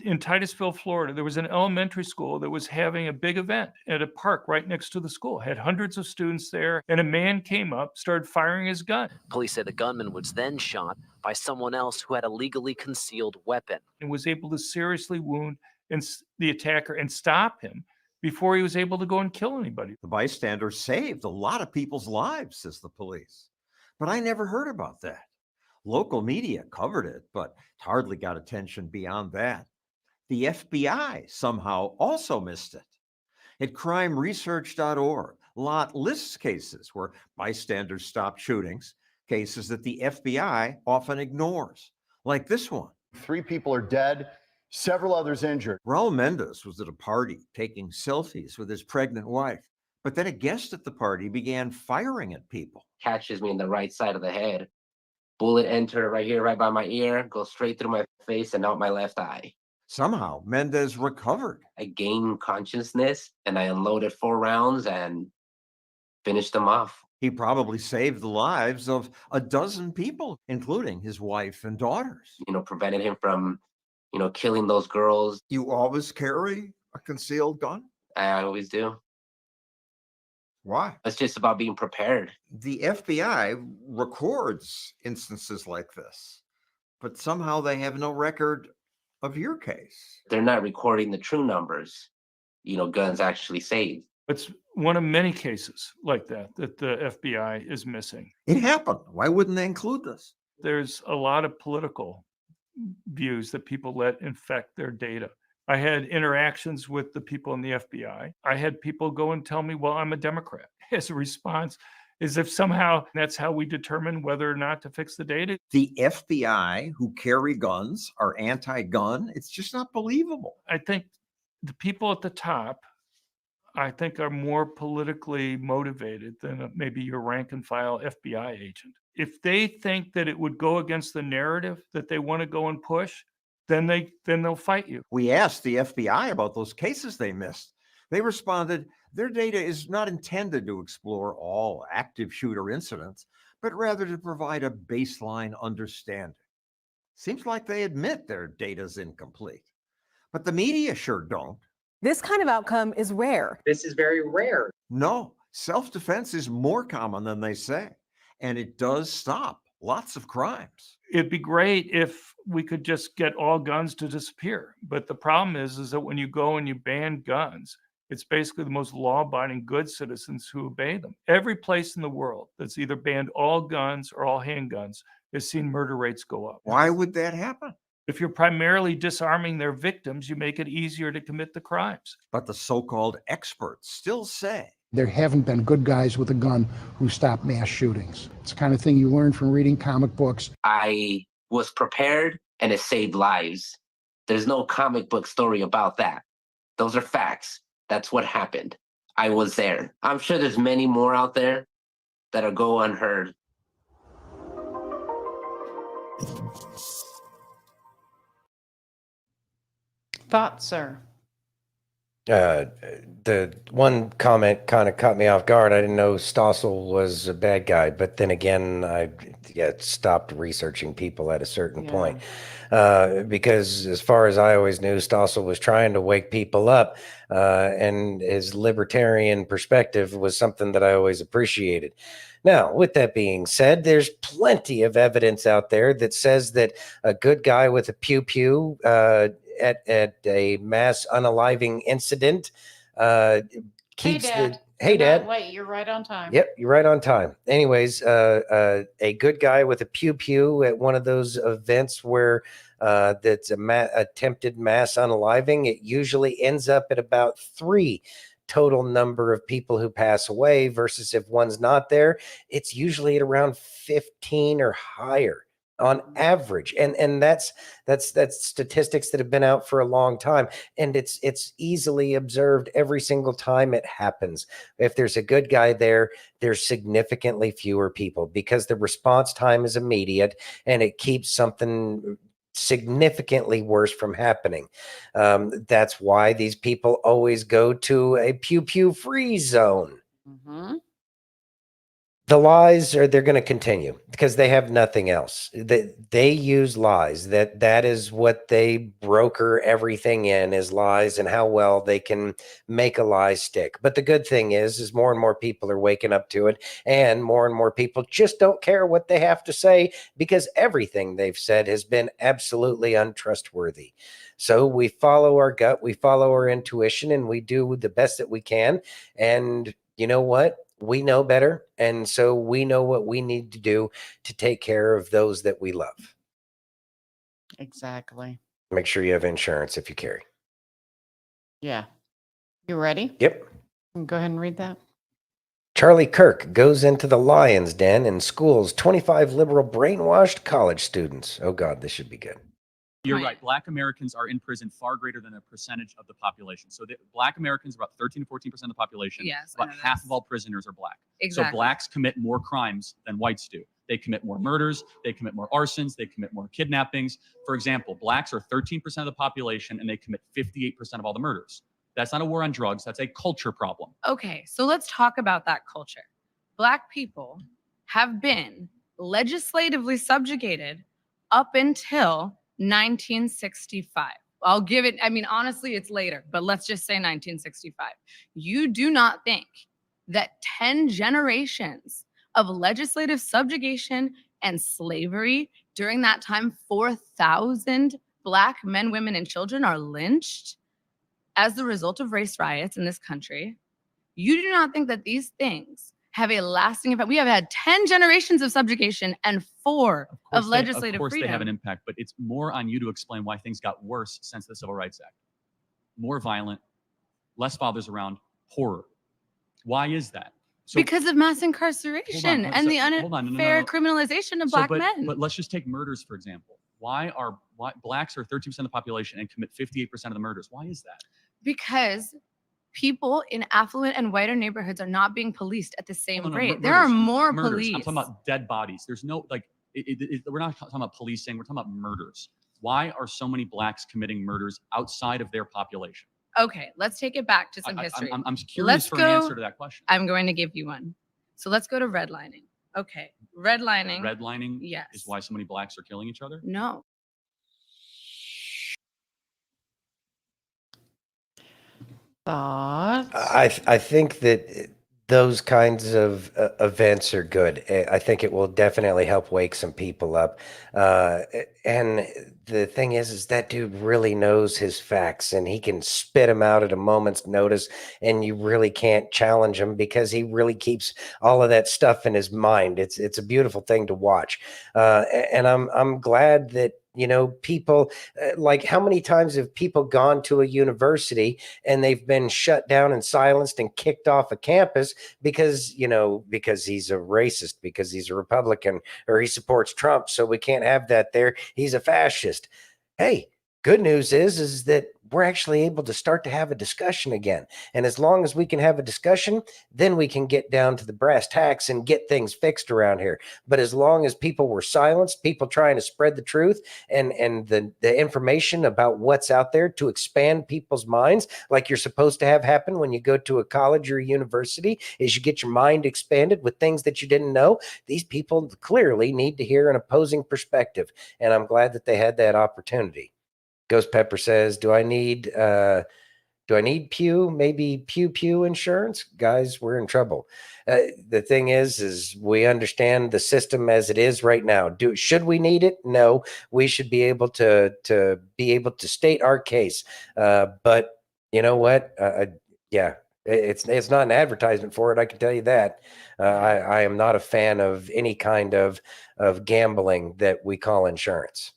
in Titusville, Florida, there was an elementary school that was having a big event at a park right next to the school. Had hundreds of students there, and a man came up, started firing his gun. Police say the gunman was then shot by someone else who had a legally concealed weapon. And was able to seriously wound the attacker and stop him before he was able to go and kill anybody. The bystander saved a lot of people's lives, says the police. But I never heard about that. Local media covered it, but it hardly got attention beyond that. The FBI somehow also missed it. At crimeresearch.org, Lott lists cases where bystanders stopped shootings, cases that the FBI often ignores, like this one. 3 people are dead, several others injured. Raul Mendez was at a party taking selfies with his pregnant wife, but then a guest at the party began firing at people. Catches me in the right side of the head. Bullet entered right here, right by my ear, goes straight through my face and out my left eye. Somehow, Mendez recovered. I gained consciousness and I unloaded 4 rounds and finished them off. He probably saved the lives of a dozen people, including his wife and daughters. Prevented him from, killing those girls. You always carry a concealed gun? I always do. Why? It's just about being prepared. The FBI records instances like this, but somehow they have no record of your case. They're not recording the true numbers, guns actually saved. It's one of many cases like that the FBI is missing. It happened. Why wouldn't they include this? There's a lot of political views that people let infect their data. I had interactions with the people in the FBI. I had people go and tell me, well, I'm a Democrat, as a response, as if somehow that's how we determine whether or not to fix the data. The FBI who carry guns are anti-gun. It's just not believable. I think the people at the top, are more politically motivated than maybe your rank and file FBI agent. If they think that it would go against the narrative that they want to go and push, then they'll fight you. We asked the FBI about those cases they missed. They responded, their data is not intended to explore all active shooter incidents, but rather to provide a baseline understanding. Seems like they admit their data's incomplete, but the media sure don't. This kind of outcome is rare. This is very rare. No, self-defense is more common than they say, and it does stop lots of crimes. It'd be great if we could just get all guns to disappear. But the problem is that when you go and you ban guns, it's basically the most law-abiding good citizens who obey them. Every place in the world that's either banned all guns or all handguns has seen murder rates go up. Why would that happen? If you're primarily disarming their victims, you make it easier to commit the crimes. But the so-called experts still say there haven't been good guys with a gun who stop mass shootings. It's the kind of thing you learn from reading comic books. I was prepared and it saved lives. There's no comic book story about that. Those are facts. That's what happened. I was there. I'm sure there's many more out there that'll go unheard. Thoughts, sir? The one comment kind of caught me off guard. I didn't know Stossel was a bad guy, but then again, I stopped researching people at a certain point. Because as far as I always knew, Stossel was trying to wake people up, and his libertarian perspective was something that I always appreciated. Now, with that being said, there's plenty of evidence out there that says that a good guy with a pew-pew at a mass unaliving incident keeps Hey, Dad. Wait, you're right on time. Yep, you're right on time. Anyways, a good guy with a pew-pew at one of those events where that's attempted mass unaliving, it usually ends up at about 3 total number of people who pass away, versus if one's not there, it's usually at around 15 or higher on average. And that's statistics that have been out for a long time, and it's easily observed every single time it happens. If there's a good guy there, there's significantly fewer people because the response time is immediate and it keeps something significantly worse from happening. That's why these people always go to a pew-pew free zone. The lies they're going to continue because they have nothing else. They use lies. That is what they broker everything in, is lies, and how well they can make a lie stick. But the good thing is more and more people are waking up to it, and more people just don't care what they have to say because everything they've said has been absolutely untrustworthy. So we follow our gut, we follow our intuition, and we do the best that we can. And you know what? We know better, and so we know what we need to do to take care of those that we love. Exactly. Make sure you have insurance if you carry. Yeah. You ready? Yep. Go ahead and read that. Charlie Kirk goes into the lion's den and schools 25 liberal brainwashed college students. Oh God, this should be good. You're right. Black Americans are in prison far greater than a percentage of the population. So Black Americans are about 13 to 14% of the population. Yes, about half of all prisoners are Black. Exactly. So Blacks commit more crimes than whites do. They commit more murders. They commit more arsons. They commit more kidnappings. For example, Blacks are 13% of the population and they commit 58% of all the murders. That's not a war on drugs. That's a culture problem. Okay, so let's talk about that culture. Black people have been legislatively subjugated up until 1965. I'll give it, I mean, honestly, it's later, but let's just say 1965. You do not think that 10 generations of legislative subjugation and slavery during that time, 4,000 Black men, women, and children are lynched as the result of race riots in this country? You do not think that these things have a lasting effect? We have had 10 generations of subjugation and 4 of legislative freedom. Of course they have an impact, but it's more on you to explain why things got worse since the Civil Rights Act. More violent, less fathers around, poorer. Why is that? So, because of mass incarceration and the unfair criminalization of Black men. But let's just take murders, for example. Why Blacks are 13% of the population and commit 58% of the murders? Why is that? Because people in affluent and whiter neighborhoods are not being policed at the same rate. There are more police. I'm talking about dead bodies. There's no, like, we're not talking about policing. We're talking about murders. Why are so many Blacks committing murders outside of their population? Okay, let's take it back to some history. I'm curious for an answer to that question. I'm going to give you one. So let's go to redlining. Okay, redlining. Redlining yes. Is why so many Blacks are killing each other? No. Thoughts? I think that those kinds of events are good. I think it will definitely help wake some people up. And the thing is that dude really knows his facts and he can spit them out at a moment's notice. And you really can't challenge him because he really keeps all of that stuff in his mind. It's a beautiful thing to watch. And I'm glad that, you know, people like how many times have people gone to a university and they've been shut down and silenced and kicked off a campus because, you know, because he's a racist, because he's a Republican, or he supports Trump. So we can't have that there. He's a fascist. Hey, good news is that we're actually able to start to have a discussion again. And as long as we can have a discussion, then we can get down to the brass tacks and get things fixed around here. But as long as people were silenced, people trying to spread the truth and the information about what's out there to expand people's minds, like you're supposed to have happen when you go to a college or a university, is you get your mind expanded with things that you didn't know. These people clearly need to hear an opposing perspective, and I'm glad that they had that opportunity. Ghost Pepper says, do I need Pew? Maybe Pew insurance? Guys, we're in trouble. The thing is we understand the system as it is right now. Should we need it? No, we should be able to be able to state our case. But you know what? Yeah, it's not an advertisement for it. I can tell you that. I am not a fan of any kind of gambling that we call insurance.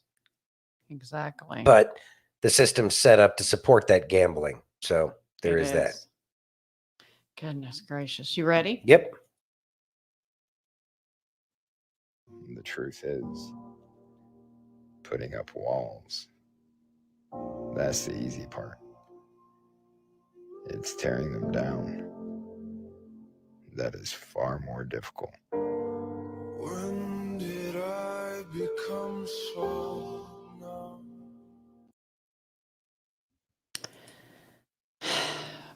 Exactly. But the system's set up to support that gambling. So there is that. Goodness gracious. You ready? Yep. The truth is, putting up walls, that's the easy part. It's tearing them down that is far more difficult. When did I become so numb?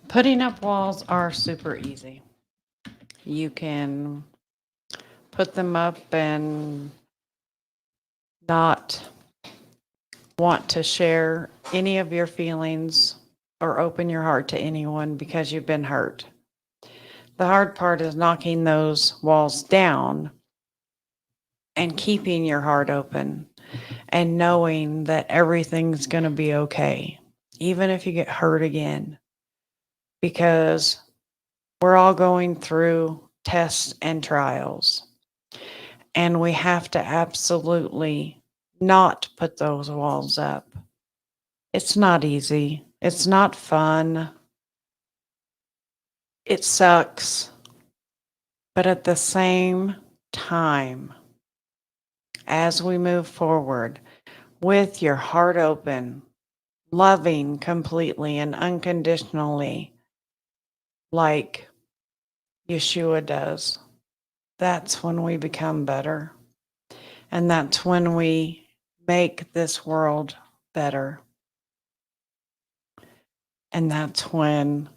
Putting up walls are super easy. You can put them up and not want to share any of your feelings or open your heart to anyone because you've been hurt. The hard part is knocking those walls down and keeping your heart open and knowing that everything's going to be okay, even if you get hurt again, because we're all going through tests and trials, and we have to absolutely not put those walls up. It's not easy. It's not fun. It sucks. But at the same time, as we move forward with your heart open, loving completely and unconditionally, like Yeshua does, that's when we become better. And that's when we make this world better. And that's when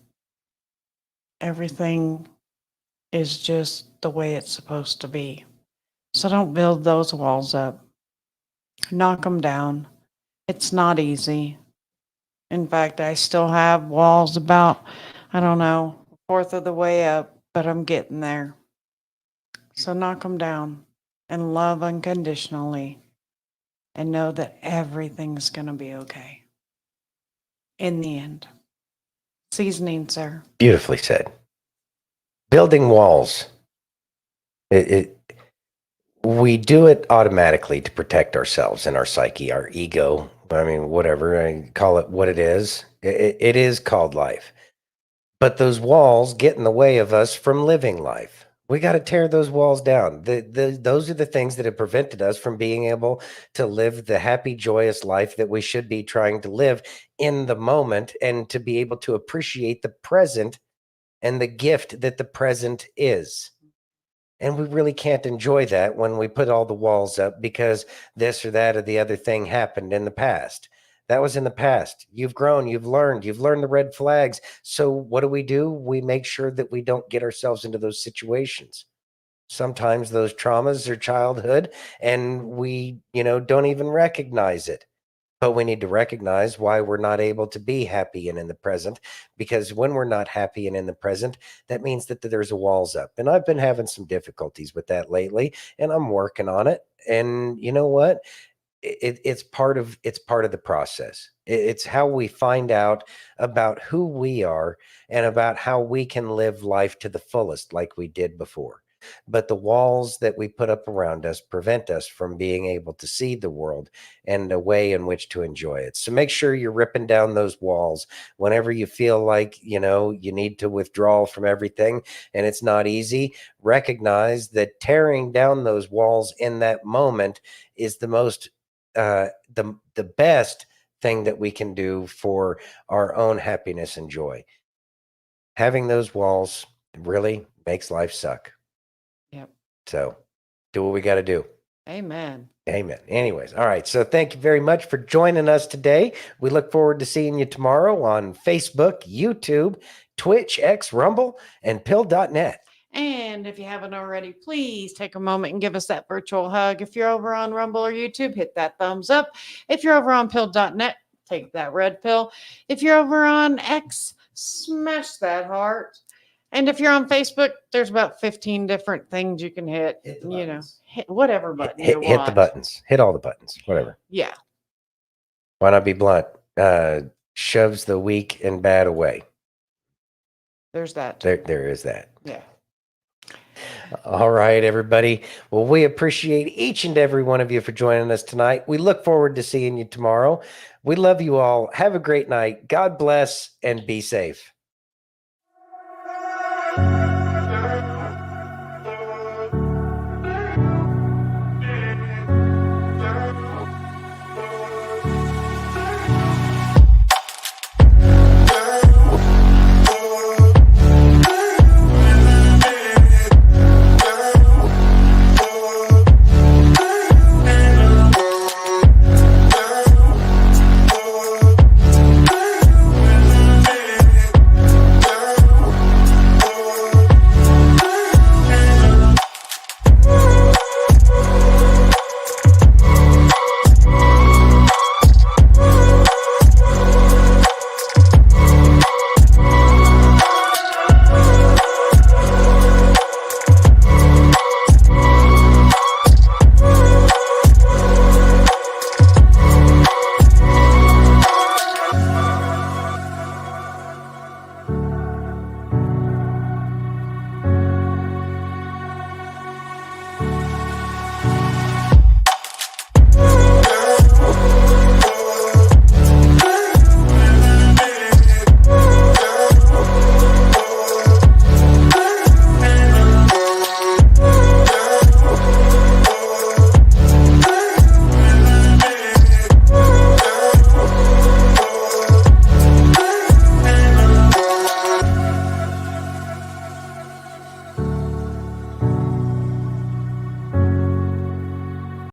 everything is just the way it's supposed to be. So don't build those walls up. Knock them down. It's not easy. In fact, I still have walls about, I don't know, a fourth of the way up, but I'm getting there. So knock them down and love unconditionally and know that everything's going to be okay in the end. Seasoning, sir. Beautifully said. Building walls. We do it automatically to protect ourselves and our psyche, our ego. I mean, whatever, I call it what it is. It is called life. But those walls get in the way of us from living life. We got to tear those walls down. Those are the things that have prevented us from being able to live the happy, joyous life that we should be trying to live in the moment, and to be able to appreciate the present and the gift that the present is. And we really can't enjoy that when we put all the walls up because this or that or the other thing happened in the past. That was in the past. You've grown, you've learned the red flags. So what do? We make sure that we don't get ourselves into those situations. Sometimes those traumas are childhood and we, don't even recognize it. But we need to recognize why we're not able to be happy and in the present, because when we're not happy and in the present, that means that there's a walls up. And I've been having some difficulties with that lately, and I'm working on it. And you know what? It's part of the process. It's how we find out about who we are and about how we can live life to the fullest like we did before. But the walls that we put up around us prevent us from being able to see the world and a way in which to enjoy it. So make sure you're ripping down those walls whenever you feel like, you need to withdraw from everything and it's not easy. Recognize that tearing down those walls in that moment is the most the best thing that we can do for our own happiness and joy. Having those walls really makes life suck. Yep. So do what we got to do. Amen. Amen. Anyways, all right. So thank you very much for joining us today. We look forward to seeing you tomorrow on Facebook, YouTube, Twitch, X, Rumble, and pill.net. And if you haven't already, please take a moment and give us that virtual hug. If you're over on Rumble or YouTube, hit that thumbs up. If you're over on pill.net, take that red pill. If you're over on X, smash that heart. And if you're on Facebook, there's about 15 different things you can hit. Hit whatever button you want. Hit the buttons. Hit all the buttons. Whatever. Yeah. Why not be blunt? Shoves the weak and bad away. There's that. There is that. Yeah. All right, everybody. Well, we appreciate each and every one of you for joining us tonight. We look forward to seeing you tomorrow. We love you all. Have a great night. God bless and be safe.